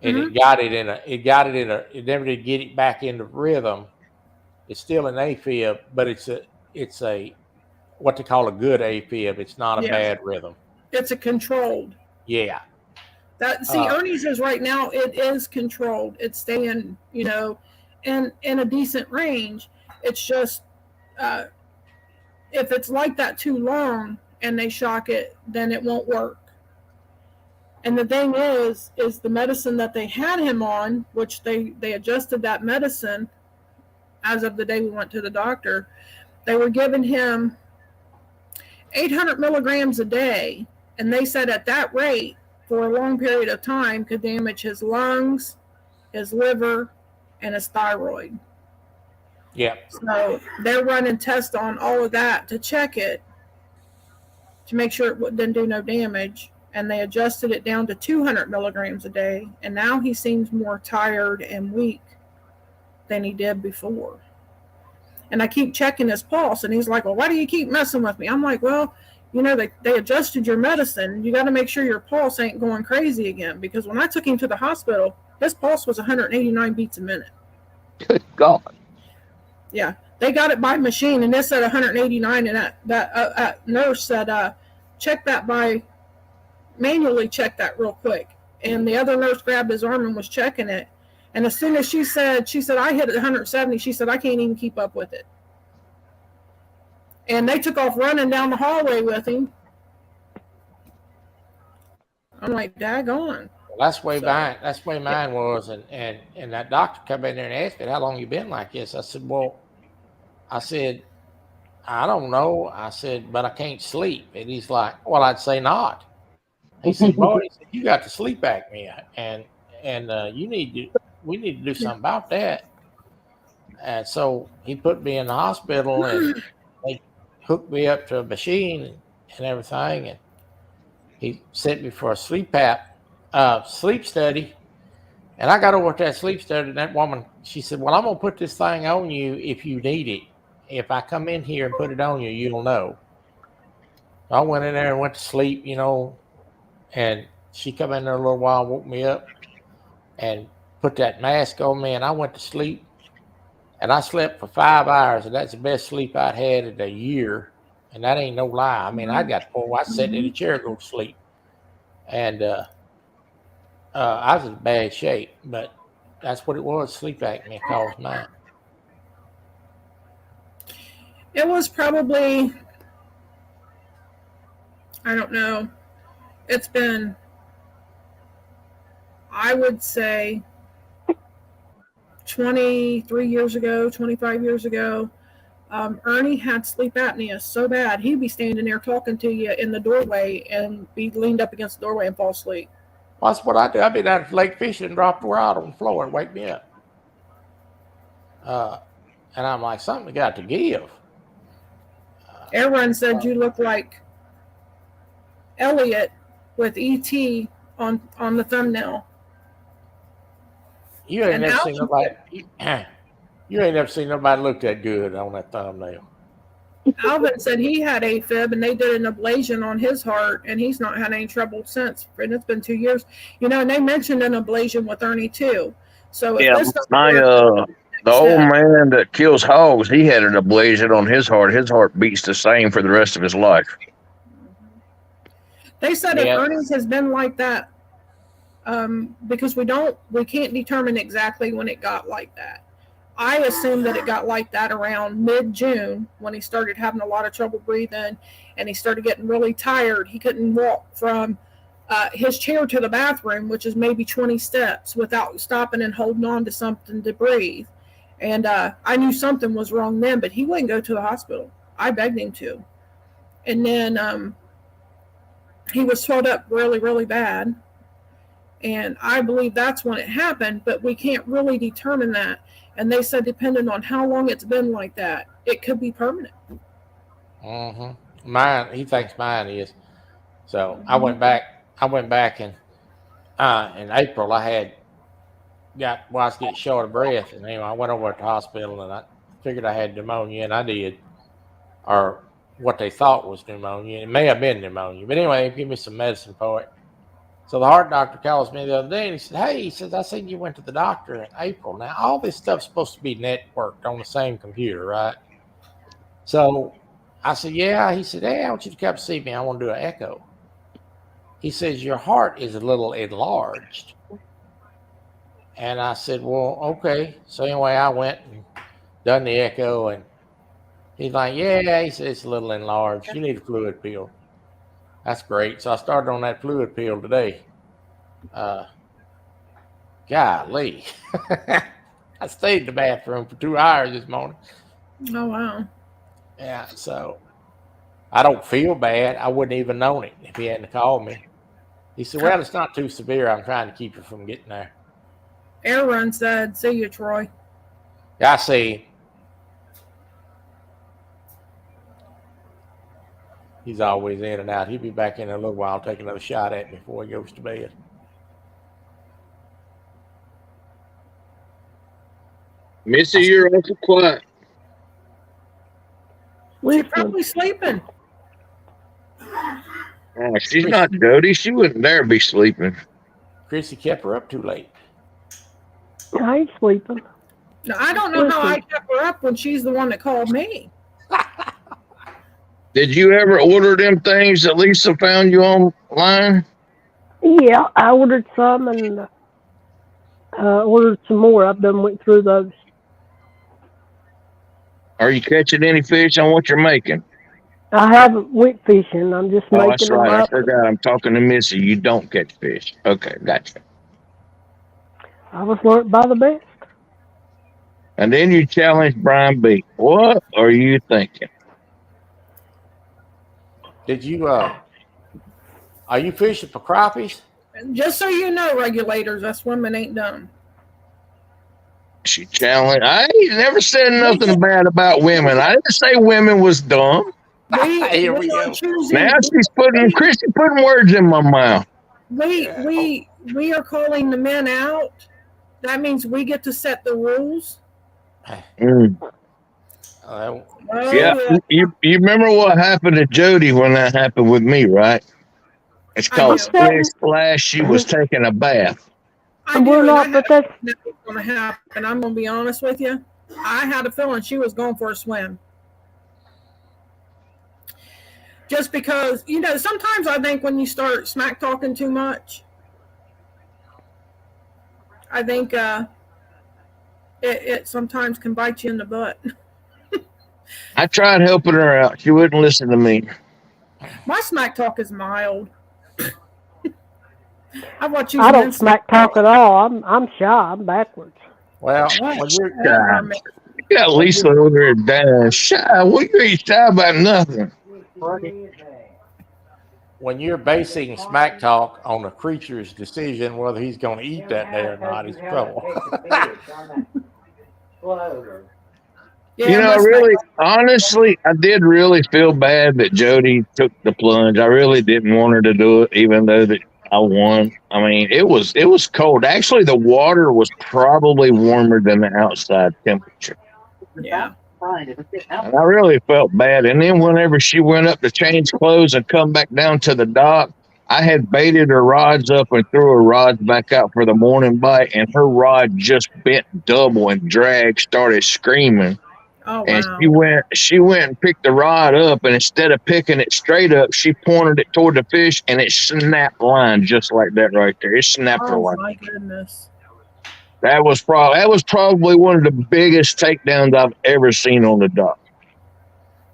and it never did get it back into rhythm. It's still an AFib, but it's a what they call a good AFib. It's not a bad rhythm. It's a controlled. Yeah. Ernie's is right now, it is controlled. It's staying, in a decent range. It's just, if it's like that too long and they shock it, then it won't work. And the thing is the medicine that they had him on, which they adjusted that medicine as of the day we went to the doctor, they were giving him 800 milligrams a day. And they said at that rate, for a long period of time, could damage his lungs, his liver, and his thyroid. Yeah. So they're running tests on all of that to check it, to make sure it didn't do no damage. And they adjusted it down to 200 milligrams a day. And now he seems more tired and weak than he did before. And I keep checking his pulse, and he's like, well, why do you keep messing with me? I'm like, well, they adjusted your medicine. You got to make sure your pulse ain't going crazy again. Because when I took him to the hospital, his pulse was 189 beats a minute. Good God. Yeah. They got it by machine, and it said 189. And that nurse said, manually check that real quick. And the other nurse grabbed his arm and was checking it. And as soon as she said, I hit it 170. She said, I can't even keep up with it. And they took off running down the hallway with him. I'm like, daggone. Well, that's the way mine was. And that doctor come in there and asked me, how long you been like this? I said, I don't know. I said, but I can't sleep. And he's like, well, I'd say not. He said, boy, you got to sleep apnea, and we need to do something about that. And so he put me in the hospital, and they hooked me up to a machine and everything, and he sent me for a sleep study. And I got over to that sleep study, and that woman, she said, well, I'm going to put this thing on you if you need it. If I come in here and put it on you, you'll know. So I went in there and went to sleep, and she come in there a little while, woke me up, and put that mask on me, and I went to sleep. And I slept for 5 hours, and that's the best sleep I'd had in a year. And that ain't no lie. I mean, I got to the point where I sat in a chair and go to sleep. And I was in bad shape, but that's what it was. Sleep apnea caused mine. It was probably, I don't know. It's been, I would say, 23 years ago, 25 years ago. Ernie had sleep apnea so bad, he'd be standing there talking to you in the doorway and be leaned up against the doorway and fall asleep. Well, that's what I do. I've been out at the lake fishing and dropped her out on the floor and wake me up. And I'm like, something got to give. Aaron said you look like Elliot with E.T. on the thumbnail. You ain't And never Al- seen nobody. You ain't never seen nobody look that good on that thumbnail. Alvin said he had AFib and they did an ablation on his heart and he's not had any trouble since. And it's been 2 years. You know, and they mentioned an ablation with Ernie too. So if Yeah, this doesn't my work, the old man that kills hogs, he had an ablation on his heart. His heart beats the same for the rest of his life. they said Yeah. if Ernie's has been like that, because we can't determine exactly when it got like that. I assume that it got like that around mid-June when he started having a lot of trouble breathing and he started getting really tired. He couldn't walk from his chair to the bathroom, which is maybe 20 steps, without stopping and holding on to something to breathe. And I knew something was wrong then, but he wouldn't go to the hospital. I begged him to. And then he was swelled up really, really bad. And I believe that's when it happened, but we can't really determine that. And they said, depending on how long it's been like that, it could be permanent. Mm-hmm. Mine, he thinks mine is. So I went back and in April I was getting short of breath, and anyway, I went over to the hospital and I figured I had pneumonia, and I did, or what they thought was pneumonia. It may have been pneumonia, but anyway, they gave me some medicine for it. So the heart doctor calls me the other day and he said, hey, he says, I seen you went to the doctor in April. Now, all this stuff's supposed to be networked on the same computer, right? So I said, yeah. He said, hey, I want you to come see me. I want to do an echo. He says, your heart is a little enlarged. And I said, well, okay. So anyway, I went and done the echo, and he's like, yeah. He said, it's a little enlarged. You need a fluid pill. That's great. So I started on that fluid pill today. Golly. I stayed in the bathroom for 2 hours this morning. Oh, wow. Yeah, so I don't feel bad. I wouldn't even known it if he hadn't called me. He said, well, it's not too severe. I'm trying to keep you from getting there. Aaron said, see you, Troy. I see. He's always in and out. He'll be back in a little while, take another shot at me before he goes to bed. Missy, you're awful quiet. She's probably sleeping. Oh, she's not Jody. She wouldn't dare be sleeping. Chrissy kept her up too late. I ain't sleeping. Now, I don't know how I kept her up when she's the one that called me. Did you ever order them things that Lisa found you online? Yeah, I ordered some and ordered some more. I've done went through those. Are you catching any fish on what you're making? I haven't went fishing. I'm just Oh, making that's them right. I up. forgot. I'm talking to Missy. You don't catch fish. Okay, gotcha. I was learned by the best. And then you challenge Brian B. What are you thinking? Did you, are you fishing for crappies? Just so you know, regulators, that swimming ain't dumb. She challenged. I ain't never said nothing bad about women. I didn't say women was dumb. Here we are go. choosing. Now she's Chrissy putting words in my mouth. We are calling the men out. That means we get to set the rules. Mm. Oh, Yeah, you remember what happened to Jody when that happened with me, right? It's called do. Splish Splash. She was taking a bath. I We're do, not, and but that's that's going to happen. I'm going to be honest with you. I had a feeling she was going for a swim. Just because, sometimes I think when you start smack talking too much, I think it sometimes can bite you in the butt. I tried helping her out. She wouldn't listen to me. My smack talk is mild. How about you? I don't Vince? smack talk at all. I'm shy. I'm backwards. Well, when you're You got Lisa over there dying. Shy. Well, you ain't shy about nothing. when you're basing smack talk on a creature's decision whether he's going to eat that day or not, he's in trouble. Yeah, You know, my smack really, talk- honestly, I did really feel bad that Jody took the plunge. I really didn't want her to do it, even though that I won. I mean, it was cold. Actually, the water was probably warmer than the outside temperature. Yeah. And I really felt bad. And then whenever she went up to change clothes and come back down to the dock, I had baited her rods up and threw her rods back out for the morning bite, and her rod just bent double and dragged, started screaming. Oh And wow. she went and picked the rod up, and instead of picking it straight up, she pointed it toward the fish, and it snapped line just like that right there. It snapped her Oh line. my goodness. That was probably one of the biggest takedowns I've ever seen on the dock.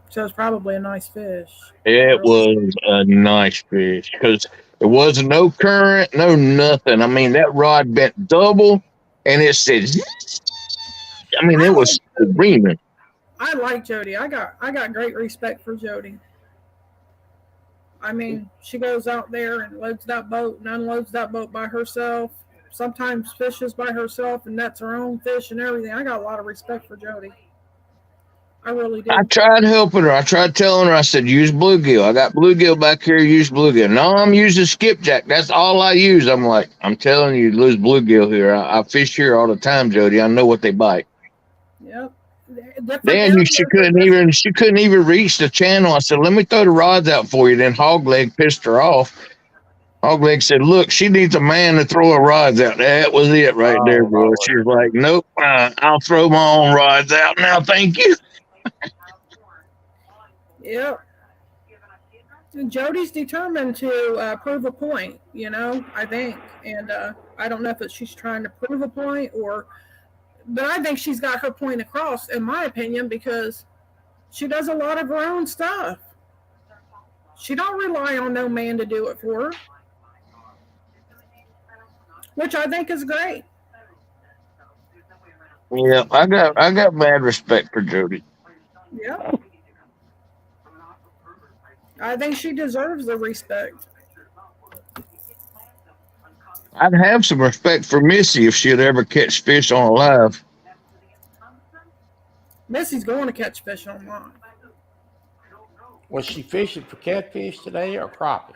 So it's probably a nice fish. It was a nice fish because there was no current, no nothing. I mean, that rod bent double, and it said, I mean, it was screaming. I like Jody. I got great respect for Jody. I mean, she goes out there and loads that boat and unloads that boat by herself. Sometimes fishes by herself and nets her own fish and everything. I got a lot of respect for Jody. I really do. I tried helping her. I tried telling her, I said, use bluegill. I got bluegill back here, use bluegill. No, I'm using skipjack. That's all I use. I'm like, I'm telling you, lose bluegill here. I fish here all the time, Jody. I know what they bite. Yep. Then she couldn't even reach the channel. I said, let me throw the rods out for you. Then Hogleg pissed her off. Hogleg said, look, she needs a man to throw her rods out. That was it right there, bro. Lord. She was like, nope, I'll throw my own rods out now. Thank you. Yep. And Jody's determined to prove a point, I think. And I don't know if she's trying to prove a point but I think she's got her point across, in my opinion, because she does a lot of her own stuff. She don't rely on no man to do it for her, which I think is great. Yeah, I got mad respect for Jody. Yeah. I think she deserves the respect. I'd have some respect for Missy if she'd ever catch fish on live. Missy's going to catch fish on line. Was she fishing for catfish today or crappie?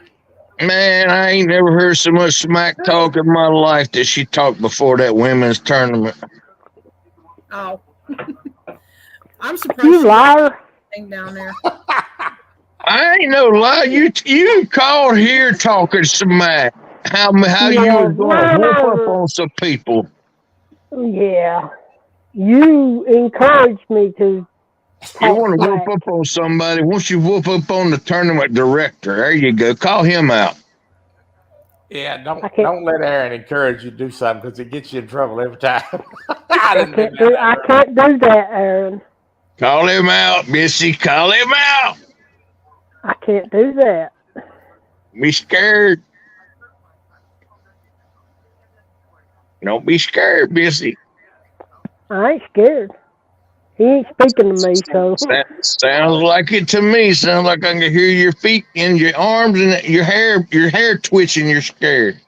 Man, I ain't never heard so much smack talk in my life that she talked before that women's tournament. Oh. I'm surprised You she got liar. anything down there. I ain't no lie. You called here talking smack. How you Yeah, was going to whoop up no. on some people. Yeah. You encouraged me to You want to smack. whoop up on somebody? Once you whoop up on the tournament director, there you go. Call him out. Yeah, I don't can't- let Aaron encourage you to do something because it gets you in trouble every time. I didn't do I that. can't do that, Aaron. Call him out, Missy. Call him out. I can't do that. Be scared. Don't be scared, Missy. I ain't scared. He ain't speaking to me, so Sounds like it to me. Sounds like I can hear your feet and your arms and your hair twitching. You're scared.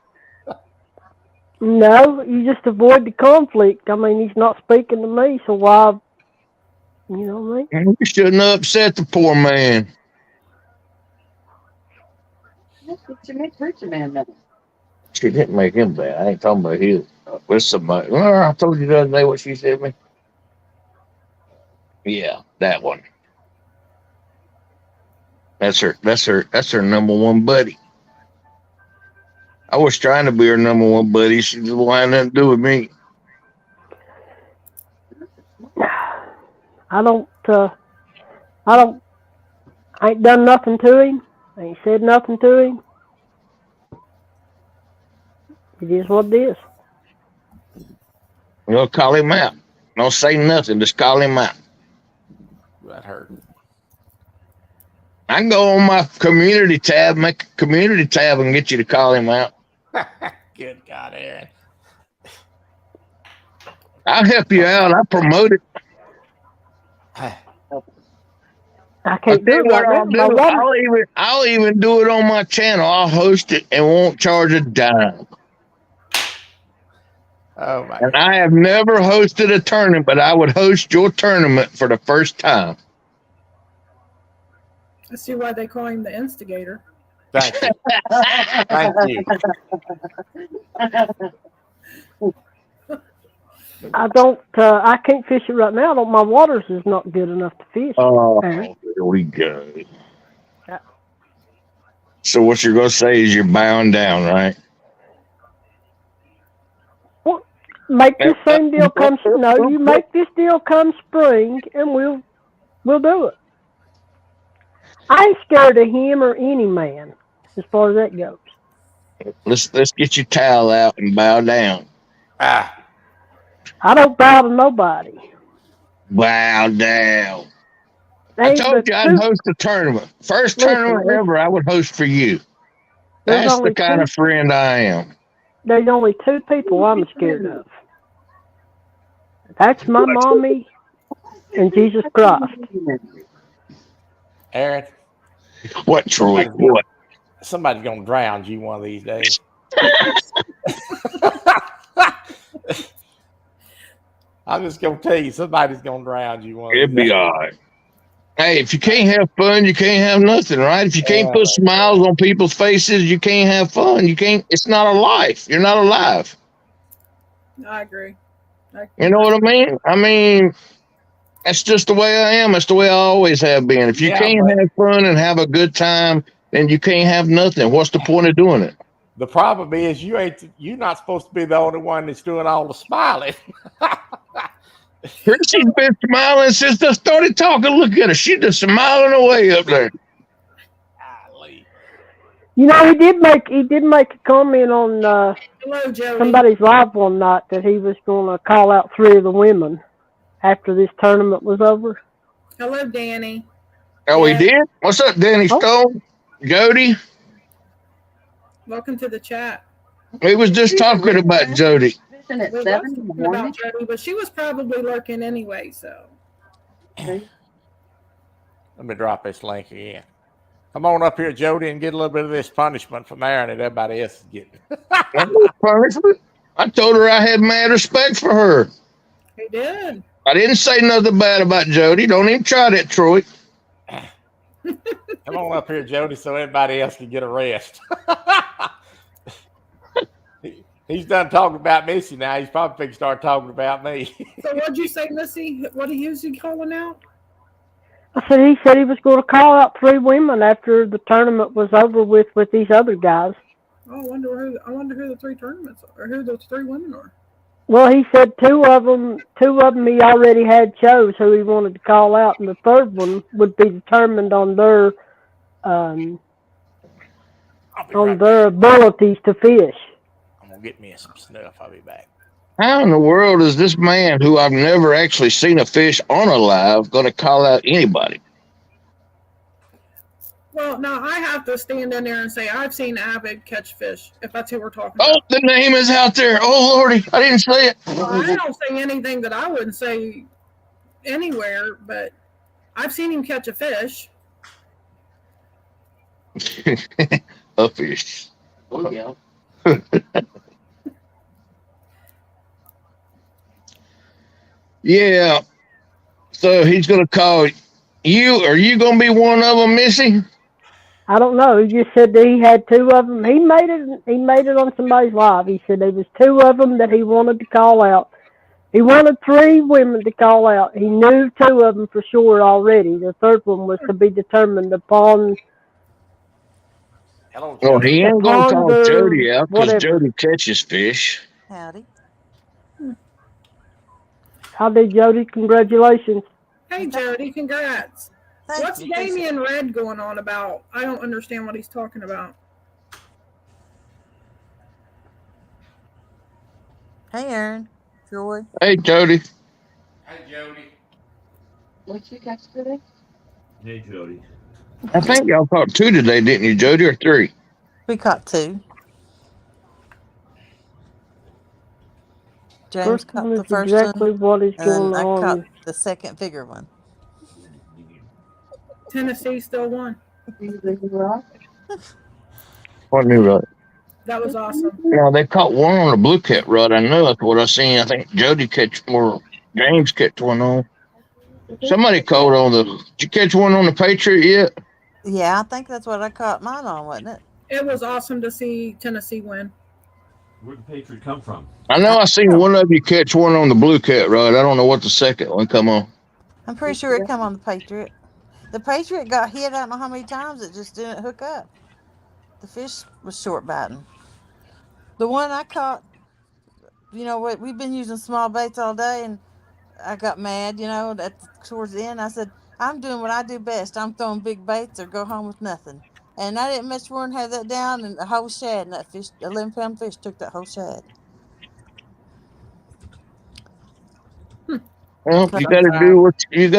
no, you just avoid the conflict. I mean, he's not speaking to me, so why? You know what I mean? You shouldn't have upset the poor man. That's what you make preacher man though. She didn't make him bad. I ain't talking about him. With somebody. Well, I told you the other day what she said to me. Yeah, that one. That's her number one buddy. I was trying to be her number one buddy. She just wanted nothing to do with me. I ain't done nothing to him. I ain't said nothing to him. It is what it is. We'll call him out. Don't say nothing. Just call him out. That hurt. I can go on my community tab, make a community tab, and get you to call him out. Good God, Aaron. I'll help you out. I promote it. I I can't tell you do what it I'll right now. do. My water, I'll even do it on my channel. I'll host it and won't charge a dime. Oh my And I have never hosted a tournament, but I would host your tournament for the first time. I see why they call him the instigator. Thank you. Thank you. I can't fish it right now. My waters is not good enough to fish. Oh, Aaron. here we go. Yeah. So what you're gonna say is you're bowing down, right? Make this same deal come. No, you make this deal come spring, and we'll do it. I ain't scared of him or any man, as far as that goes. Let's get your towel out and bow down. Ah, I don't bow to nobody. Bow down. I Ain't told but you I'd two- host a tournament. First Listen, tournament listen. ever I would host for you. There's That's only the kind two- of friend I am. There's only two people I'm scared of. That's my mommy and Jesus Christ. Aaron, What, Troy? What? somebody's gonna drown you one of these days. I'm just gonna tell you, somebody's gonna drown you one of It'd these be days. all right. Hey, if you can't have fun, you can't have nothing, right? If you can't put smiles on people's faces, you can't have fun. You can't. It's not a life. You're not alive. I agree. You know what I mean? I mean, that's just the way I am. That's the way I always have been. If you Yeah, can't but- have fun and have a good time, then you can't have nothing. What's the point of doing it? The problem is you're not supposed to be the only one that's doing all the smiling. She's been smiling since I started talking. Look at her. She's just smiling away up there. Golly. You know, he did make a comment on Hello, Jody. somebody's live one night that he was going to call out 3 of the women after this tournament was over. Hello, Danny. Oh, Yeah. he did? What's up, Danny Oh. Stone? Jody? Welcome to the chat. We was just talking about Jody. Fishing at We were 7 in the talking about morning. Jody, but she was probably lurking anyway. So Let me drop this link again. Come on up here, Jody, and get a little bit of this punishment from Aaron that everybody else is getting. Punishment? I told her I had mad respect for her. he did. I didn't say nothing bad about Jody. Don't even try that, Troy. Come on up here, Jody, so everybody else can get a rest. He's done talking about Missy now. He's probably going to start talking about me. So what'd you say, Missy? What is he calling out? I said he said he was going to call out 3 women after the tournament was over with these other guys. Oh, I wonder who the 3 tournaments are, or who those 3 women are. Well, he said 2 of them he already had chose who he wanted to call out, and the third one would be determined on their I'll be on right their abilities to fish. I'm going to get me some snuff. I'll be back. How in the world is this man, who I've never actually seen a fish on a live, going to call out anybody? Well, now I have to stand in there and say I've seen Avid catch fish. If that's who we're talking Oh, about. the name is out there. Oh, Lordy. I didn't say it. Well, I don't say anything that I wouldn't say anywhere, but I've seen him catch a fish. A fish. Oh, yeah. Yeah. So he's going to call you. Are you going to be one of them, Missy? I don't know. He just said that he had 2 of them. He made it on somebody's live. He said there was 2 of them that he wanted to call out. He wanted 3 women to call out. He knew 2 of them for sure already. The third one was to be determined upon. Hello, Well, Jody. he ain't going to call Ponder, Jody out because whatever. Jody catches fish. Howdy. How did Jody? Congratulations. Hey, Jody, congrats. Thank What's you. Damien Red going on about? I don't understand what he's talking about. Hey, Aaron. Joy. Hey, Jody. Hey, Jody. What you got today? Hey, Jody. I think y'all caught 2 today, didn't you, Jody, or 3? We caught 2. James First caught one the is first exactly one, what is and going I caught on. the second bigger one. Tennessee still won. What new rod? That was awesome. Yeah, they caught one on the blue cat rod. I know that's what I seen. I think Jody catch or James catch one on. Somebody caught on the. Did you catch one on the Patriot yet? Yeah, I think that's what I caught mine on, wasn't it? It was awesome to see Tennessee win. Where'd the Patriot come from? I know I seen one of you catch one on the blue cat rod. I don't know what the second one come on. I'm pretty sure it come on the Patriot. The Patriot got hit. I don't know how many times it just didn't hook up. The fish was short biting. The one I caught, you know what? We've been using small baits all day, and I got mad. You know, towards the end, I said, "I'm doing what I do best. I'm throwing big baits or go home with nothing." And I didn't much more than have that down, and a whole shad, and that fish, 11-pound fish, took that whole shad. Well, you got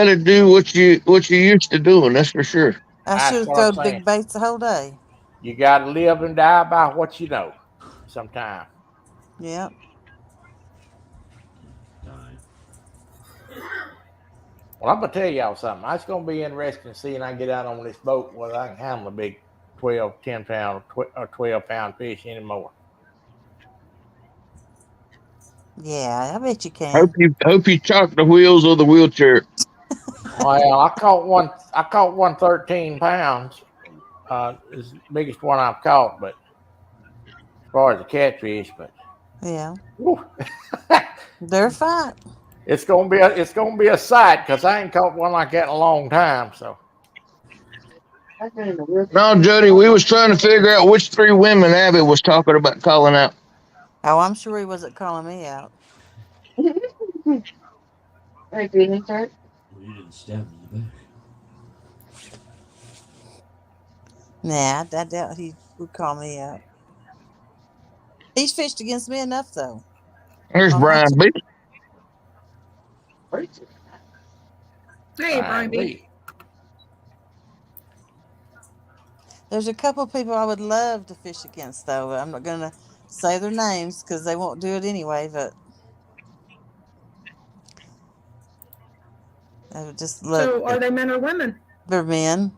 to do what you used to doing. That's for sure. I That's should have what I'm thrown saying. big baits the whole day. You got to live and die by what you know. Sometimes. Yep. Well, I'm gonna tell y'all something. It's gonna be interesting seeing I get out on this boat whether I can handle a big 12, 10 pound or 12-pound fish anymore. Yeah, I bet you can. Hope you chalk the wheels of the wheelchair. Well, I caught one 13 pounds. It's the biggest one I've caught, but as far as the catfish, but Yeah, whew, they're fine. it's gonna be a sight because I ain't caught one like that in a long time. So No, Jody, we was trying to figure out which 3 women Abby was talking about calling out. Oh, I'm sure he wasn't calling me out. Hey, feelings hurt? Well, you didn't stab me in the back. Nah, I doubt he would call me out. He's fished against me enough, though. There's Brian B. Hey, Brian B. Lee. There's a couple people I would love to fish against, though. I'm not going to say their names because they won't do it anyway, but I would just love So, are they men or women? their men.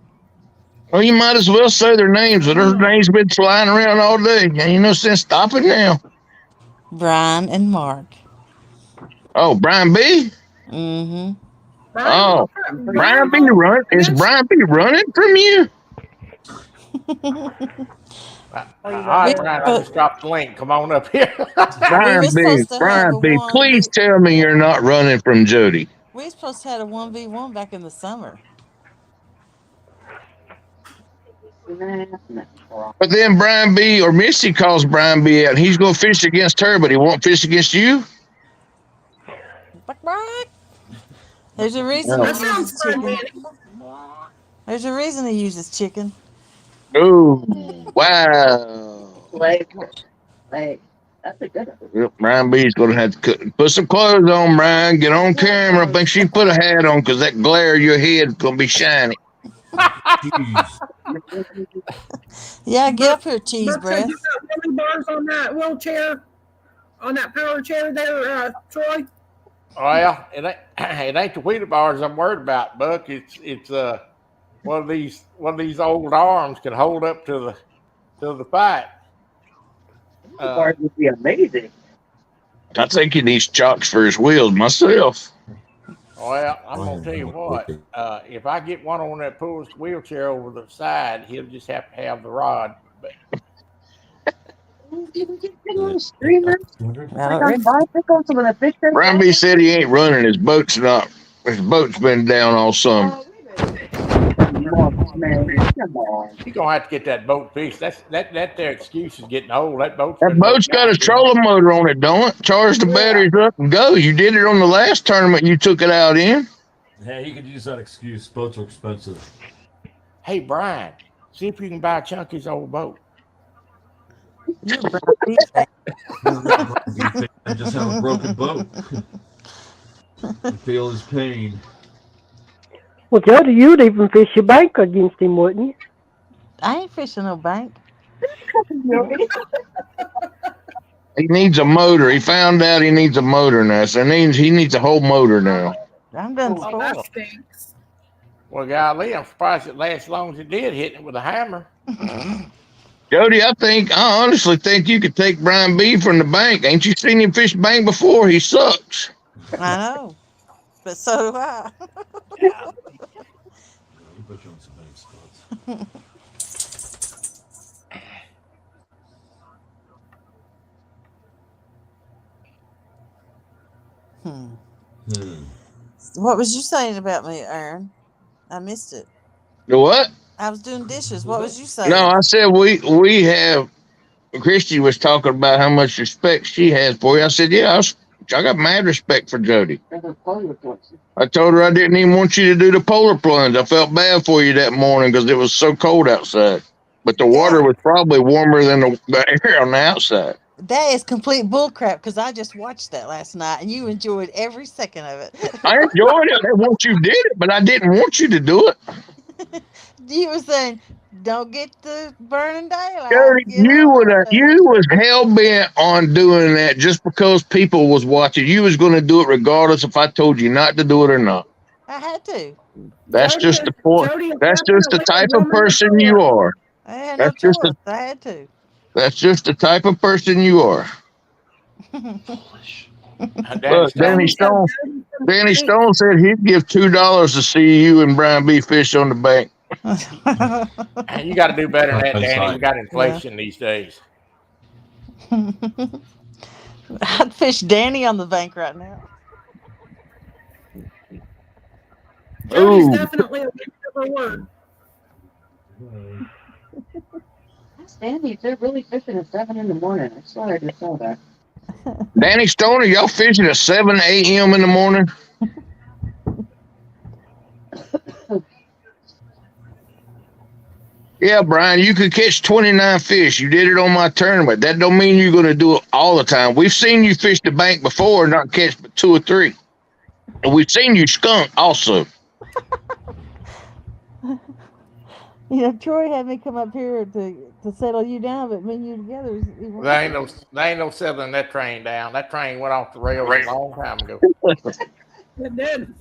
Well, you might as well say their names, but their names been flying around all day. Ain't no sense stopping now. Brian and Mark. Oh, Brian B. Mm-hmm. Oh, Brian B. Run is Brian B. running from you? All right, Brian, I just dropped the link. Come on up here. Brian was B. supposed to have Brian a B. one Please big- tell me you're not running from Jody. We were supposed to have a 1v1 back in the summer. But then Brian B. or Missy calls Brian B. out, and he's going to fish against her, but he won't fish against you. There's a reason No. he That sounds uses fun, chicken. Danny. There's a reason he uses chicken. Oh, wow. Like, that's a good one. Yep, Brian B. is going to have to put some clothes on, Brian. Get on camera. Make sure you put a hat on because that glare of your head is going to be shiny. Yeah, get up here, cheese Brooke breath. said you got really bars on that wheelchair, on that power chair there, Troy. Well, it ain't the wheelie bars I'm worried about, Buck. It's one of these old arms can hold up to the fight. Bars would be amazing. I think he needs chocks for his wheels myself. Well, I'm gonna tell you what. If I get one on that pulls the wheelchair over the side, he'll just have to have the rod. But Brian B. said he ain't running. His boat's been down all summer. he's gonna have to get that boat fixed. That their excuse is getting old. That boat's Got a trolling motor on it, don't it? Charge the batteries up and go. You did it on the last tournament you took it out in. Hey, he could use that excuse. Boats are expensive. Hey, Brian, see if you can buy Chunky's old boat. You're a Brian B. fan. I just have a broken boat. I feel his pain. Well, Jody, you'd even fish your bank against him, wouldn't you? I ain't fishing no bank. He needs a motor. He found out he needs a motor now. So he needs a whole motor now. I'm done Oh, that spoiled. stinks. Well, golly, I'm surprised it lasts as long as it did, hitting it with a hammer. Jody, I honestly think you could take Brian B from the bank. Ain't you seen him fish bank before? He sucks. I know. But so do I. He put you on some bank spots. What was you saying about me, Aaron? I missed it. The what? I was doing dishes. What was you saying? No, I said we have. Christy was talking about how much respect she has for you. I said, yeah, I got mad respect for Jody. I told her I didn't even want you to do the polar plunge. I felt bad for you that morning because it was so cold outside. But the water was probably warmer than the air on the outside. That is complete bullcrap because I just watched that last night and you enjoyed every second of it. I enjoyed it. I want you did it, but I didn't want you to do it. You were saying, don't get the burning daylight. Jody, you was hell bent on doing that just because people was watching. You was going to do it regardless if I told you not to do it or not. I had to. That's Jody just the point. Jody is That's just the definitely a type of woman person you are. I had That's no just choice. I had to. That's just the type of person you are. Foolish. Look, Danny Stone said he'd give $2 to see you and Brian B. fish on the bank. And you got to do better than that, Danny. We got inflation these days. I'd fish Danny on the bank right now. Jody's Ooh. definitely a woman of her word. Sandy, they're really fishing at 7 in the morning. I swear I just saw that. Danny Stone, are y'all fishing at 7 a.m. in the morning? Yeah, Brian, you could catch 29 fish. You did it on my tournament. That don't mean you're going to do it all the time. We've seen you fish the bank before and not catch but 2 or 3. And we've seen you skunk also. You know, Troy had me come up here to settle you down, but me and you together. There ain't no settling that train down. That train went off the rails a long time ago. It did.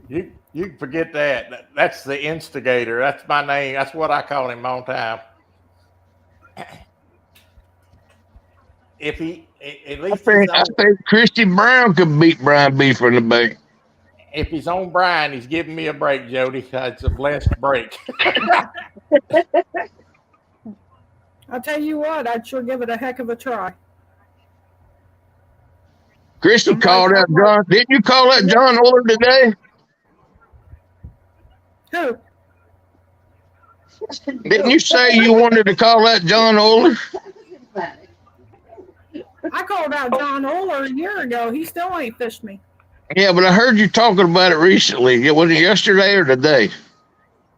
You can forget that. That's the instigator. That's my name. That's what I call him all the time. If he, at least I think Christy Brown could beat Brian B from the bank. if he's on Brian, he's giving me a break, Jody. It's a blessed break. I'll tell you what, I'd sure give it a heck of a try. Christy called out John. Didn't you call out John Oler today? Who? Didn't you say you wanted to call out John Oler? I called out John Oler a year ago. He still ain't fished me. Yeah, but I heard you talking about it recently. Was it yesterday or today?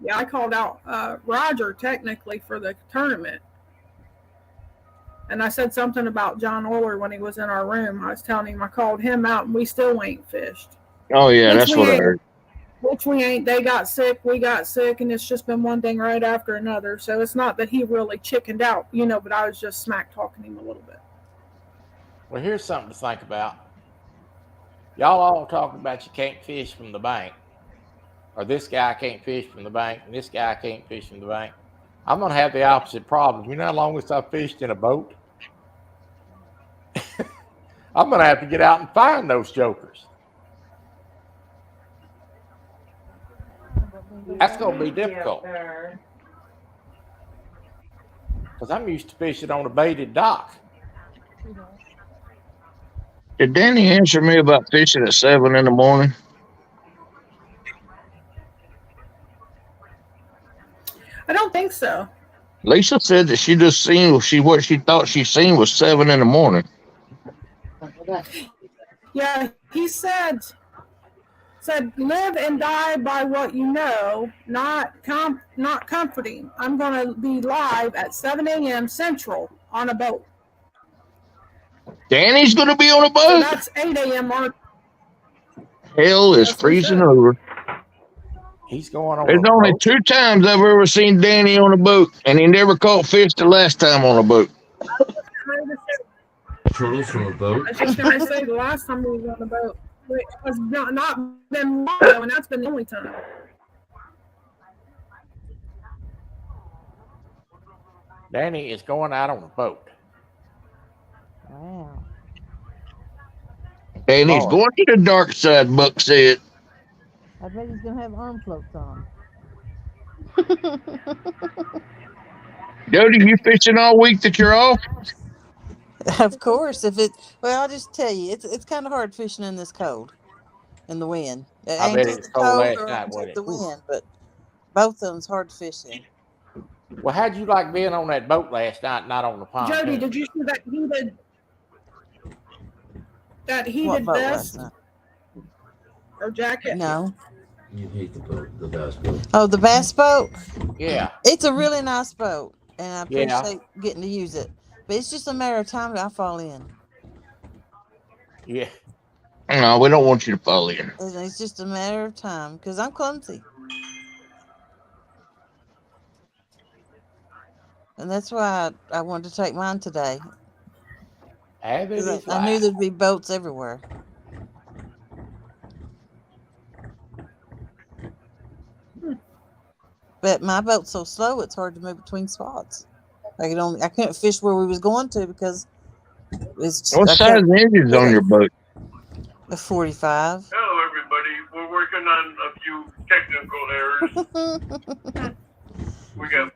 Yeah, I called out Roger technically for the tournament. And I said something about John Oler when he was in our room. I was telling him I called him out and we still ain't fished. Oh, yeah, that's what I heard. Which we ain't. They got sick, we got sick, and it's just been one thing right after another. So it's not that he really chickened out, but I was just smack talking him a little bit. Well, here's something to think about. Y'all all talking about you can't fish from the bank. Or this guy can't fish from the bank, and this guy can't fish from the bank. I'm going to have the opposite problem. You know how long since I fished in a boat? I'm going to have to get out and find those jokers. That's going to be difficult. Because I'm used to fishing on a baited dock. Did Danny answer me about fishing at 7 in the morning? I don't think so. Lisa said that she just seen what she thought she seen was 7 in the morning. Yeah, he said said, "Live and die by what you know, not comforting. I'm going to be live at 7 a.m. Central on a boat." Danny's going to be on a So boat. that's 8 a.m. our Hell is Yes, we freezing should. over. He's going on There's a only boat. 2 times I've ever seen Danny on a boat, and he never caught fish the last time on a boat. Turtles from a boat. I was just going to say the last time we was on a boat, it was not been long ago, and that's been the only time. Danny is going out on a boat. Wow. Danny's Lord. going to the dark side, Buck said. I bet he's gonna have arm floats on. Jody, you fishing all week that you're off? Of course, well, I'll just tell you, it's kind of hard fishing in this cold, in the wind. It I ain't bet just it was the cold last or night, just wasn't the it? wind, but both of them's hard to fish in. Well, how'd you like being on that boat last night, not on the pond? Jody, did you see that What heated boat vest last night? or jacket? No. You hate the boat, the bass boat. Oh, the bass boat. Yeah. It's a really nice boat, and I Yeah. appreciate getting to use it. But it's just a matter of time that I fall in. Yeah. No, we don't want you to fall in. It's just a matter of time because I'm clumsy. And that's why I wanted to take mine today. Have it 'Cause is I knew life. there'd be boats everywhere. But my boat's so slow, it's hard to move between spots. I couldn't fish where we was going to because it's What size engine's on your boat? a 45. Hello, everybody. We're working on a few technical errors. We got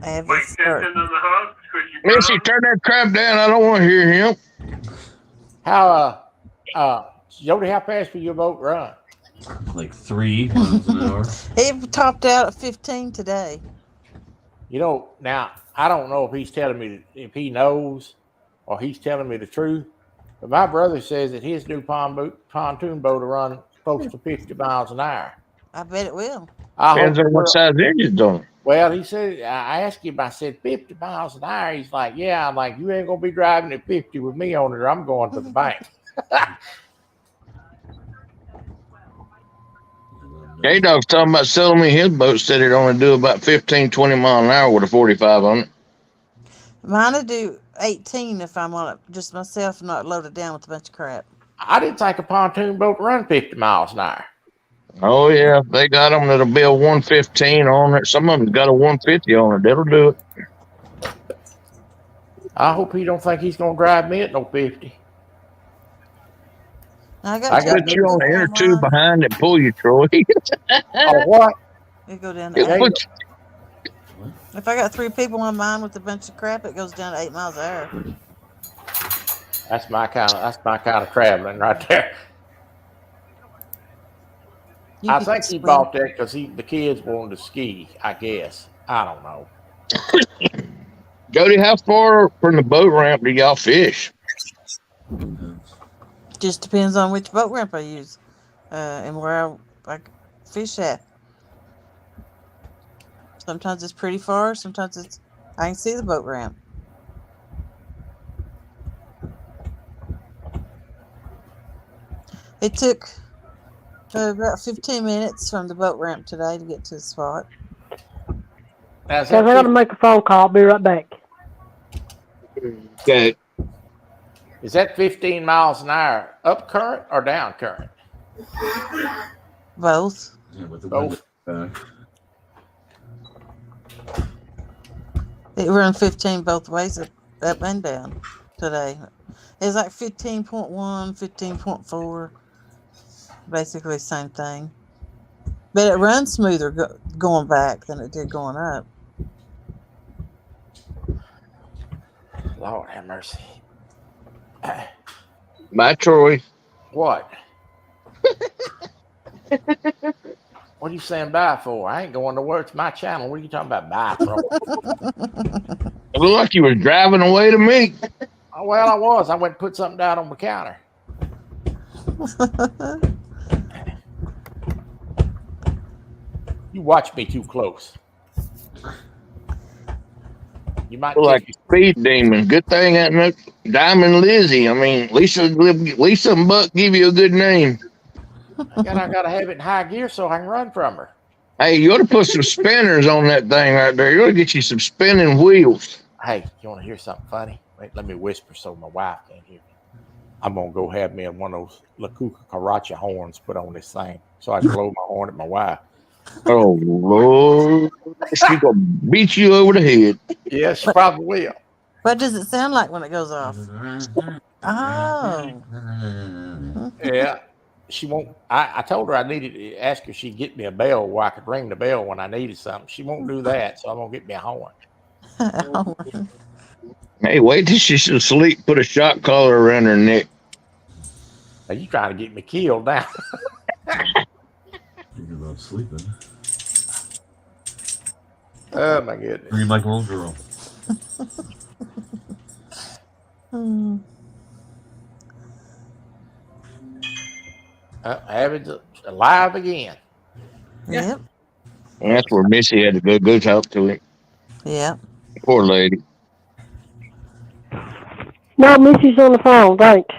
I have Mike this start. Kenton in the house. Chrissy Missy, Brown. turn that crap down. I don't want to hear him. How Jody, how fast will your boat run? Like 3 miles an hour. It topped out at 15 today. You know, now I don't know if he's telling me if he knows or he's telling me the truth, but my brother says that his new pontoon boat will run close to 50 miles an hour. I bet it will. I Depends hope on what we're- size engine's on it. Well, he said, I asked him, I said, 50 miles an hour. He's like, yeah. I'm like, you ain't going to be driving at 50 with me on it, or I'm going to the bank. K-Dog's talking about selling me his boat. Said it only do about 15, 20 mile an hour with a 45 on it. Mine will do 18 if I'm on it just myself and not loaded down with a bunch of crap. I didn't think a pontoon boat run 50 miles an hour. Oh, yeah. They got them that'll be a 115 on it. Some of them got a 150 on it. That'll do it. I hope he don't think he's going to drive me at no 50. I I got put you on the inner tube behind and pull you, Troy. Oh, what? It go down to It 8. puts- If I got 3 people on mine with a bunch of crap, it goes down to 8 miles an hour. That's my kind of traveling right there. You I could think he swim. bought that because the kids wanted to ski, I guess. I don't know. Jody, how far from the boat ramp do y'all fish? Just depends on which boat ramp I use and where I fish at. Sometimes it's pretty far. Sometimes I can see the boat ramp. It took about 15 minutes from the boat ramp today to get to the spot. Now, is Guys, I that, gotta make a phone call. I'll be right back. Okay. is that 15 miles an hour up current or down current? Both. Yeah, with the Both. window back. It ran 15 both ways, up and down today. It's like 15.1, 15.4. Basically same thing. But it runs smoother going back than it did going up. Lord have mercy. Bye, Troy. What? What are you saying bye for? I ain't going to work. It's my channel. What are you talking about bye for? It looked like you were driving away to me. Oh, well, I was. I went and put something down on the counter. You watch me too close. You might Feel like catch a speed demon. Good thing ain't no Diamond Lizzie. I mean, Lisa and Buck give you a good name. and I gotta have it in high gear so I can run from her. Hey, you ought to put some spinners on that thing right there. You ought to get you some spinning wheels. Hey, you want to hear something funny? Wait, let me whisper so my wife can't hear me. I'm gonna go have me one of those La Cucaracha horns put on this thing so I can blow my horn at my wife. Oh Lord, she gonna beat you over the head. Yes, she probably will. What does it sound like when it goes off? Oh. Yeah, she won't. I told her I needed to ask her if she'd get me a bell where I could ring the bell when I needed something. She won't do that, so I'm gonna get me a horn. Hey, wait till she's asleep. Put a shock collar around her neck. Now you trying to get me killed now? Thinking about sleeping. Oh my goodness! Dream like a little girl. Abby's alive again. Yep. And that's where Missy had to go talk to him. Yep. Poor lady. No, Missy's on the phone, thanks.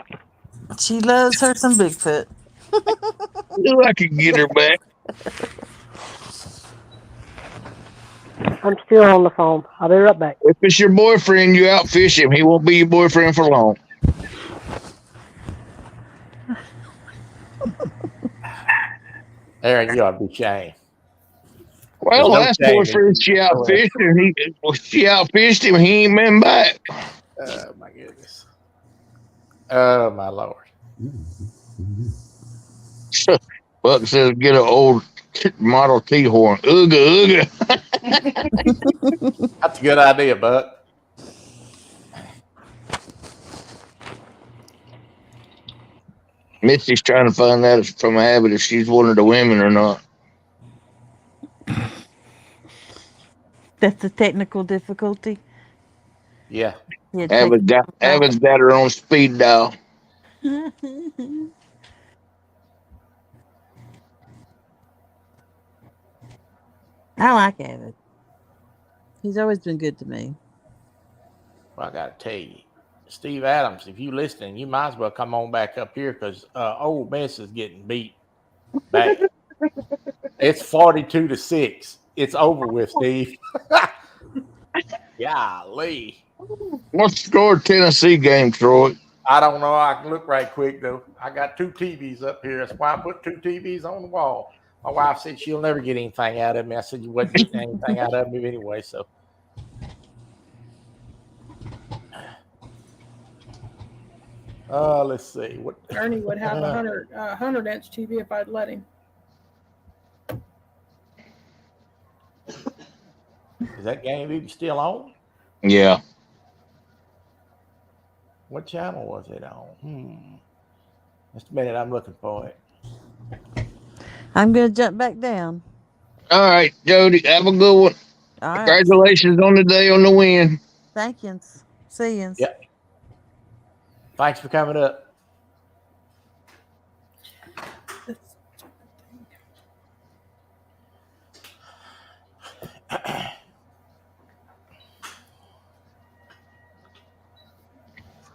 She loves her some Bigfoot. Knew I could get her back. I'm still on the phone. I'll be right back. If it's your boyfriend, you outfish him. He won't be your boyfriend for long. Aaron, you ought to be ashamed. Well, Well, last okay. boyfriend she outfished him. She outfished him. He ain't been back. Oh my goodness. Oh my Lord. Buck says, get an old Model T horn. Ooga, ooga. That's a good idea, Buck. Missy's trying to find out from Abbott if she's one of the women or not. That's a technical difficulty. Yeah. Yeah, Abbott's got her on speed dial. I like Avid. He's always been good to me. Well, I got to tell you, Steve Adams, if you listening, you might as well come on back up here because Ole Miss is getting beat bad. It's 42-6. It's over with, Steve. Golly. What's the score of Tennessee game, Troy? I don't know. I can look right quick, though. I got 2 TVs up here. That's why I put 2 TVs on the wall. My wife said she'll never get anything out of me. I said you wouldn't get anything out of me anyway, so. Let's see. What Ernie would have a 100-inch TV if I'd let him. Is that game even still on? Yeah. What channel was it on? Just a minute, I'm looking for it. I'm going to jump back down. All right, Jody, have a good one. All right. Congratulations on the day on the win. Thank you. See you. Yep. Thanks for coming up.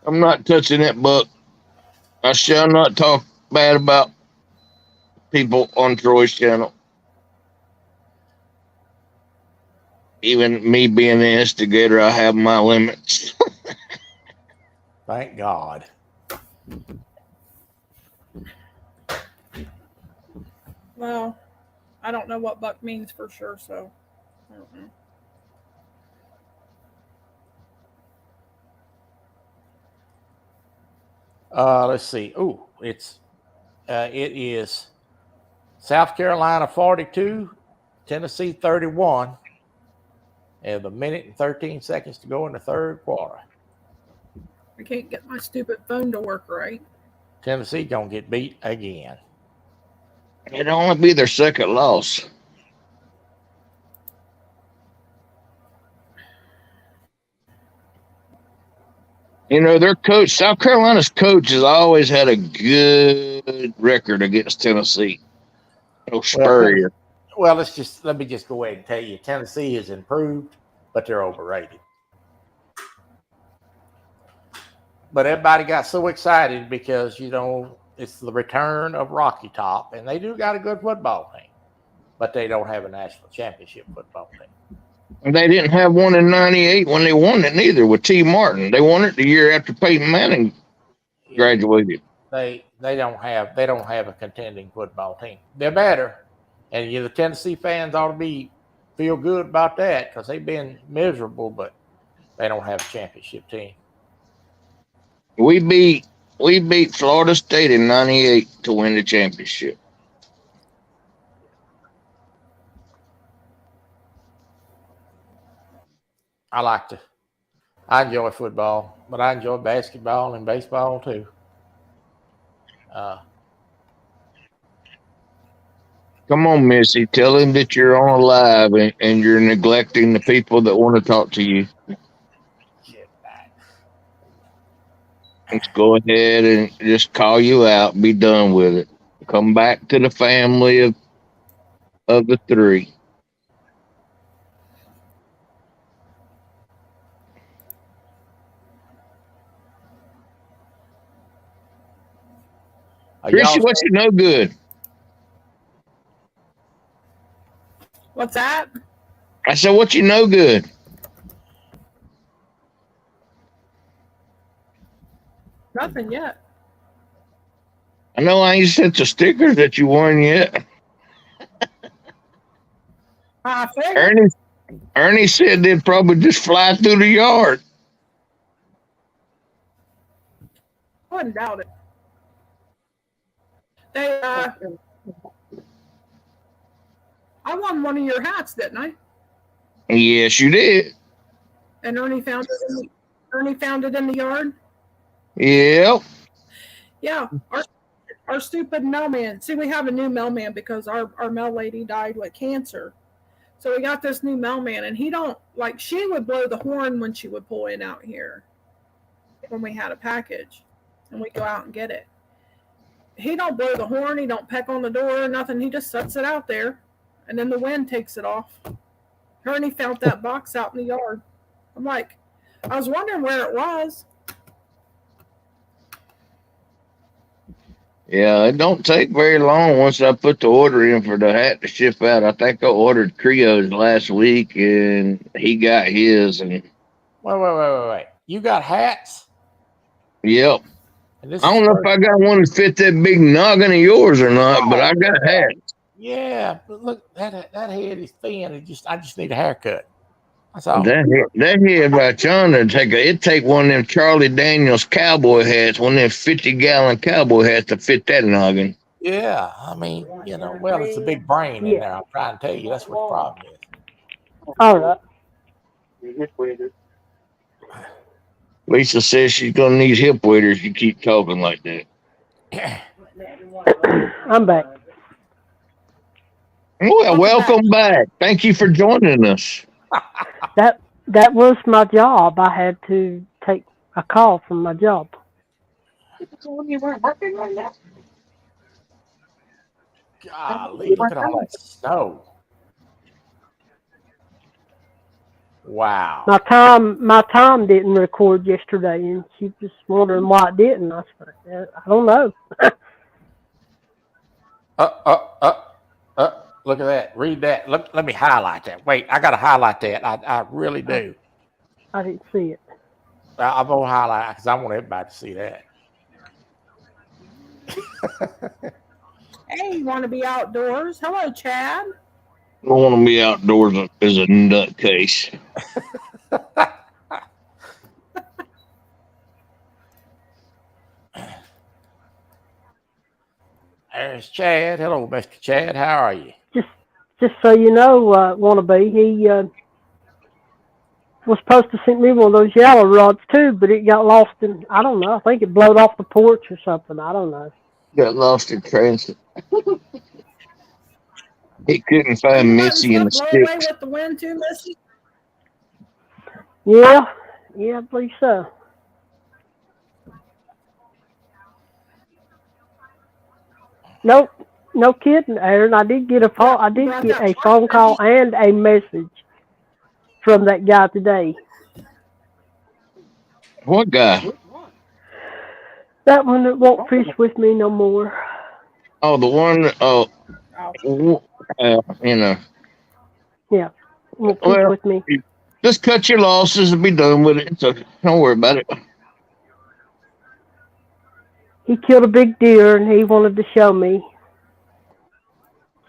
I'm not touching that buck. I shall not talk bad about people on Troy's channel. Even me being the instigator, I have my limits. Thank God. Well, I don't know what buck means for sure, so I don't know. Let's see. Oh, it is South Carolina 42, Tennessee 31. And a minute and 13 seconds to go in the third quarter. I can't get my stupid phone to work right. Tennessee gonna get beat again. It'd only be their second loss. You know, their coach, South Carolina's coach, has always had a good record against Tennessee. Oh, Spurrier. Well, let me just go ahead and tell you, Tennessee has improved, but they're overrated. But everybody got so excited because, it's the return of Rocky Top, and they do got a good football team, but they don't have a national championship football team. And they didn't have one in '98 when they won it neither with T. Martin. They won it the year after Peyton Manning graduated. They don't have a contending football team. They're better, and the Tennessee fans ought to feel good about that because they've been miserable, but they don't have a championship team. We beat Florida State in '98 to win the championship. I enjoy football, but I enjoy basketball and baseball too. Come on, Missy. Tell him that you're on live and you're neglecting the people that want to talk to you. Let's go ahead and just call you out. Be done with it. Come back to the family of the three. Chrissy, what's your no good? What's that? I said, what you no good? Nothing yet. I know I ain't sent the stickers that you won yet. I figured. Ernie said they'd probably just fly through the yard. I wouldn't doubt it. I won one of your hats, didn't I? Yes, you did. And Ernie found it in the yard. Yep. Yeah. Our stupid mailman. See, we have a new mailman because our mail lady died with cancer. So we got this new mailman, and she would blow the horn when she would pull in out here when we had a package, and we'd go out and get it. He don't blow the horn. He don't peck on the door or nothing. He just sets it out there, and then the wind takes it off. Ernie found that box out in the yard. I'm like, I was wondering where it was. Yeah, it don't take very long once I put the order in for the hat to ship out. I think I ordered Creo's last week, and he got his. And Wait. You got hats? Yep. I don't know if I got one that fit that big noggin of yours or not, but I got hats. Yeah, but look, that head is thin. I just need a haircut. That's all. That head by John it'd take one of them Charlie Daniels cowboy hats, one of them 50-gallon cowboy hats to fit that noggin. Yeah, I mean, it's a big brain in there. I'm trying to tell you, that's what the problem is. All right. Lisa says she's gonna need hip waders if you keep talking like that. I'm back. Well, welcome back. Thank you for joining us. That was my job. I had to take a call from my job. You weren't working right now. Golly, look at all that snow. Wow. My time didn't record yesterday, and she was wondering why it didn't. I said, I don't know. Look at that. Read that. Let me highlight that. Wait, I got to highlight that. I really do. I didn't see it. I'm going to highlight it because I want everybody to see that. Hey, you want to be outdoors? Hello, Chad. I don't want to be outdoors as a nutcase. There's Chad. Hello, Mr. Chad. How are you? Just so you know, Wannabe, he was supposed to send me one of those yellow rods too, but it got lost in, I don't know, I think it blowed off the porch or something. I don't know. Got lost in transit. He couldn't find Missy in the blow away sticks. with the wind too, Missy? Yeah, I believe so. Nope, No kidding, Aaron. I did get a phone. I did Brought get that a phone call and a message from that guy today. What guy? That one that won't fish with me no more. Oh, the one. Oh, you know. Yeah, won't fish Well, with me. just cut your losses and be done with it. So don't worry about it. He killed a big deer and he wanted to show me.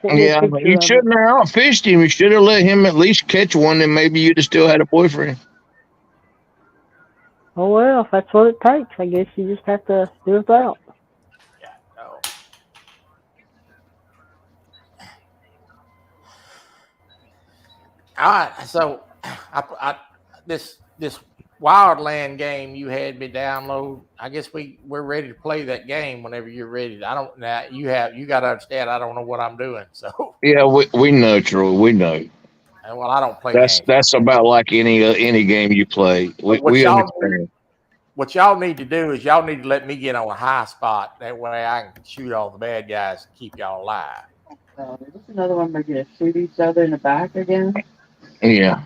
Sent me a Yeah, picture you of it. shouldn't have outfished him. You should have let him at least catch one, and maybe you'd have still had a boyfriend. Oh well, if that's what it takes, I guess you just have to do it out. No. All right, so this Wildland game you had me download. I guess we're ready to play that game whenever you're ready. I don't now you got to understand. I don't know what I'm doing, so Yeah, we know, Troy. We know. well I don't play That's games. that's about like any game you play. We understand. What y'all need to do is y'all need to let me get on a high spot. That way I can shoot all the bad guys and keep y'all alive. Is this another one where you shoot each other in the back again? Yeah.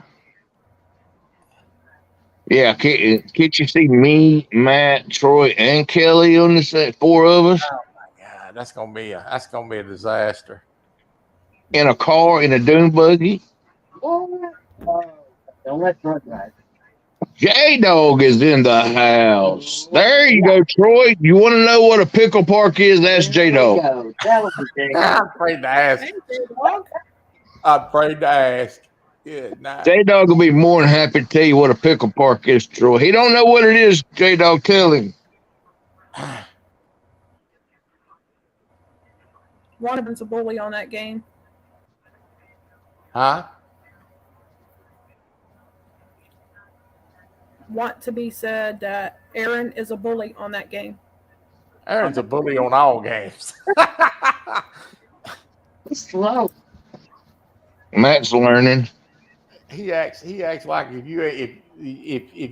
Yeah, can't you see me, Matt, Troy, and Kelly on the set? 4 of us God, that's gonna be a disaster. in a car in a dune buggy. What? Don't let drunk guys. J Dog is in the house. There you go, Troy. You want to know what a pickle park is? That's J Dog. That was the thing. I'm afraid to ask. Hey, J-Dog. I'm afraid to ask. Good night. J Dog will be more than happy to tell you what a pickle park is, Troy. He don't know what it is, J Dog. Tell him. Wannaban's a bully on that game. Huh? Want to be said that Aaron is a bully on that game. Aaron's a bully on all games. Slow. Matt's learning. He acts like if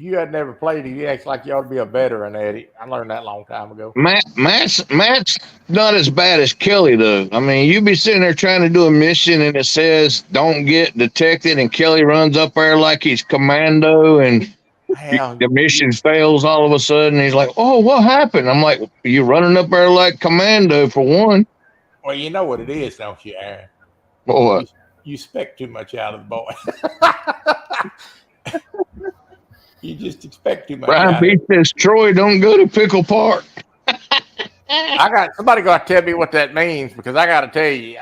you had never played it, he acts like you ought to be a veteran at it. I learned that a long time ago. Matt's not as bad as Kelly though. I mean, you be sitting there trying to do a mission and it says don't get detected, and Kelly runs up there like he's commando, and Hell, the mission fails all of a sudden. He's like, "Oh, what happened?" I'm like, "You running up there like commando for one." well, you know what it is, don't you, Aaron? Boy, You expect too much out of the boy. You just expect too much. Brian B says, "Troy, don't go to Pickle Park." Somebody got to tell me what that means, because I got to tell you,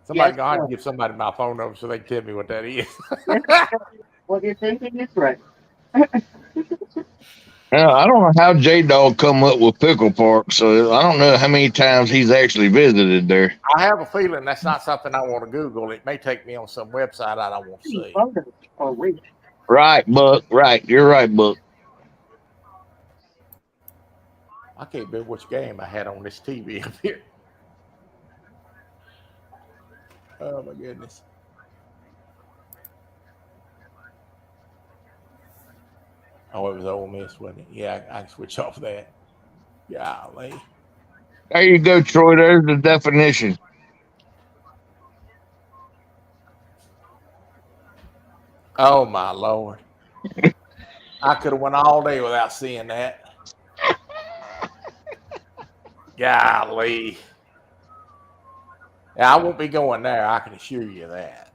somebody got to give somebody my phone number so they can tell me what that is. What you're thinking is right. Now, I don't know how J Dog come up with Pickle Park, so I don't know how many times he's actually visited there. I have a feeling that's not something I want to Google. It may take me on some website I don't want to see. Oh, wait. Right, Buck. Right, you're right, Buck. I can't remember which game I had on this TV up here. Oh my goodness. Oh, it was Ole Miss, wasn't it? Yeah, I can switch off that. Golly. There you go, Troy. There's the definition. Oh my Lord. I could have went all day without seeing that. Golly. Yeah, I won't be going there, I can assure you that.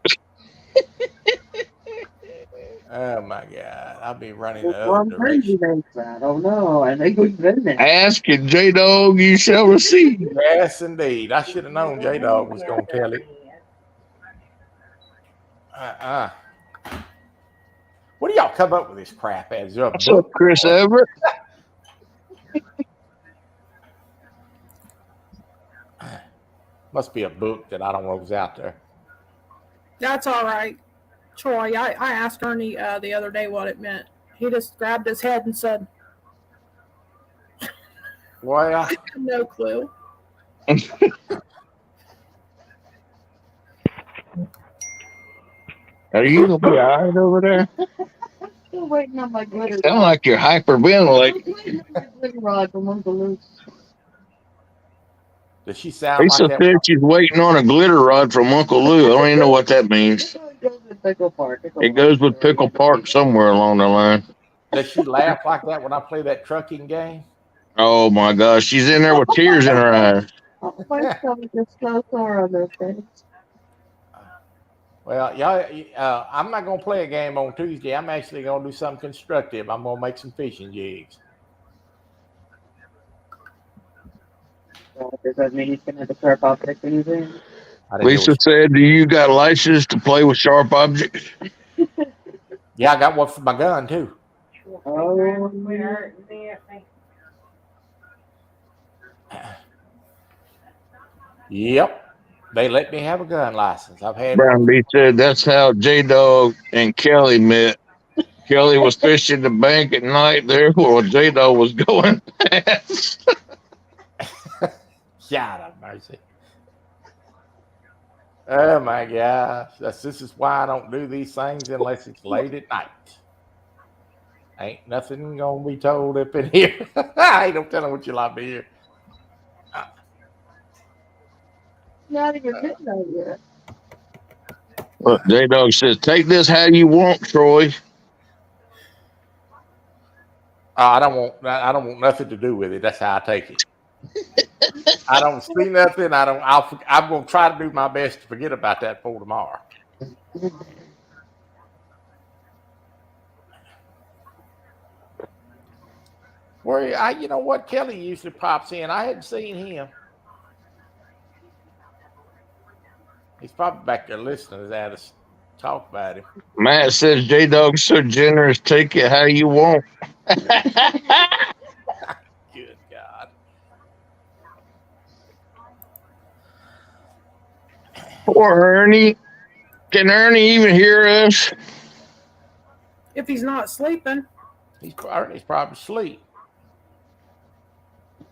Oh my God. I'll be running the other direction. I don't know. I think we've been there. Ask and J Dog, you shall receive. Yes, indeed. I should have known J Dog was going to tell it. What do y'all come up with this crap as? What's up, Chris Everett? Must be a book that I don't know is out there. That's all right. Troy, I asked Ernie the other day what it meant. He just grabbed his head and said, Well, I have no clue. Are you gonna be all right over there? still waiting on my glitter Sound rod. like you're hyperventilating. I'm waiting on my glitter rod from Uncle Luke's. Does she sound Lisa like that? said she's waiting on a glitter rod from Uncle Lou. I don't even know what that means. It goes with Pickle Park. It goes with Pickle Park somewhere along the line. Does she laugh like that when I play that trucking game? Oh my gosh, she's in there with tears in her eyes. Oh, my stomach is so sore on those things. Well, y'all, I'm not gonna play a game on Tuesday. I'm actually gonna do something constructive. I'm gonna make some fishing jigs. Does that mean he's gonna have a sharp object in his hand? I didn't Lisa know said, "Do you got license to play with sharp objects?" yeah, I got one for my gun too. Oh, Yep, they let me have a gun license. I've had Brown one. B said that's how J Dog and Kelly met. Kelly was fishing the bank at night there while J Dog was going past. God have mercy. Oh my gosh, this is why I don't do these things unless it's late at night. Ain't nothing gonna be told up in here. I ain't no telling what you'll be here. not even midnight yet. Look, J Dog says, "Take this how you want, Troy." I don't want nothing to do with it. That's how I take it. I don't see nothing. I'm gonna try to do my best to forget about that for tomorrow. You know what? Kelly usually pops in. I hadn't seen him. He's probably back there listening to us talk about him. Matt says J Dog's so generous. Take it how you want. Good God. Poor Ernie. Can Ernie even hear us? If he's not sleeping. He's probably asleep.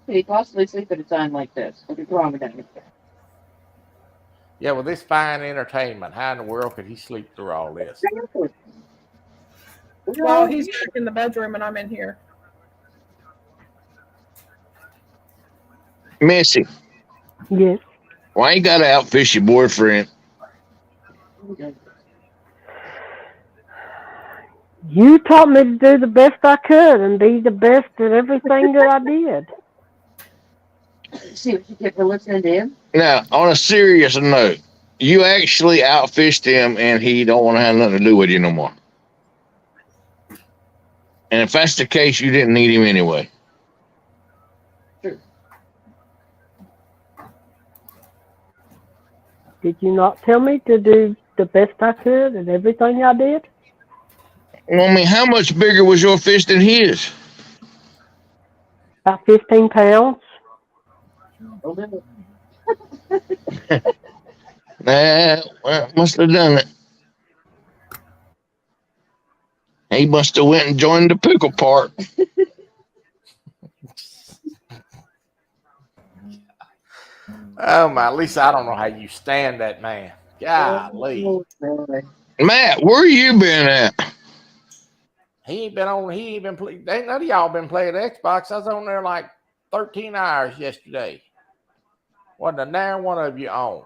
Could he possibly sleep at a time like this? What's wrong with that? Yeah, with this fine entertainment, how in the world could he sleep through all this? Well, he's back in the bedroom and I'm in here. Missy, Yes. why you gotta outfish your boyfriend? You taught me to do the best I could and be the best at everything that I did. See what you get for listening to him? Now, on a serious note, you actually outfished him and he don't want to have nothing to do with you no more. And if that's the case, you didn't need him anyway. Did you not tell me to do the best I could at everything I did? Well, I mean, how much bigger was your fish than his? About 15 pounds. Well, must have done it. He must have went and joined the pickle park. Oh my, Lisa, I don't know how you stand that man. Golly. Matt, where you been at? He ain't been playing. Ain't none of y'all been playing Xbox. I was on there like 13 hours yesterday. Wasn't a darn one of you on.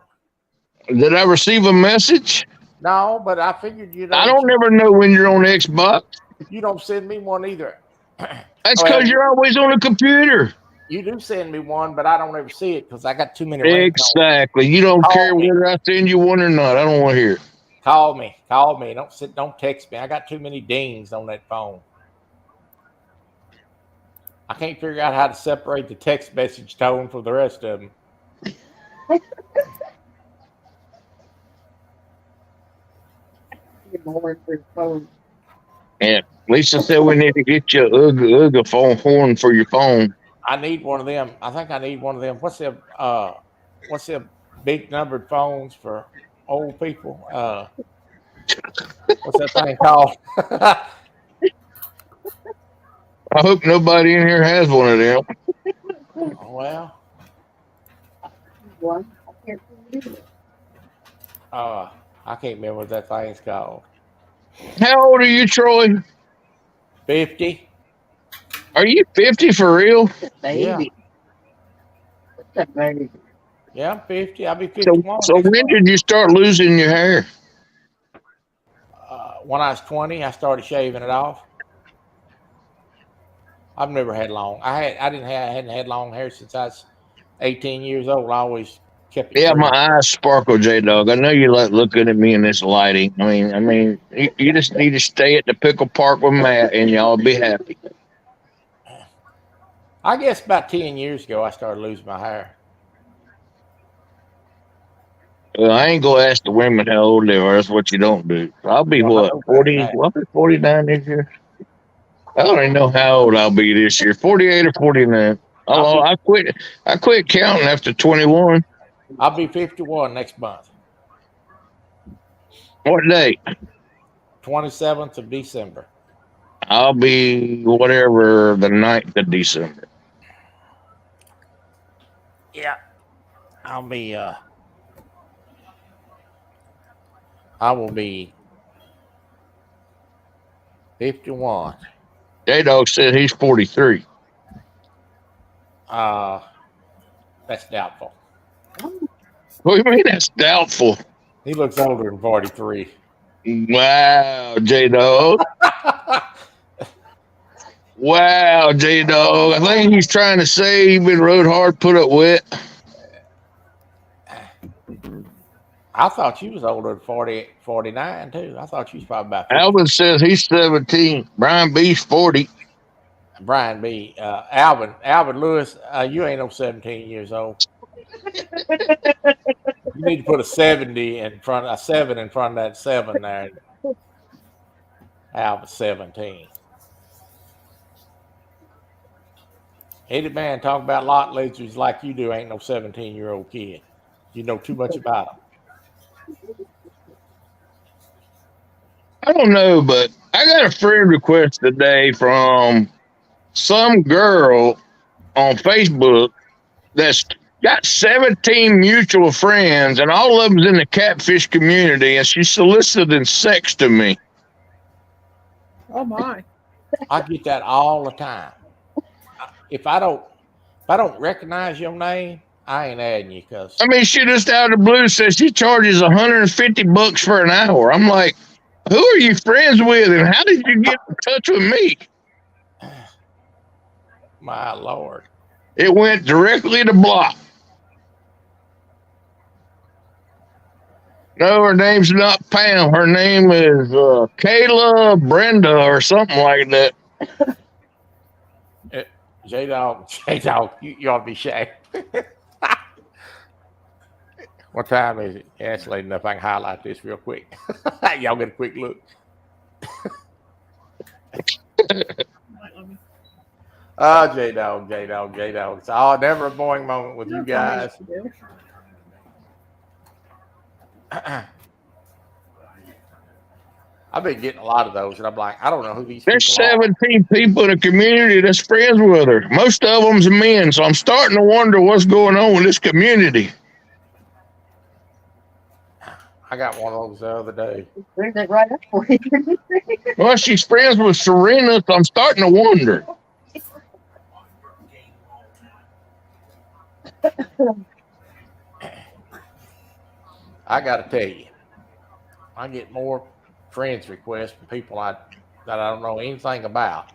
Did I receive a message? No, but I figured you I don't never know when you're on Xbox. You don't send me one either. That's because you're always on a computer. You do send me one, but I don't ever see it because I got too many ringtones. Exactly. You don't care whether I send you one or not. I don't want to hear it. Call me. Don't text me. I got too many dings on that phone. I can't figure out how to separate the text message tone from the rest of them. And Lisa said we need to get you a Uga phone horn for your phone. I need one of them. I think I need one of them. What's them big numbered phones for old people? What's that thing called? I hope nobody in here has one of them. Oh, well. I can't remember what that thing's called. How old are you, Troy? 50. Are you 50 for real? Baby. That's a baby. Yeah, I'm 50. I'll be So 51 so next when month. did you start losing your hair? When I was 20, I started shaving it off. I've never had long. hadn't had long hair since I was 18 years old. I always kept it Yeah, my trimmed. eyes sparkle, J Dog. I know you like looking at me in this lighting. I mean, you just need to stay at the Pickle Park with Matt, and y'all be happy. I guess about 10 years ago, I started losing my hair. Well, I ain't gonna ask the women how old they are. That's what you don't do. I'll be Well, what no, 40? Well, I'll be 49 this year. I don't even know how old I'll be this year. 48 or 49. I quit. I quit counting after 21. I'll be 51 next month, What day? 27th of December. I'll be whatever the 9th of December. Yeah, I'll be. I will be 51. J Dog said he's 43. That's doubtful. What do you mean that's doubtful? He looks older than 43. Wow, J Dog. Wow, J Dog. I think he's trying to say he been rode hard, put up wet. I thought you was older than 40, 49 too. I thought you was probably about 50. Alvin says he's 17. Brian B's 40. Brian B. Alvin Lewis, you ain't no 17 years old. You need to put a 70 in front, a 7 in front of that 7 there. Alvin's 17. Any man talk about lot lizards like you do ain't no 17-year-old kid. You know too much about them. I don't know, but I got a friend request today from some girl on Facebook that's got 17 mutual friends, and all of them's in the catfish community, and she's soliciting sex to me. Oh my. I get that all the time. If I don't recognize your name, I ain't adding you because I mean, she just out of the blue says she charges $150 for an hour. I'm like, who are you friends with, and how did you get in touch with me? my Lord. It went directly to block. No, her name's not Pam. Her name is Kayla Brenda or something like that. J-Dog, you ought to be ashamed. What time is it? Yeah, it's late enough. I can highlight this real quick. Y'all get a quick look. Oh, J-Dog. It's all never a boring moment with you guys. I've been getting a lot of those, and I'm like, I don't know who these There's people are. 17 people in the community that's friends with her. Most of them's men, so I'm starting to wonder what's going on with this community. I got one of those the other day. Bring that right up for you. Well, she's friends with Serena, so I'm starting to wonder. I got to tell you, I get more friends requests from people that I don't know anything about.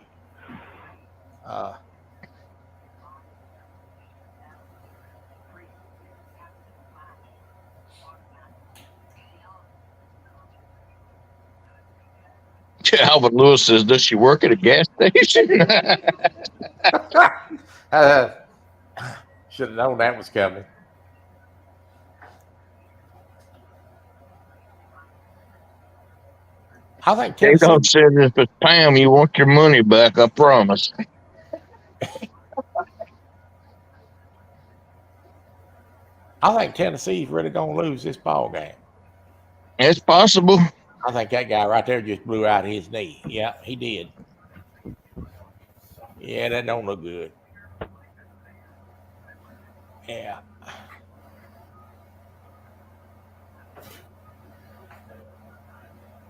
Alvin Lewis says, does she work at a gas station? Should have known that was coming. I think They Tennessee. don't say if it's Pam, you want your money back, I promise. I think Tennessee's really gonna lose this ball game. It's possible. I think that guy right there just blew out his knee. Yeah, he did. Yeah, that don't look good. Yeah.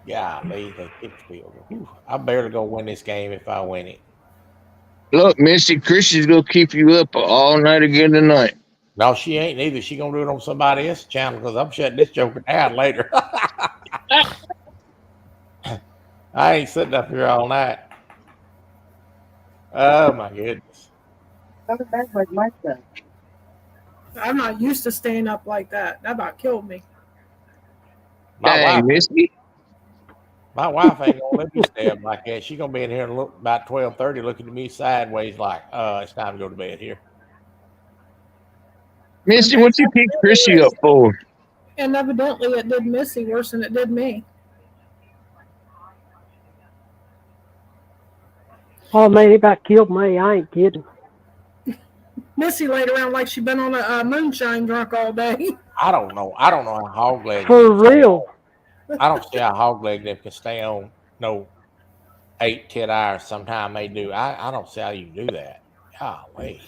Golly, they kicked the field goal. Whew, I barely gonna win this game if I win it. Look, Missy, Chrissy's gonna keep you up all night again tonight. No, she ain't neither. She gonna do it on somebody else's channel because I'm shutting this joker down later. I ain't sitting up here all night. Oh my goodness. Go to bed like Mike does. I'm not used to staying up like that. That about killed me. Dang, Missy. My wife ain't gonna let me stay up like that. She gonna be in here about 12:30 looking at me sideways like, it's time to go to bed here. Missy, what you pick Chrissy up for? And evidently it did Missy worse than it did me. Oh man, it about killed me. I ain't kidding. Missy laid around like she'd been on a moonshine drunk all day. I don't know how hog leg. For real. I don't see how hog leg them can stay on 8-10 hours. Sometime they do. I don't see how you do that. Golly.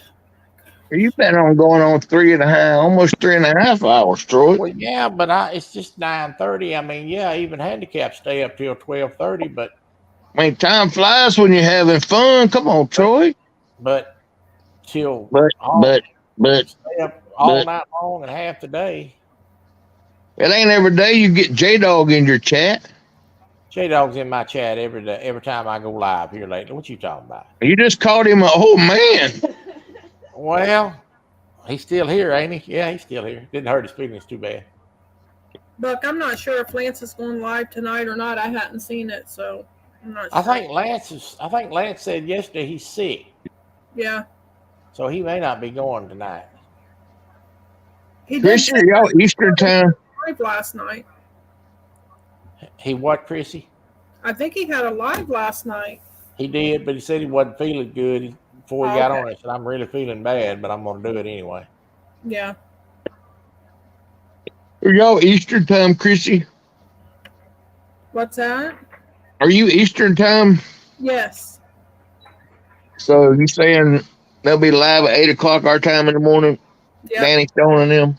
You been on going on almost 3.5 hours, Troy. Well, yeah, but it's just 9:30. I mean, yeah, even handicapped stay up till 12:30, but I mean, time flies when you're having fun. Come on, Troy. But till But stay up all night long and half the day. it ain't every day you get J-Dog in your chat. J-Dog's in my chat every day, every time I go live here lately. What you talking about? You just called him an old man. Well, he's still here, ain't he? Yeah, he's still here. Didn't hurt his feelings too bad. Buck, I'm not sure if Lance is going live tonight or not. I hadn't seen it, so I'm not sure. I think Lance said yesterday he's sick, Yeah. so he may not be going tonight. He did Chrissy, y'all Eastern time. live last night. He what, Chrissy? I think he had a live last night. He did, but he said he wasn't feeling good before he got Okay. on. He said, I'm really feeling bad, but I'm going to do it anyway. Yeah. Are y'all Eastern time, Chrissy? What's that? Are you Eastern time? Yes. So you saying they'll be live at 8 o'clock our time in the morning? Yep. Danny Stone and them?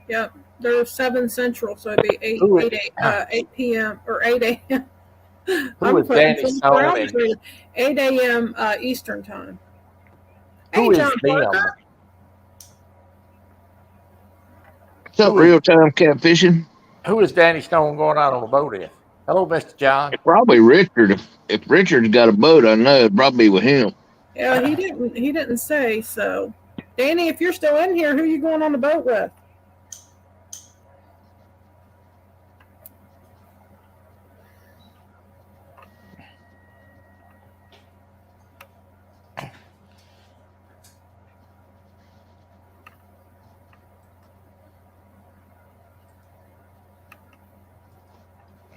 Yep. They're 7 Central, so it'd be 8 p.m. or 8 a.m. Who is Danny Stone? 8 a.m. Eastern time. Who Hey, is John them? Parker. What's up, real time catfishing? Who is Danny Stone going out on the boat with? Hello, Mr. John. It's probably Richard. If Richard's got a boat, I know it'd probably be with him. Yeah, he didn't say so. Danny, if you're still in here, who are you going on the boat with?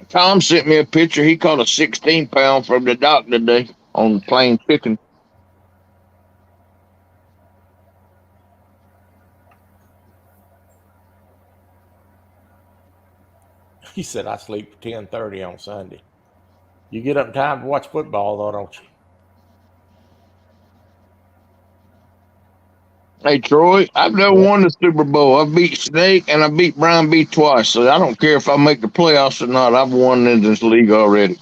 Tom sent me a picture. He caught a 16-pound from the dock today on plain chicken. He said, I sleep 10:30 on Sunday. You get up in time to watch football, though, don't you? Hey, Troy, I've never won the Super Bowl. I beat Snake and I beat Brian B twice, so I don't care if I make the playoffs or not. I've won in this league already.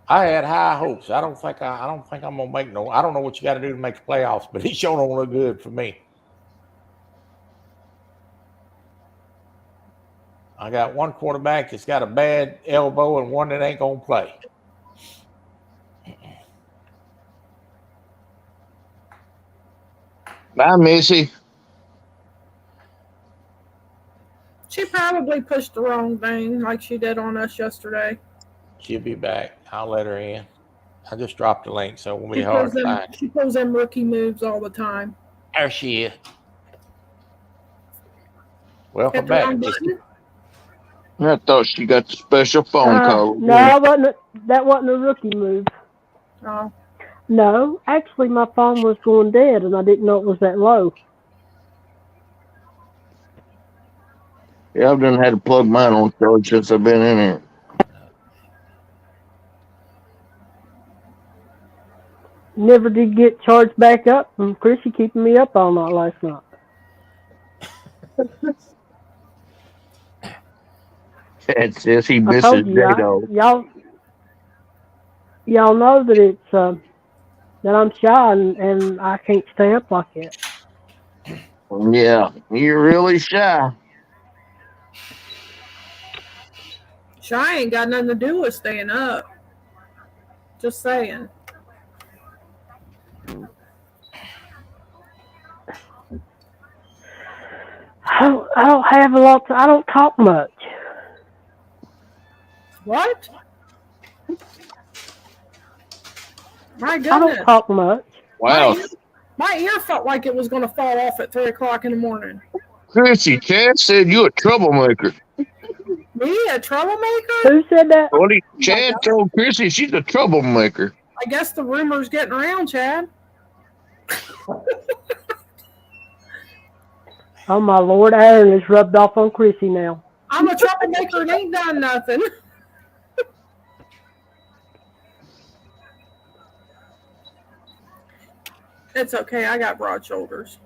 I had high hopes. I don't think I'm gonna make no. I don't know what you got to do to make the playoffs, but he sure don't look good for me. I got one quarterback that's got a bad elbow and one that ain't gonna play. Bye, Missy. She probably pushed the wrong thing like she did on us yesterday. She'll be back. I'll let her in. I just dropped the link, so it won't be hard to find. She pulls them rookie moves all the time. There she is. Welcome Hit the back. wrong Missy. button? I thought she got the special phone call. No, that wasn't a rookie move. Oh. No, actually my phone was going dead and I didn't know it was that low. Yeah, I've done had to plug mine on charge since I've been in here. Never did get charged back up, and Chrissy keeping me up all night last night. It says he I misses told you, J-Dog. y'all know that it's that I'm shy and I can't stay up like that. Yeah, you're really shy. Shy ain't got nothing to do with staying up. Just saying. I don't have a lot. I don't talk much. What? My I goodness. don't talk much. Wow. My ear felt like it was going to fall off at 3 o'clock in the morning. Chrissy, Chad said you a troublemaker. Me, a troublemaker? Who said that? Chad told Chrissy she's a troublemaker. I guess the rumor's getting around, Chad. Oh my Lord, Aaron is rubbed off on Chrissy now. I'm a troublemaker and ain't done nothing. It's okay. I got broad shoulders.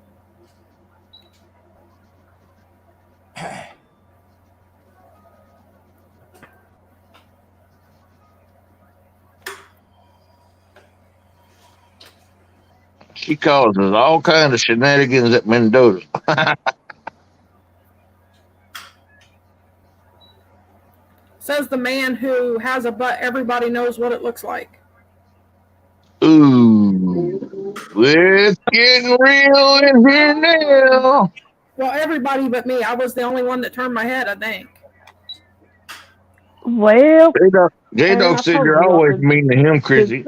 She causes all kinds of shenanigans at Mendoza. Says the man who has a butt everybody knows what it looks like. Ooh, it's getting real in here now. Well, everybody but me. I was the only one that turned my head, I think. Well, J-Dog said you're always mean to him, Chrissy.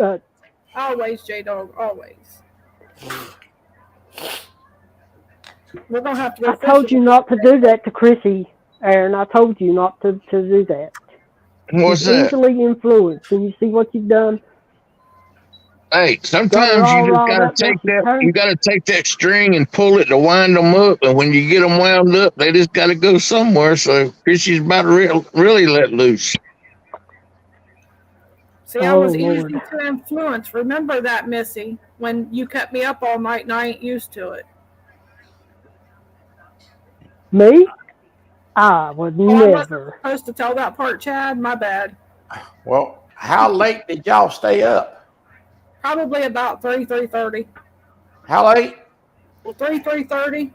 Always, J-Dog, always. We're going to have to go I told fishing. you not to do that to Chrissy, Aaron. I told you not to do that. What's She's that? easily influenced, and you see what you've done. Hey, sometimes you just gotta take that. You gotta take that string and pull it to wind them up, and when you get them wound up, they just gotta go somewhere. So Chrissy's about to really let loose. See, I was Lord. easy to influence. Remember that, Missy, when you kept me up all night and I ain't used to it. Me? I would Oh, I wasn't never. supposed to tell that part, Chad. My bad. Well, how late did y'all stay up? Probably about 3:30. How late? 3:30.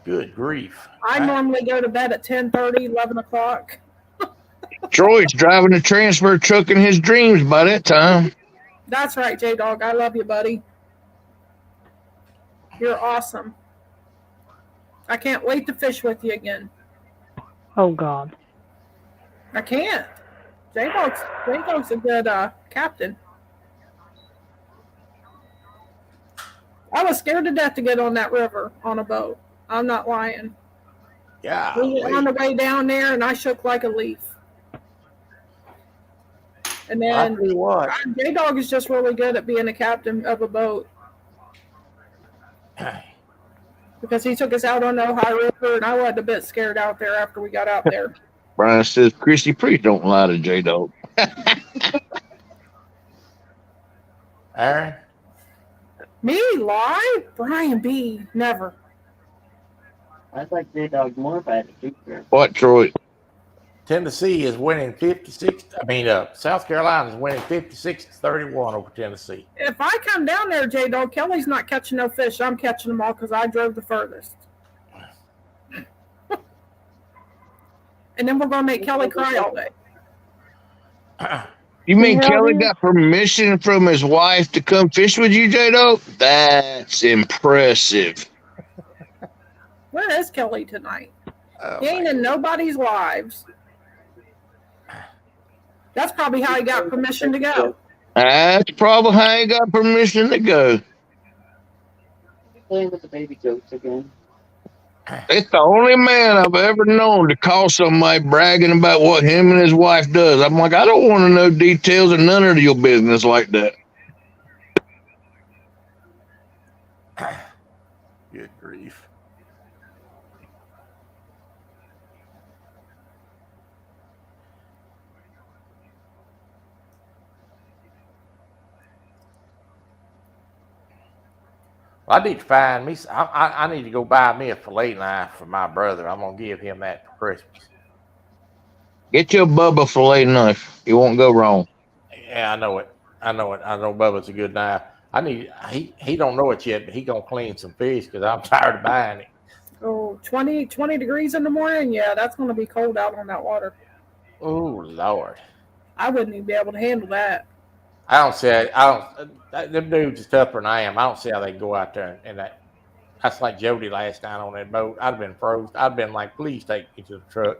Good grief. I normally go to bed at 10:30, 11 o'clock. Troy's driving the transfer truck in his dreams by that time. That's right, J-Dog. I love you, buddy. You're awesome. I can't wait to fish with you again. Oh, God. I can't. J-Dog's a good captain. I was scared to death to get on that river on a boat. I'm not lying. Yeah. We were on the way down there, and I shook like a leaf. And then J-Dog is just really good at being a captain of a boat. Because he took us out on the Ohio River, and I wasn't a bit scared out there after we got out there. Brian says, Chrissy, please don't lie to J-Dog. Aaron? Me lie? Brian B. Never. I'd like J-Dog more if I had a picture. What, Troy? Tennessee is winning 56. South Carolina is winning 56-31 over Tennessee. If I come down there, J-Dog, Kelly's not catching no fish. I'm catching them all because I drove the furthest. And then we're going to make Kelly cry all day. You mean Kelly got permission from his wife to come fish with you, J-Dog? That's impressive. Where is Kelly tonight? He ain't in nobody's lives. That's probably how he got permission to go. That's probably how he got permission to go. Playing with the baby goats again. It's the only man I've ever known to call somebody bragging about what him and his wife does. I'm like, I don't want to know details of none of your business like that. Good grief. I need to find me. I need to go buy me a fillet knife for my brother. I'm gonna give him that for Christmas. Get you a Bubba fillet knife. You won't go wrong. Yeah, I know it. I know it. I know Bubba's a good knife. He don't know it yet, but he gonna clean some fish because I'm tired of buying it. Oh, 20 degrees in the morning. Yeah, that's going to be cold out on that water. Oh Lord. I wouldn't even be able to handle that. I don't see. Them dudes is tougher than I am. I don't see how they go out there and that's like Jody last night on that boat. I'd have been frozen. I'd been like, please take me to the truck.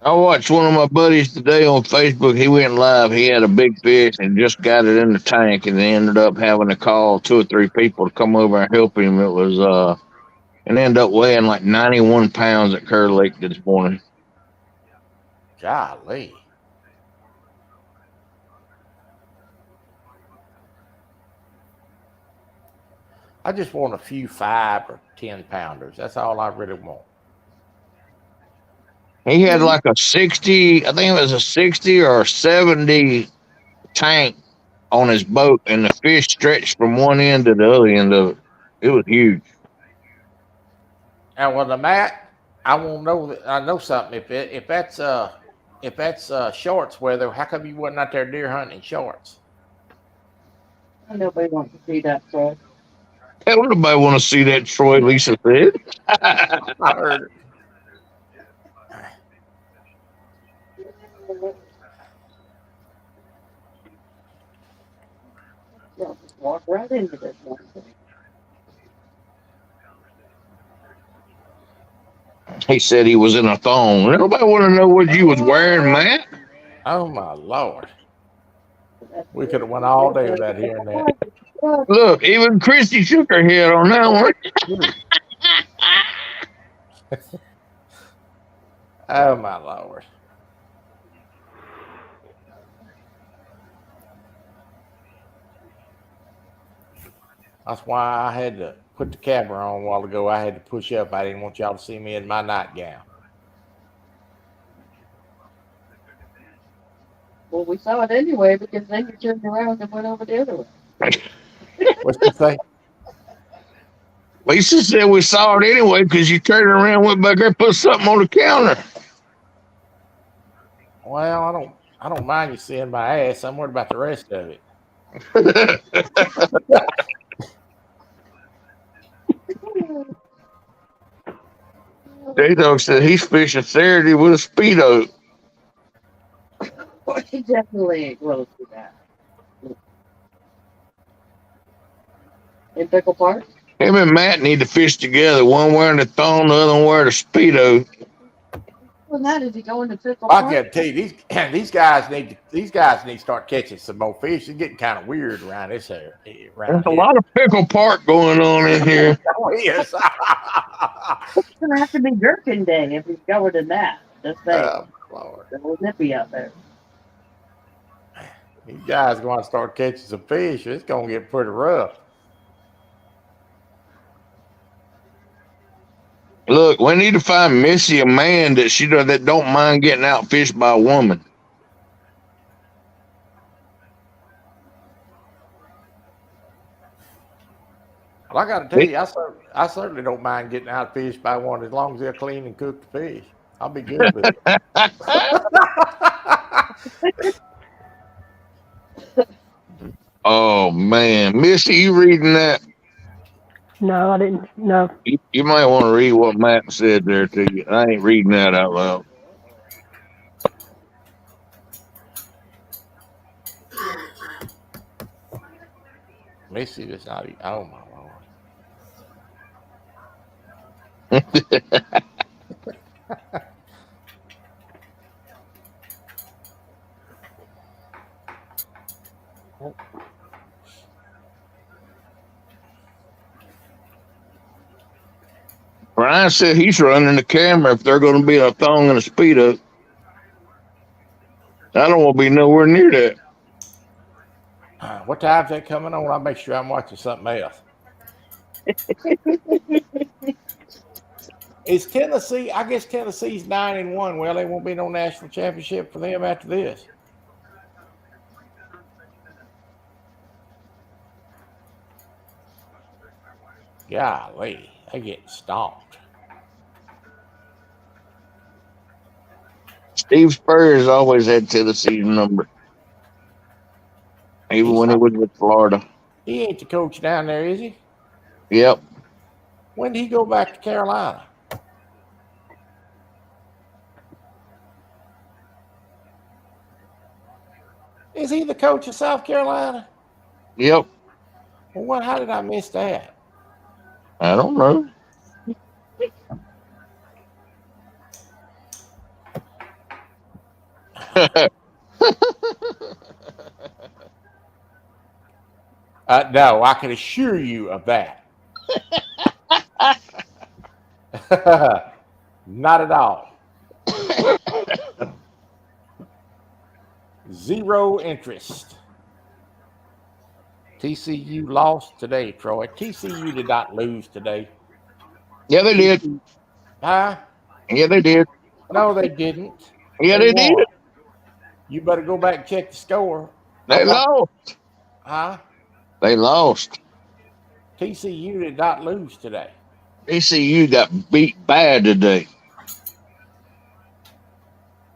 I watched one of my buddies today on Facebook. He went live. He had a big fish and just got it in the tank, and they ended up having to call 2 or 3 people to come over and help him. It was and ended up weighing like 91 pounds at Kerr Lake this morning. Golly. I just want a few 5 or 10 pounders. That's all I really want. He had like a 60, I think it was a 60 or 70 tank on his boat, and the fish stretched from one end to the other end of it. It was huge. And with the mat, I won't know that I know something. If that's shorts weather, how come you wasn't out there deer hunting in shorts? Nobody wants to see that, so. Hell, nobody want to see that, Troy, Lisa said. I heard it. They'll just walk right into this one. He said he was in a thong. Nobody want to know what you was wearing, Matt. Oh my Lord. We could have went all day without hearing that. Look, even Christy shook her head on that one. Oh my Lord. That's why I had to put the camera on a while ago. I had to push up. I didn't want y'all to see me in my nightgown. Well, we saw it anyway because then you turned around and went over the other way. What'd you say? Lisa said we saw it anyway because you turned around, went back there, and put something on the counter. Well, I don't mind you seeing my ass. I'm worried about the rest of it. J-Dog said he's fishing Saturday with a Speedo. He definitely ain't close to that. In Pickle Park? Him and Matt need to fish together. One wearing the thong, the other one wearing a Speedo. Well, now did he go into Pickle I Park? gotta tell you, these guys need to start catching some more fish. It's getting kind of weird around this area. There's a lot of Pickle Park going on in here. Oh, yes. It's gonna have to be Gherkin Day if he's going to that. Just saying. Oh, Lord. It's a little nippy out there. These guys going to start catching some fish. It's going to get pretty rough. Look, we need to find Missy a man that don't mind getting outfished by a woman. Well, I got to tell you, I certainly don't mind getting outfished by one as long as they'll clean and cook the fish. I'll be good with it. Oh man, Missy, you reading that? No, I didn't. No. You might want to read what Matt said there to you. I ain't reading that out loud. Missy does not eat. Oh my Lord. Brian said he's running the camera if they're going to be a thong and a Speedo. I don't want to be nowhere near that. What time's that coming on? I'll make sure I'm watching something else. Is Tennessee? I guess Tennessee's 9-1. Well, there won't be no national championship for them after this. Golly, they getting stomped. Steve Spurrier always had Tennessee's number, even when he was with Florida. He ain't the coach down there, is he? Yep. When did he go back to Carolina? Is he the coach of South Carolina? Yep. Well, how did I miss that? I don't know. No, I can assure you of that. Not at all. Zero interest. TCU lost today, Troy. TCU did not lose today. Yeah, they did. Huh? Yeah, they did. No, they didn't. Yeah, they did. won. You better go back and check the score. They lost. Huh? They lost. TCU did not lose today. TCU got beat bad today.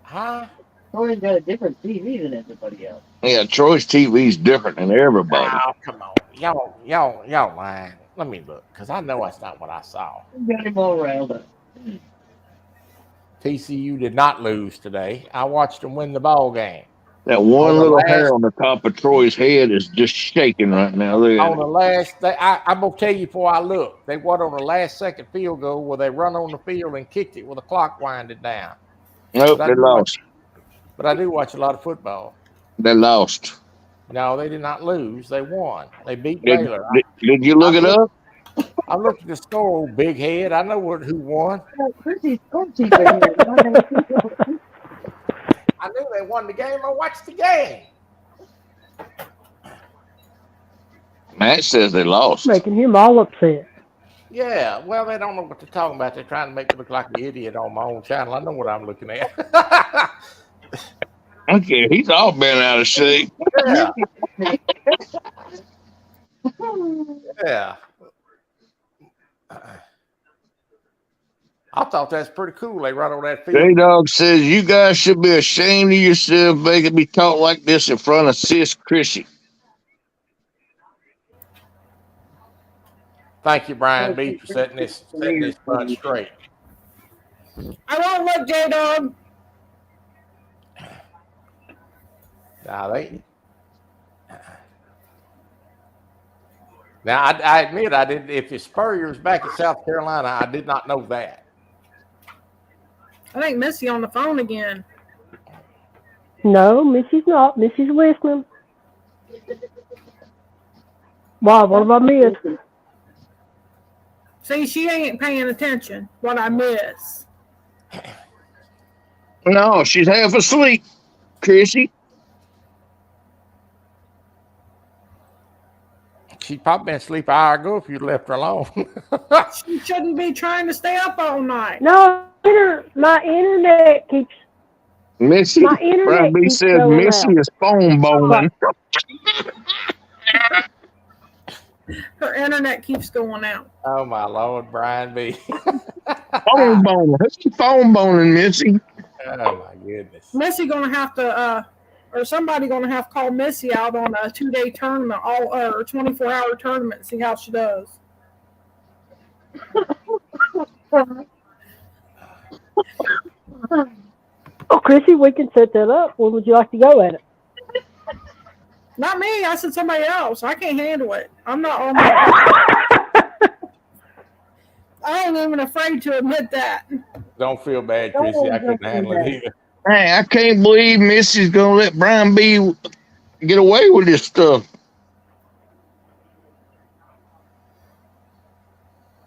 Huh? Troy's got a different TV than everybody else. Yeah, Troy's TV's different than everybody. Oh, come on. Y'all lying. Let me look, because I know that's not what I saw. Got him all riled up. TCU did not lose today. I watched them win the ball game. That one On the little last- hair on the top of Troy's head is just shaking right now. Look at On the last, I'm going to tell you before I look. They won on the last second field goal where they run on the field and kicked it with the clock winded down. it. Nope, But they lost. But I do watch a lot of football. They lost. No, they did not lose. They won. They beat Did, Baylor. did you look it up? I looked at the score, old big head. I know who won. Chrissy's scorekeeper here. I knew they won the game. I watched the game. Matt says they lost. Making him all upset. Yeah, well, they don't know what they're talking about. They're trying to make me look like an idiot on my own channel. I know what I'm looking at. Okay, he's all bent out of shape. Yeah. Yeah. I thought that's pretty cool. They run on that field. J-Dog says, you guys should be ashamed of yourself making me talk like this in front of Sis Chrissy. Thank you, Brian B, for setting this butt straight. I won't look, J-Dog. Now, I admit I did. If it's Spurrier's back in South Carolina, I did not know that. I think Missy on the phone again. No, Missy's not. Missy's listening. Why? What have I missed? See, she ain't paying attention. What I miss. No, she's half asleep, Chrissy. She'd probably been asleep an hour ago if you'd left her alone. She shouldn't be trying to stay up all night. No, my internet keeps. Missy, My internet Brian B keeps says going Missy out. is phone bowling. Her internet keeps going out. Oh my Lord, Brian B. Phone bowling. Who's phone bowling, Missy? Oh my goodness. Missy gonna have to, or somebody gonna have to call Missy out on a 2-day tournament, or 24-hour tournament, and see how she does. Oh, Chrissy, we can set that up. When would you like to go at it? Not me. I said somebody else. I can't handle it. I'm not on my. I ain't even afraid to admit that. Don't feel bad, Chrissy. I couldn't handle it either. Hey, I can't believe Missy's gonna let Brian B get away with this stuff.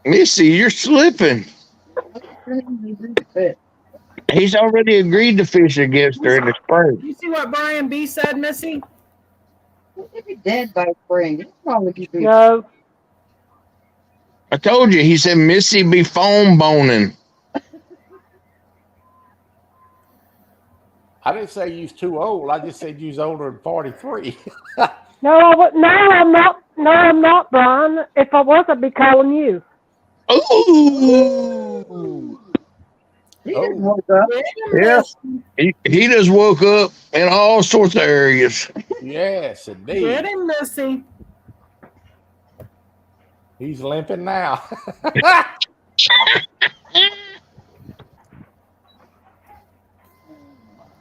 Missy, you're slipping. He's already agreed to fish against her in the spring. You see what Brian B said, Missy? He'll be dead by spring. He'll probably be No. I told you, he said Missy be phone boning. I didn't say you was too old. I just said you was older than 43. No, I'm not. No, I'm not, Brian. If I was, I'd be calling you. Ooh. He Oh. didn't woke up. Yeah. He just woke up in all sorts of areas. Yes, Get indeed. him, Missy. He's limping now.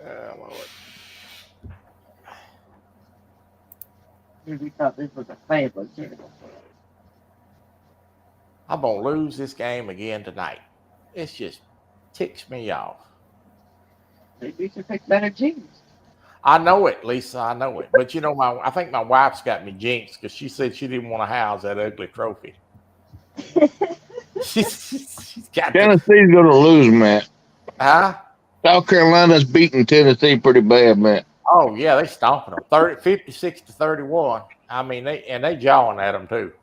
Oh, Lord. We thought this was a fable too. I'm gonna lose this game again tonight. It's just ticks me off. Maybe you should pick better teams. I know it, Lisa. I know it. But you know, I think my wife's got me jinxed because she said she didn't want to house that ugly trophy. she's got the, Tennessee's going to lose, Matt. huh? South Carolina's beating Tennessee pretty bad, Matt. Oh yeah, they stomping them 56-31. I mean, they jawing at them too.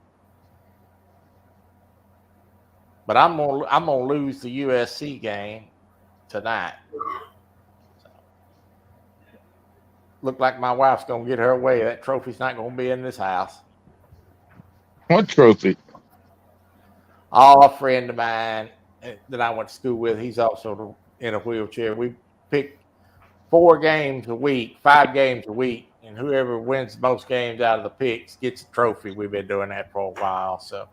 But I'm gonna lose the USC game tonight. So, look like my wife's gonna get her way. That trophy's not gonna be in this house. What trophy? Oh, a friend of mine that I went to school with, he's also in a wheelchair. We pick 5 games a week, and whoever wins the most games out of the picks gets a trophy. We've been doing that for a while. So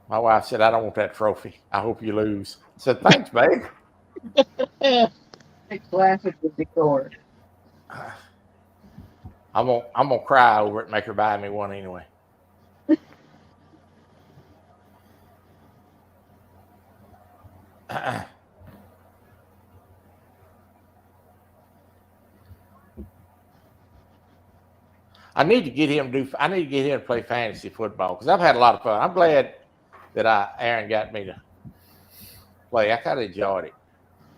my wife said, I don't want that trophy. I hope you lose. I said, thanks, babe. Pick classic with the cord. I'm gonna cry over it and make her buy me one anyway. I need to get him to play fantasy football because I've had a lot of fun. I'm glad that Aaron got me to play. I kind of enjoyed it.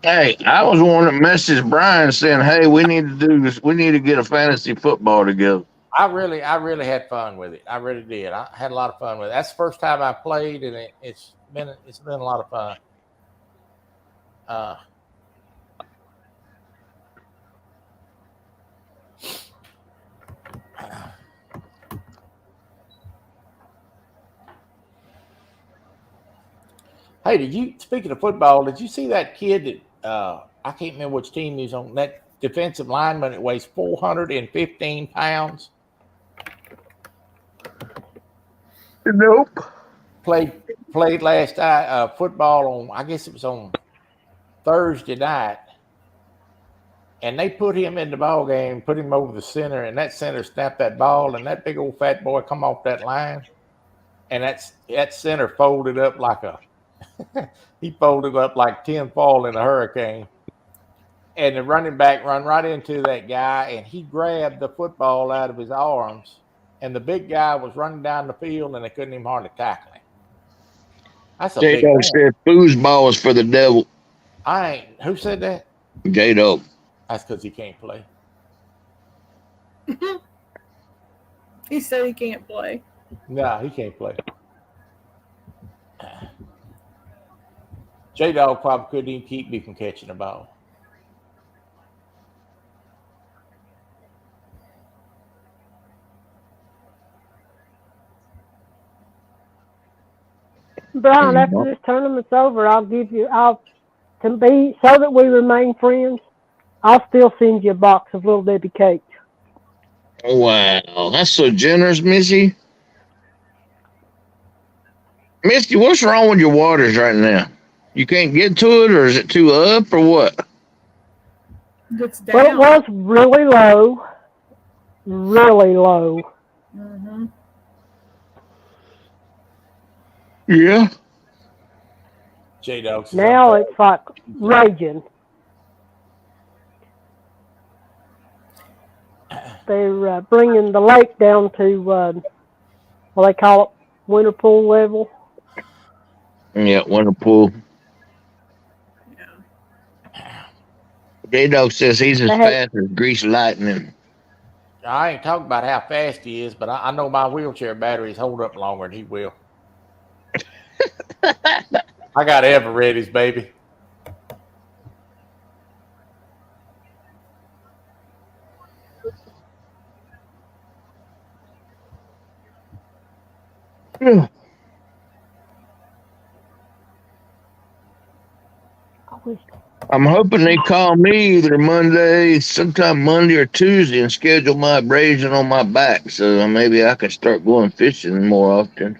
Hey, I was the one that messaged Brian saying, "Hey, we need to do this. We need to get a fantasy football together." I really had fun with it. I really did. I had a lot of fun with it. That's the first time I played, and it's been a lot of fun. Hey, speaking of football, did you see that kid that I can't remember which team he's on, that defensive lineman that weighs 415 pounds? Nope. Played last night football on, I guess it was on Thursday night, and they put him in the ball game, put him over the center, and that center snapped that ball, and that big old fat boy come off that line, and that center folded up like he folded up like tinfoil in a hurricane. And the running back run right into that guy, and he grabbed the football out of his arms, and the big guy was running down the field, and they couldn't even hardly tackle him. That's a big J-Dog man. said foosball is for the devil. Who said that? J-Dog. That's because he can't play. He said he can't play. No, he can't play. J-Dog probably couldn't even keep me from catching the ball. Brian, after this tournament's over, so that we remain friends, I'll still send you a box of Little Debbie cakes. Wow, that's so generous, Missy. Misty, what's wrong with your waters right now? You can't get to it, or is it too up, or what? It's down. Well, it was really low. Really low. Mm-hmm. Yeah. J-Dog. Now it's like raging. They're bringing the lake down to, what they call it, winter pool level. Yeah, winter pool. J-Dog says he's as fast as Grease Lightning. I ain't talking about how fast he is, but I know my wheelchair batteries hold up longer than he will. I got Eveready's, baby. I'm hoping they call me either sometime Monday or Tuesday, and schedule my abrasion on my back, so maybe I can start going fishing more often.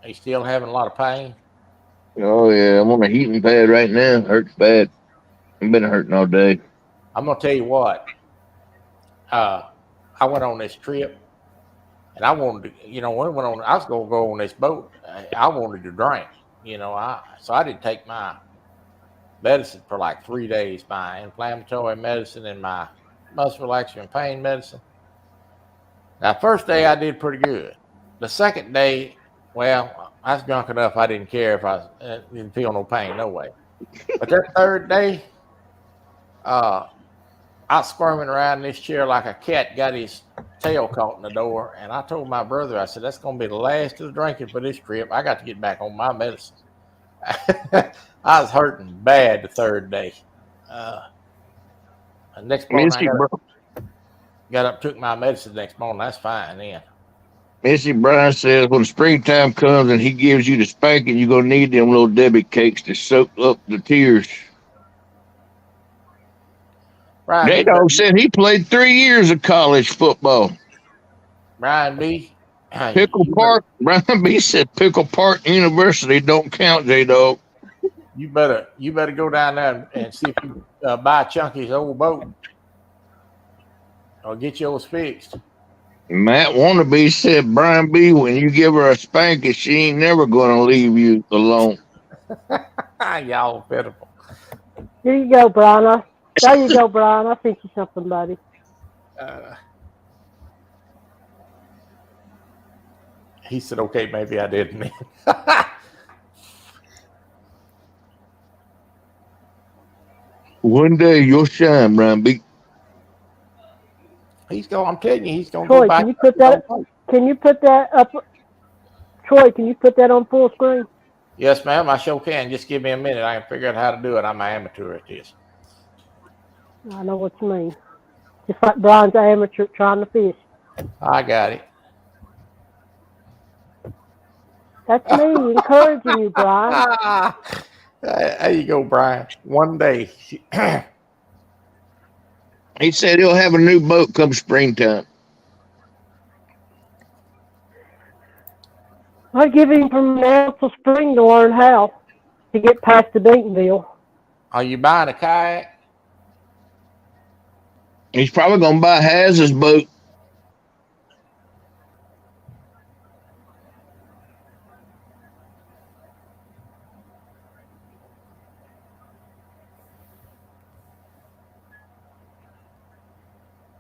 Are you still having a lot of pain? Oh yeah, I'm on a heating pad right now. Hurts bad. I've been hurting all day. I'm gonna tell you what. I went on this trip, and I wanted to, when we went on, I was gonna go on this boat. I wanted to drink, so I didn't take my medicine for like 3 days, my inflammatory medicine and my muscle relaxer and pain medicine. Now, first day I did pretty good. The second day, well, I was drunk enough I didn't care if I didn't feel no pain, no way. But that third day, I was squirming around in this chair like a cat got his tail caught in the door. And I told my brother, I said, that's going to be the last of the drinking for this trip. I got to get back on my medicine. I was hurting bad the third day. The next morning, Missy, got up, took my medicine the next morning. That's fine then. Missy Brian says when springtime comes and he gives you the spanking, you're gonna need them little Debbie cakes to soak up the tears. Brian, J-Dog said he played 3 years of college football. Brian B. Pickle Park. Brian B. said Pickle Park University don't count, J-Dog. You better go down there and see if you buy Chunky's old boat or get yours fixed. Matt Wannabe said, Brian B., when you give her a spanking, she ain't never going to leave you alone. Y'all pitiful. Here you go, Brian. There you go, Brian. I sent you something, buddy. He said, okay, maybe I didn't. One day you'll shine, Brian B. I'm telling you, he's going to Troy, go back. can you put that up? Troy, can you put that on full screen? Yes, ma'am, I sure can. Just give me a minute. I can figure out how to do it. I'm an amateur at this. I know what you mean. Just like Brian's amateur trying to fish. I got it. That's me encouraging you, Brian. There you go, Brian. One day. He said he'll have a new boat come springtime. I'll give him from now till spring to learn how to get past the Deatonville. Are you buying a kayak? He's probably going to buy Haz's boat.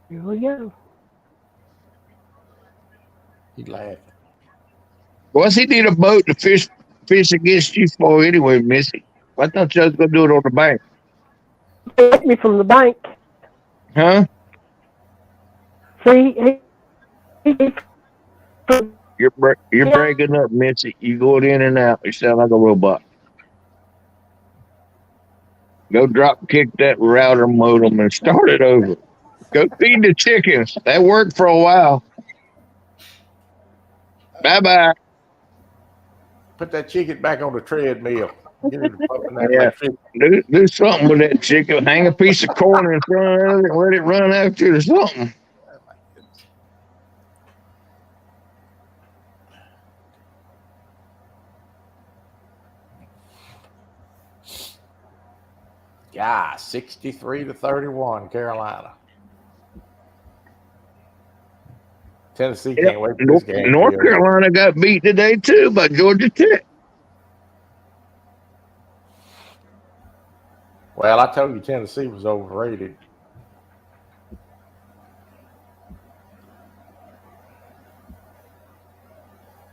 Here we go. He's laughing. What's he need a boat to fish against you for anyway, Missy? I thought you was going to do it on the bank. Get me from the bank. Huh? See, You're breaking up, Missy. You going in and out. You sound like a robot. Go drop kick that router modem and start it over. Go feed the chickens. That worked for a while. Bye-bye. Put that chicken back on the treadmill. Get it Do something with that chicken. Hang a piece of corn in front of it and let it run after it or something. Yeah, 63-31, Carolina. Tennessee can't wait for this game. North Carolina got beat today, too, by Georgia Tech. Well, I told you Tennessee was overrated.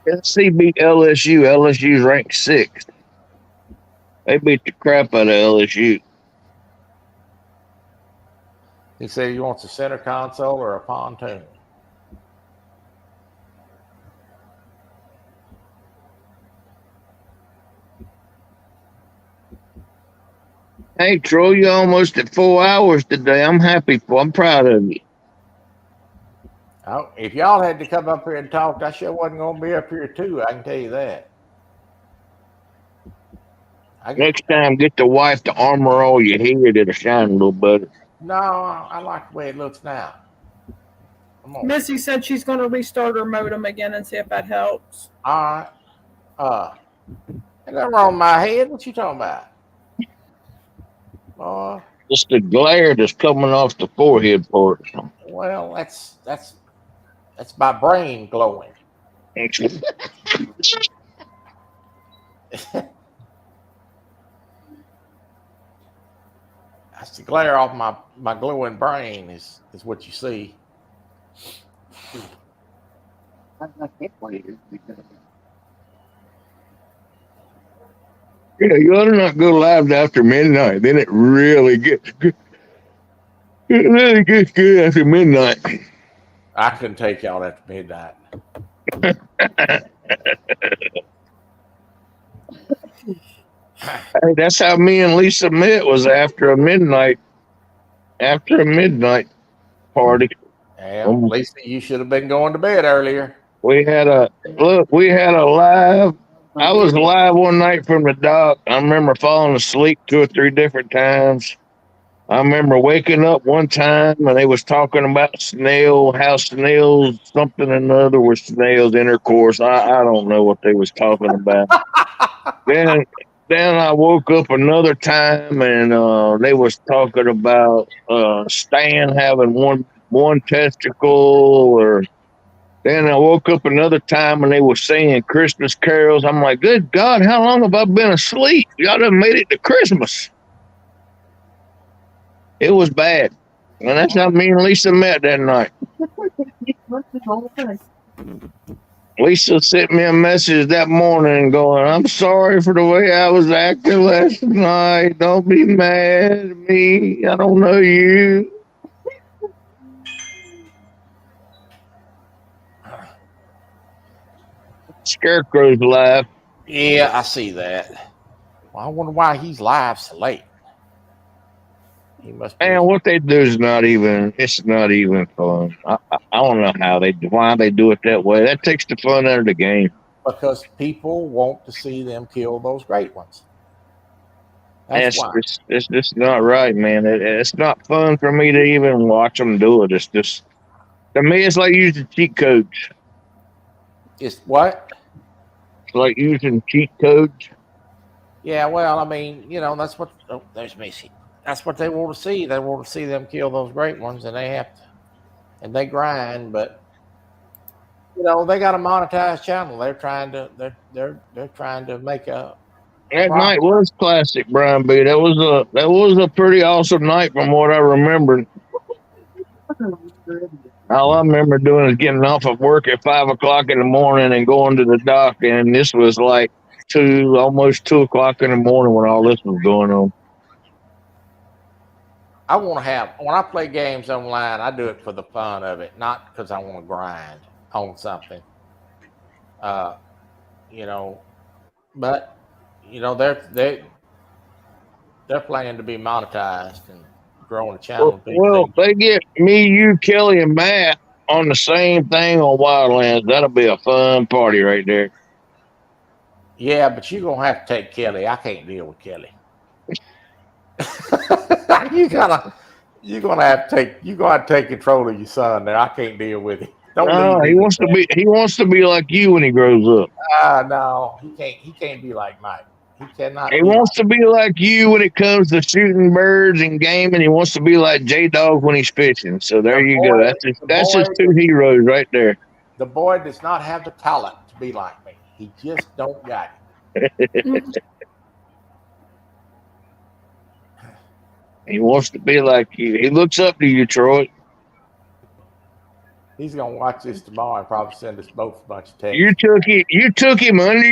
Tennessee beat LSU. LSU's ranked 6th. They beat the crap out of LSU. He said he wants a center console or a pontoon. Hey, Troy, you almost at 4 hours today. I'm happy for. I'm proud of you. Oh, if y'all had to come up here and talk, I sure wasn't going to be up here too. I can tell you that. I get, Next time, get the wife to armor all your head. It'll shine a little better. no, I like the way it looks now. Come on. Missy said she's going to restart her modem again and see if that helps. All right. Ain't nothing wrong with my head. What you talking about? Just the glare that's coming off the forehead part. Well, that's my brain glowing. That's the glare off my glowing brain is what you see. Yeah, you ought to not go live after midnight. Then it really gets good. It really gets good after midnight. I couldn't take y'all after midnight. Hey, that's how me and Lisa met, was after a midnight party. Yeah, Lisa, you should have been going to bed earlier. We had a live. I was live one night from the dock. I remember falling asleep 2 or 3 different times. I remember waking up one time and they was talking about how snails, something or another with snails intercourse. I don't know what they was talking about. Then I woke up another time and they was talking about Stan having one testicle, or then I woke up another time and they were saying Christmas carols. I'm like, good God, how long have I been asleep? Y'all done made it to Christmas. It was bad. And that's how me and Lisa met that night. Lisa sent me a message that morning going, I'm sorry for the way I was acting last night. Don't be mad at me. I don't know you. Scarecrow's live. Yeah, I see that. Well, I wonder why he's live so late. He must be. Man, what they do is it's not even fun. I don't know why they do it that way. That takes the fun out of the game. Because people want to see them kill those great ones. That's why. It's just not right, man. It's not fun for me to even watch them do it. It's just, to me, it's like using cheat codes. It's what? It's like using cheat codes. Yeah, well, I mean, that's what. Oh, there's Macy. That's what they want to see. They want to see them kill those great ones, and they grind. But they got a monetized channel. They're trying to make a. That night was classic, Brian B. That was a pretty awesome night from what I remember. All I remember doing is getting off of work at 5 o'clock in the morning and going to the dock, and this was like almost 2 o'clock in the morning when all this was going on. I want to when I play games online, I do it for the fun of it, not because I want to grind on something. But they're planning to be monetized and growing a channel. Well, if they get me, you, Kelly, and Matt on the same thing on Wildlands, that'll be a fun party right there. Yeah, but you're gonna have to take Kelly. I can't deal with Kelly. You're gonna have to take control of your son there. I can't deal with him. He wants to be like you when he grows up. No, he can't be like Mike. He cannot. He wants to be like you when it comes to shooting birds and game, and he wants to be like J-Dog when he's fishing. So there you go. That's his 2 heroes right there. The boy does not have the talent to be like me. He just don't got it. He wants to be like you. He looks up to you, Troy. He's gonna watch this tomorrow and probably send us both a bunch of texts. You took him under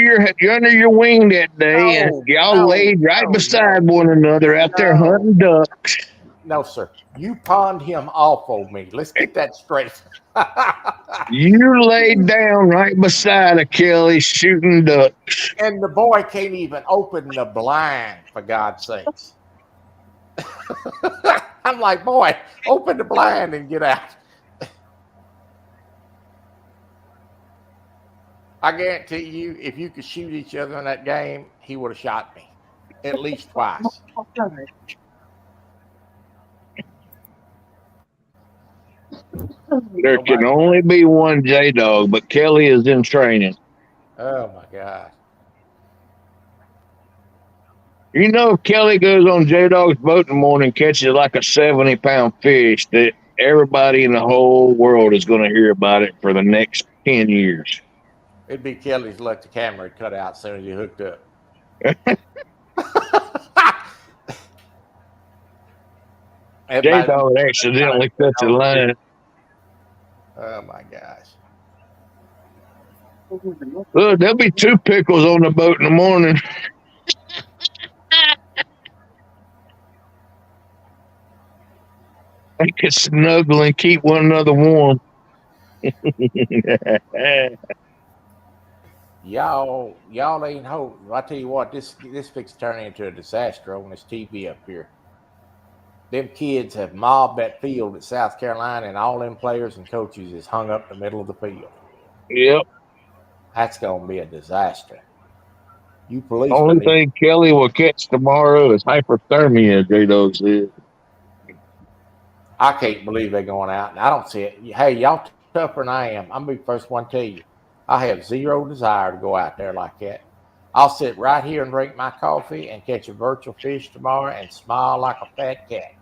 your wing that day, and y'all laid right beside one another out there hunting ducks. No, sir. You pawned him off on me. Let's get that straight. You laid down right beside a Kelly shooting ducks. And the boy can't even open the blind, for God's sakes. I'm like, boy, open the blind and get out. I guarantee you, if you could shoot each other in that game, he would have shot me. at least twice. There can only be one J Dog, but Kelly is in training. Oh my God. You know, if Kelly goes on J Dog's boat in the morning, catches like a 70-pound fish, that everybody in the whole world is going to hear about it for the next 10 years. It'd be Kelly's luck the camera had cut out as soon as you hooked up. J Dog accidentally cut the line. Oh my gosh. Look, there'll be 2 pickles on the boat in the morning. They can snuggle and keep one another warm. Y'all ain't hope. I tell you what, this fix turning into a disaster on this TV up here. Them kids have mobbed that field at South Carolina, and all them players and coaches is hung up in the middle of the field. Yep. That's gonna be a disaster. You police. Only thing Kelly will catch tomorrow is hypothermia, J Dog said. I can't believe they're going out, and I don't see it. Hey, y'all tougher than I am. I'm gonna be the first one to tell you. I have zero desire to go out there like that. I'll sit right here and drink my coffee and catch a virtual fish tomorrow and smile like a fat cat.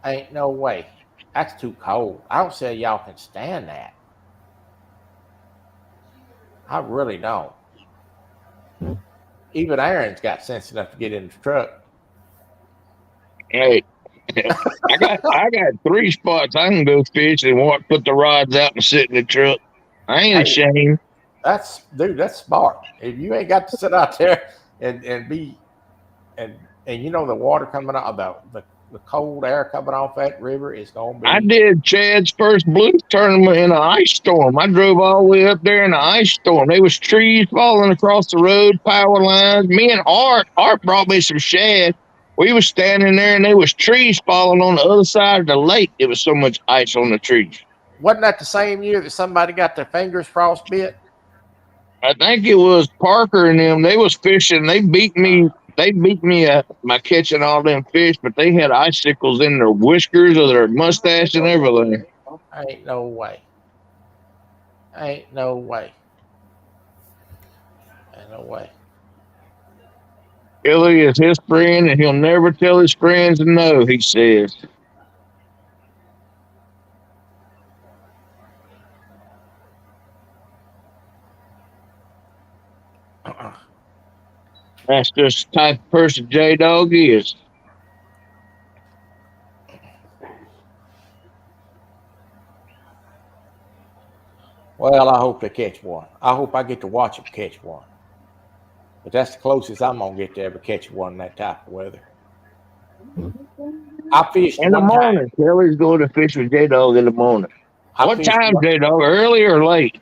Ain't no way. That's too cold. I don't say y'all can stand that. I really don't. Even Aaron's got sense enough to get in the truck. Hey, I got 3 spots I can go fish and walk, put the rods out and sit in the truck. I ain't ashamed. That's smart. If you ain't got to sit out there and be and you know the water coming out the cold air coming off that river is gonna be. I did Chad's first blues tournament in an ice storm. I drove all the way up there in an ice storm. There was trees falling across the road, power lines. Me and Art brought me some shad. We was standing there and there was trees falling on the other side of the lake. It was so much ice on the trees. Wasn't that the same year that somebody got their fingers frostbit? I think it was Parker and them. They was fishing. They beat me by catching all them fish, but they had icicles in their whiskers or their mustache and everything. Ain't no way. Ain't no way. Ain't no way. Kelly is his friend, and he'll never tell his friends no, he says. That's just the type of person J Dog is. Well, I hope they catch one. I hope I get to watch them catch one. But that's the closest I'm gonna get to ever catch one in that type of weather. I fished in the morning. Kelly's going to fish with J Dog in the morning. What time, J Dog? Early or late?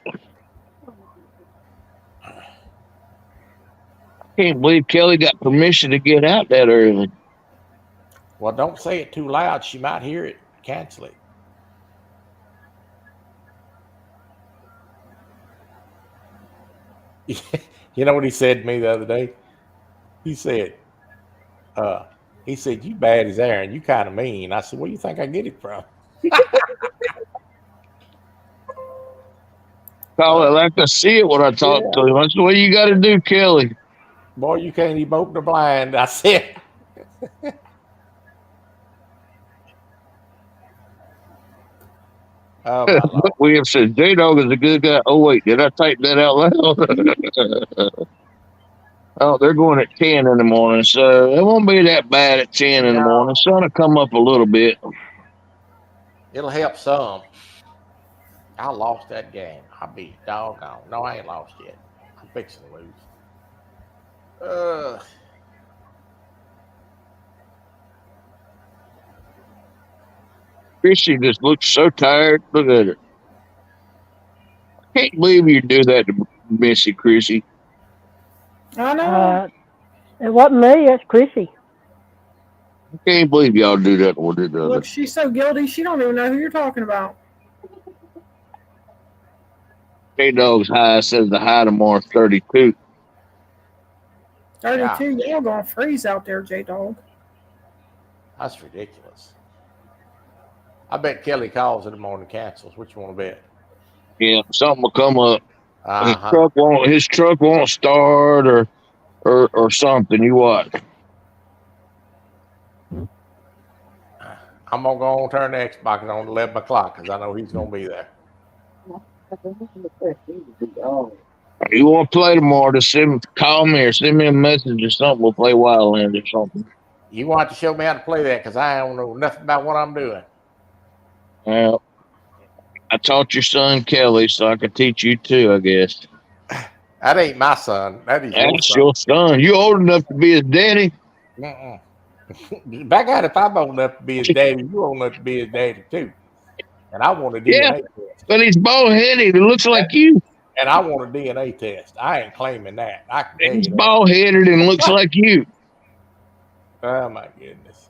I can't believe Kelly got permission to get out that early. Well, don't say it too loud. She might hear it. Cancel it. You know what he said to me the other day? He said, you bad as Aaron. You kind of mean. I said, where do you think I get it from? Call it like I see it when I talk to him. I said, what you got to do, Kelly? Boy, you can't even open the blind. I said. William said, J Dog is a good guy. Oh, wait, did I type that out loud? Oh, they're going at 10 in the morning, so it won't be that bad at 10 in the morning. Sun will come up a little bit. It'll help some. I lost that game. I beat doggone. No, I ain't lost yet. I'm fixing to lose. Chrissy just looks so tired. Look at her. I can't believe you do that to Missy, Chrissy. I know. It wasn't me. It's Chrissy. I can't believe y'all do that to one another. Look, she's so guilty. She don't even know who you're talking about. J Dog's high says the high tomorrow is 32. 32. Y'all gonna freeze out there, J Dog. That's ridiculous. I bet Kelly calls in the morning and cancels. What you want to bet? Yeah, something will come up. Uh-huh. His truck won't start or something. You watch. I'm going to go on turn the Xbox on 11 o'clock because I know he's going to be there. You want to play tomorrow? Just call me or send me a message or something. We'll play Wildlands or something. You want to show me how to play that because I don't know nothing about what I'm doing. Well, I taught your son Kelly, so I could teach you too, I guess. That ain't my son. That's your son. You old enough to be his daddy? Back out if I'm old enough to be his daddy, you old enough to be his daddy too. And I want a DNA test. But he's bald headed. He looks like you. And I want a DNA test. I ain't claiming that. I can tell He's you that. bald headed and looks like you. Oh my goodness.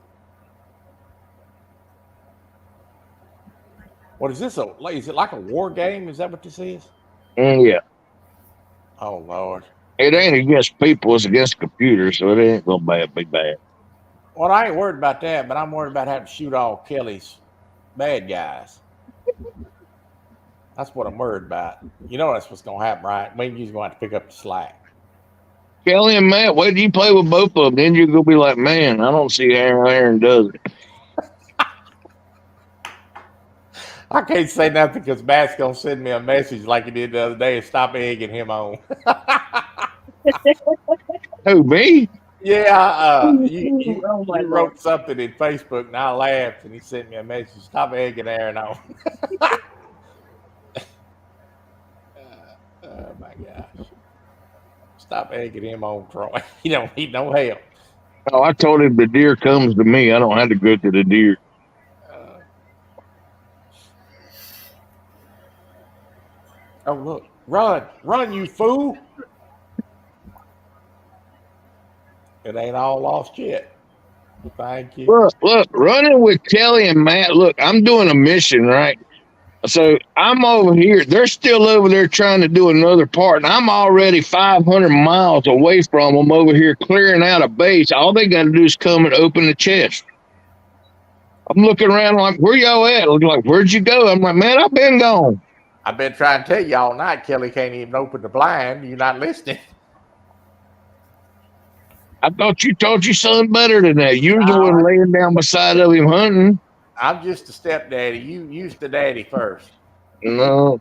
What is this? Is it like a war game? Is that what this is? Yeah. Oh Lord. It ain't against people, it's against computers, so it ain't gonna be bad. Well, I ain't worried about that, but I'm worried about having to shoot all Kelly's bad guys. That's what I'm worried about. You know that's what's gonna happen, right? Maybe you're gonna have to pick up the slack. Kelly and Matt, wait till you play with both of them, then you're gonna be like, man, I don't see how Aaron does it. I can't say nothing because Matt's gonna send me a message like he did the other day and stop egging him on. Who, me? Yeah, you wrote something in Facebook and I laughed and he sent me a message. Stop egging Aaron on. Oh my gosh. Stop egging him on, Troy. He don't need no help. Oh, I told him the deer comes to me. I don't have to go to the deer. Oh, look. Run, you fool. It ain't all lost yet. Thank you. Look, running with Kelly and Matt. Look, I'm doing a mission, right? So I'm over here. They're still over there trying to do another part, and I'm already 500 miles away from them over here clearing out a base. All they got to do is come and open the chest. I'm looking around like, where y'all at? Looking like, where'd you go? I'm like, man, I've been gone. I've been trying to tell you all night, Kelly can't even open the blind. You're not listening. I thought you taught your son better than that. You were the one laying down beside of him hunting. I'm just a stepdaddy. You used the daddy first. No.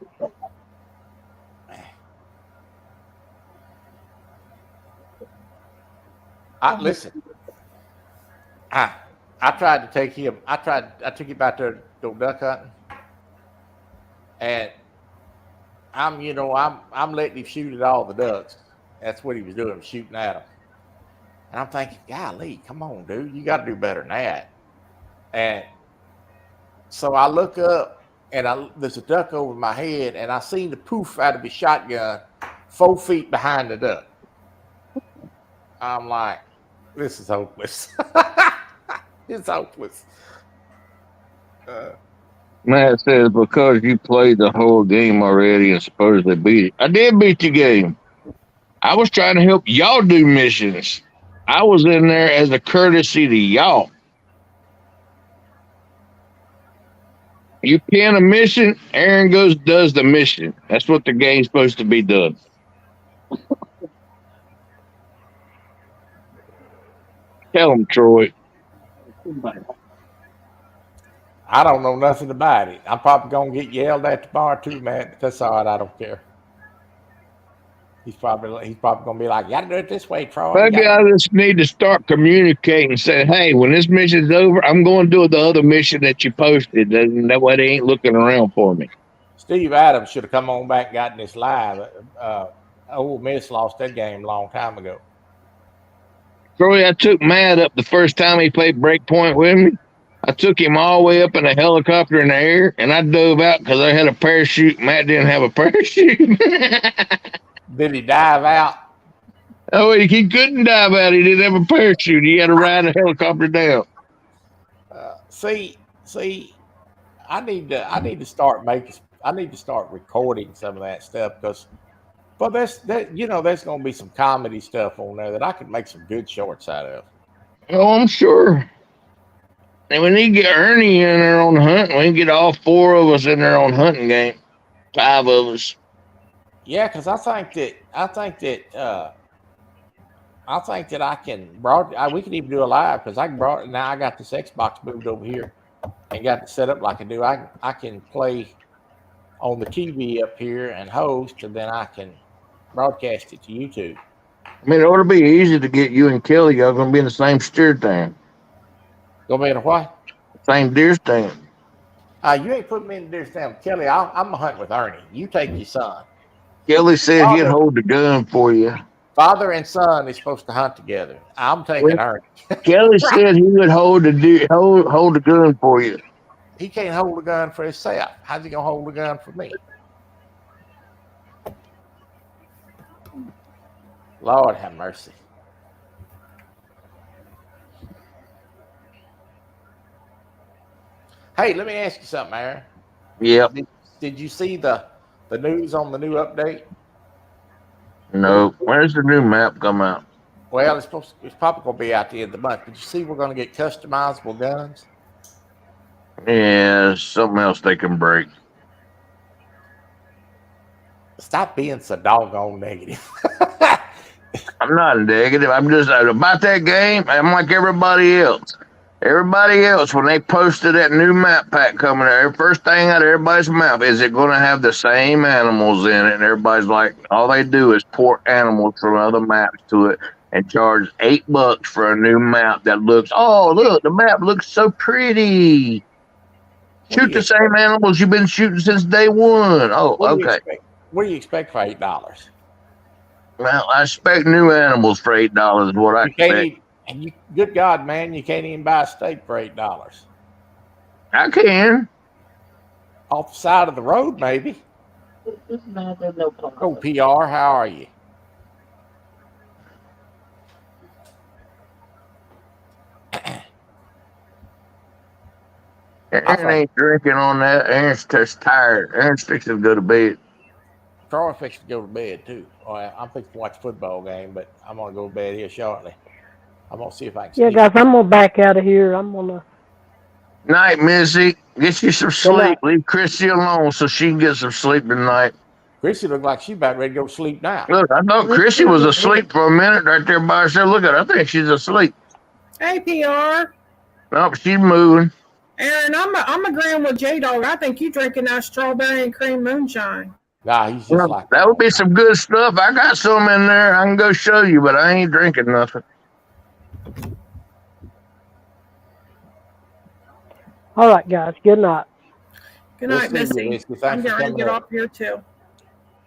Listen. I tried to take him. I took him out there to go duck hunting. And I'm letting him shoot at all the ducks. That's what he was doing, shooting at them. And I'm thinking, golly, come on, dude. You got to do better than that. And so I look up, and there's a duck over my head, and I seen the poof out of his shotgun 4 feet behind the duck. I'm like, this is hopeless. It's hopeless. Matt says, because you played the whole game already and supposedly beat it. I did beat the game. I was trying to help y'all do missions. I was in there as a courtesy to y'all. You pin a mission, Aaron does the mission. That's what the game's supposed to be done. Tell him, Troy. I don't know nothing about it. I'm probably gonna get yelled at tomorrow too, man. But that's all right. I don't care. He's probably gonna be like, "You gotta do it this way, Troy." Maybe I just need to start communicating and say, "Hey, when this mission's over, I'm going to do the other mission that you posted." And that way, they ain't looking around for me. Steve Adams should have come on back and gotten this live. Ole Miss lost that game a long time ago. Troy, I took Matt up the first time he played Breakpoint with me. I took him all the way up in a helicopter in the air, and I dove out because I had a parachute. Matt didn't have a parachute. Did he dive out? Oh, he couldn't dive out. He didn't have a parachute. He had to ride a helicopter down. See, I need to start recording some of that stuff because Well, there's going to be some comedy stuff on there that I could make some good shorts out of. Oh, I'm sure. And we need to get Ernie in there on hunting. We can get all 4 of us in there on hunting game. 5 of us. Yeah, because I think that I can we can even do a live because I got this Xbox moved over here and got it set up like I do. I can play on the TV up here and host, and then I can broadcast it to YouTube. I mean, it ought to be easy to get you and Kelly. Y'all gonna be in the same steer stand. Gonna be in a what? Same deer stand. You ain't putting me in the deer stand with Kelly. I'm a hunt with Ernie. You take your son. Kelly said he'd hold the gun for you. Father and son is supposed to hunt together. I'm taking Ernie. Kelly said he would hold the gun for you. He can't hold a gun for himself. How's he gonna hold a gun for me? Lord have mercy. Hey, let me ask you something, Aaron. Yep. Did you see the news on the new update? No. Where's the new map come out? Well, it's probably going to be out the end of the month. Did you see we're going to get customizable guns? Yeah, something else they can break. Stop being so doggone negative. I'm not negative. I'm just about that game. I'm like everybody else. Everybody else, when they posted that new map pack coming out, first thing out of everybody's mouth, is it going to have the same animals in it? And everybody's like, all they do is port animals from other maps to it and charge $8 for a new map that looks, oh, look, the map looks so pretty. Shoot the same animals you've been shooting since day one. Oh, okay. What do you expect for $8? Well, I expect new animals for $8 is what I expect. Good God, man, you can't even buy a steak for $8. I can. Off the side of the road, maybe. Oh, PR, how are you? Aaron ain't drinking on that. Aaron's just tired. Aaron's fixing to go to bed. Troy's fixing to go to bed, too. I'm fixing to watch a football game, but I'm going to go to bed here shortly. I'm going to see if I can. Yeah, guys, I'm going to back out of here. I'm going to. Night, Missy. Get you some sleep. Leave Chrissy alone so she can get some sleep tonight. Chrissy looked like she's about ready to go to sleep now. Look, I thought Chrissy was asleep for a minute right there by herself. Look at her. I think she's asleep. Hey, PR. Nope, she's moving. Aaron, I'm agreeing with J-Dog. I think you drinking that strawberry and cream moonshine. Nah, he's just like that would be some good stuff. I got some in there. I can go show you, but I ain't drinking nothing. All right, guys. Good night. Good night, Missy. I'm going to get off here, too.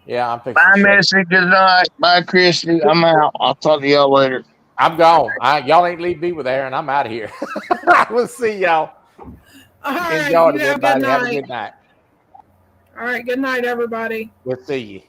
Yeah, I'm fixing. Bye, Missy. Good night. Bye, Christy. I'm out. I'll talk to y'all later. I'm gone. Y'all ain't leave me with Aaron. I'm out of here. We'll see y'all. All right. Enjoy it, everybody. Have a good night. All right. Good night, everybody. We'll see you.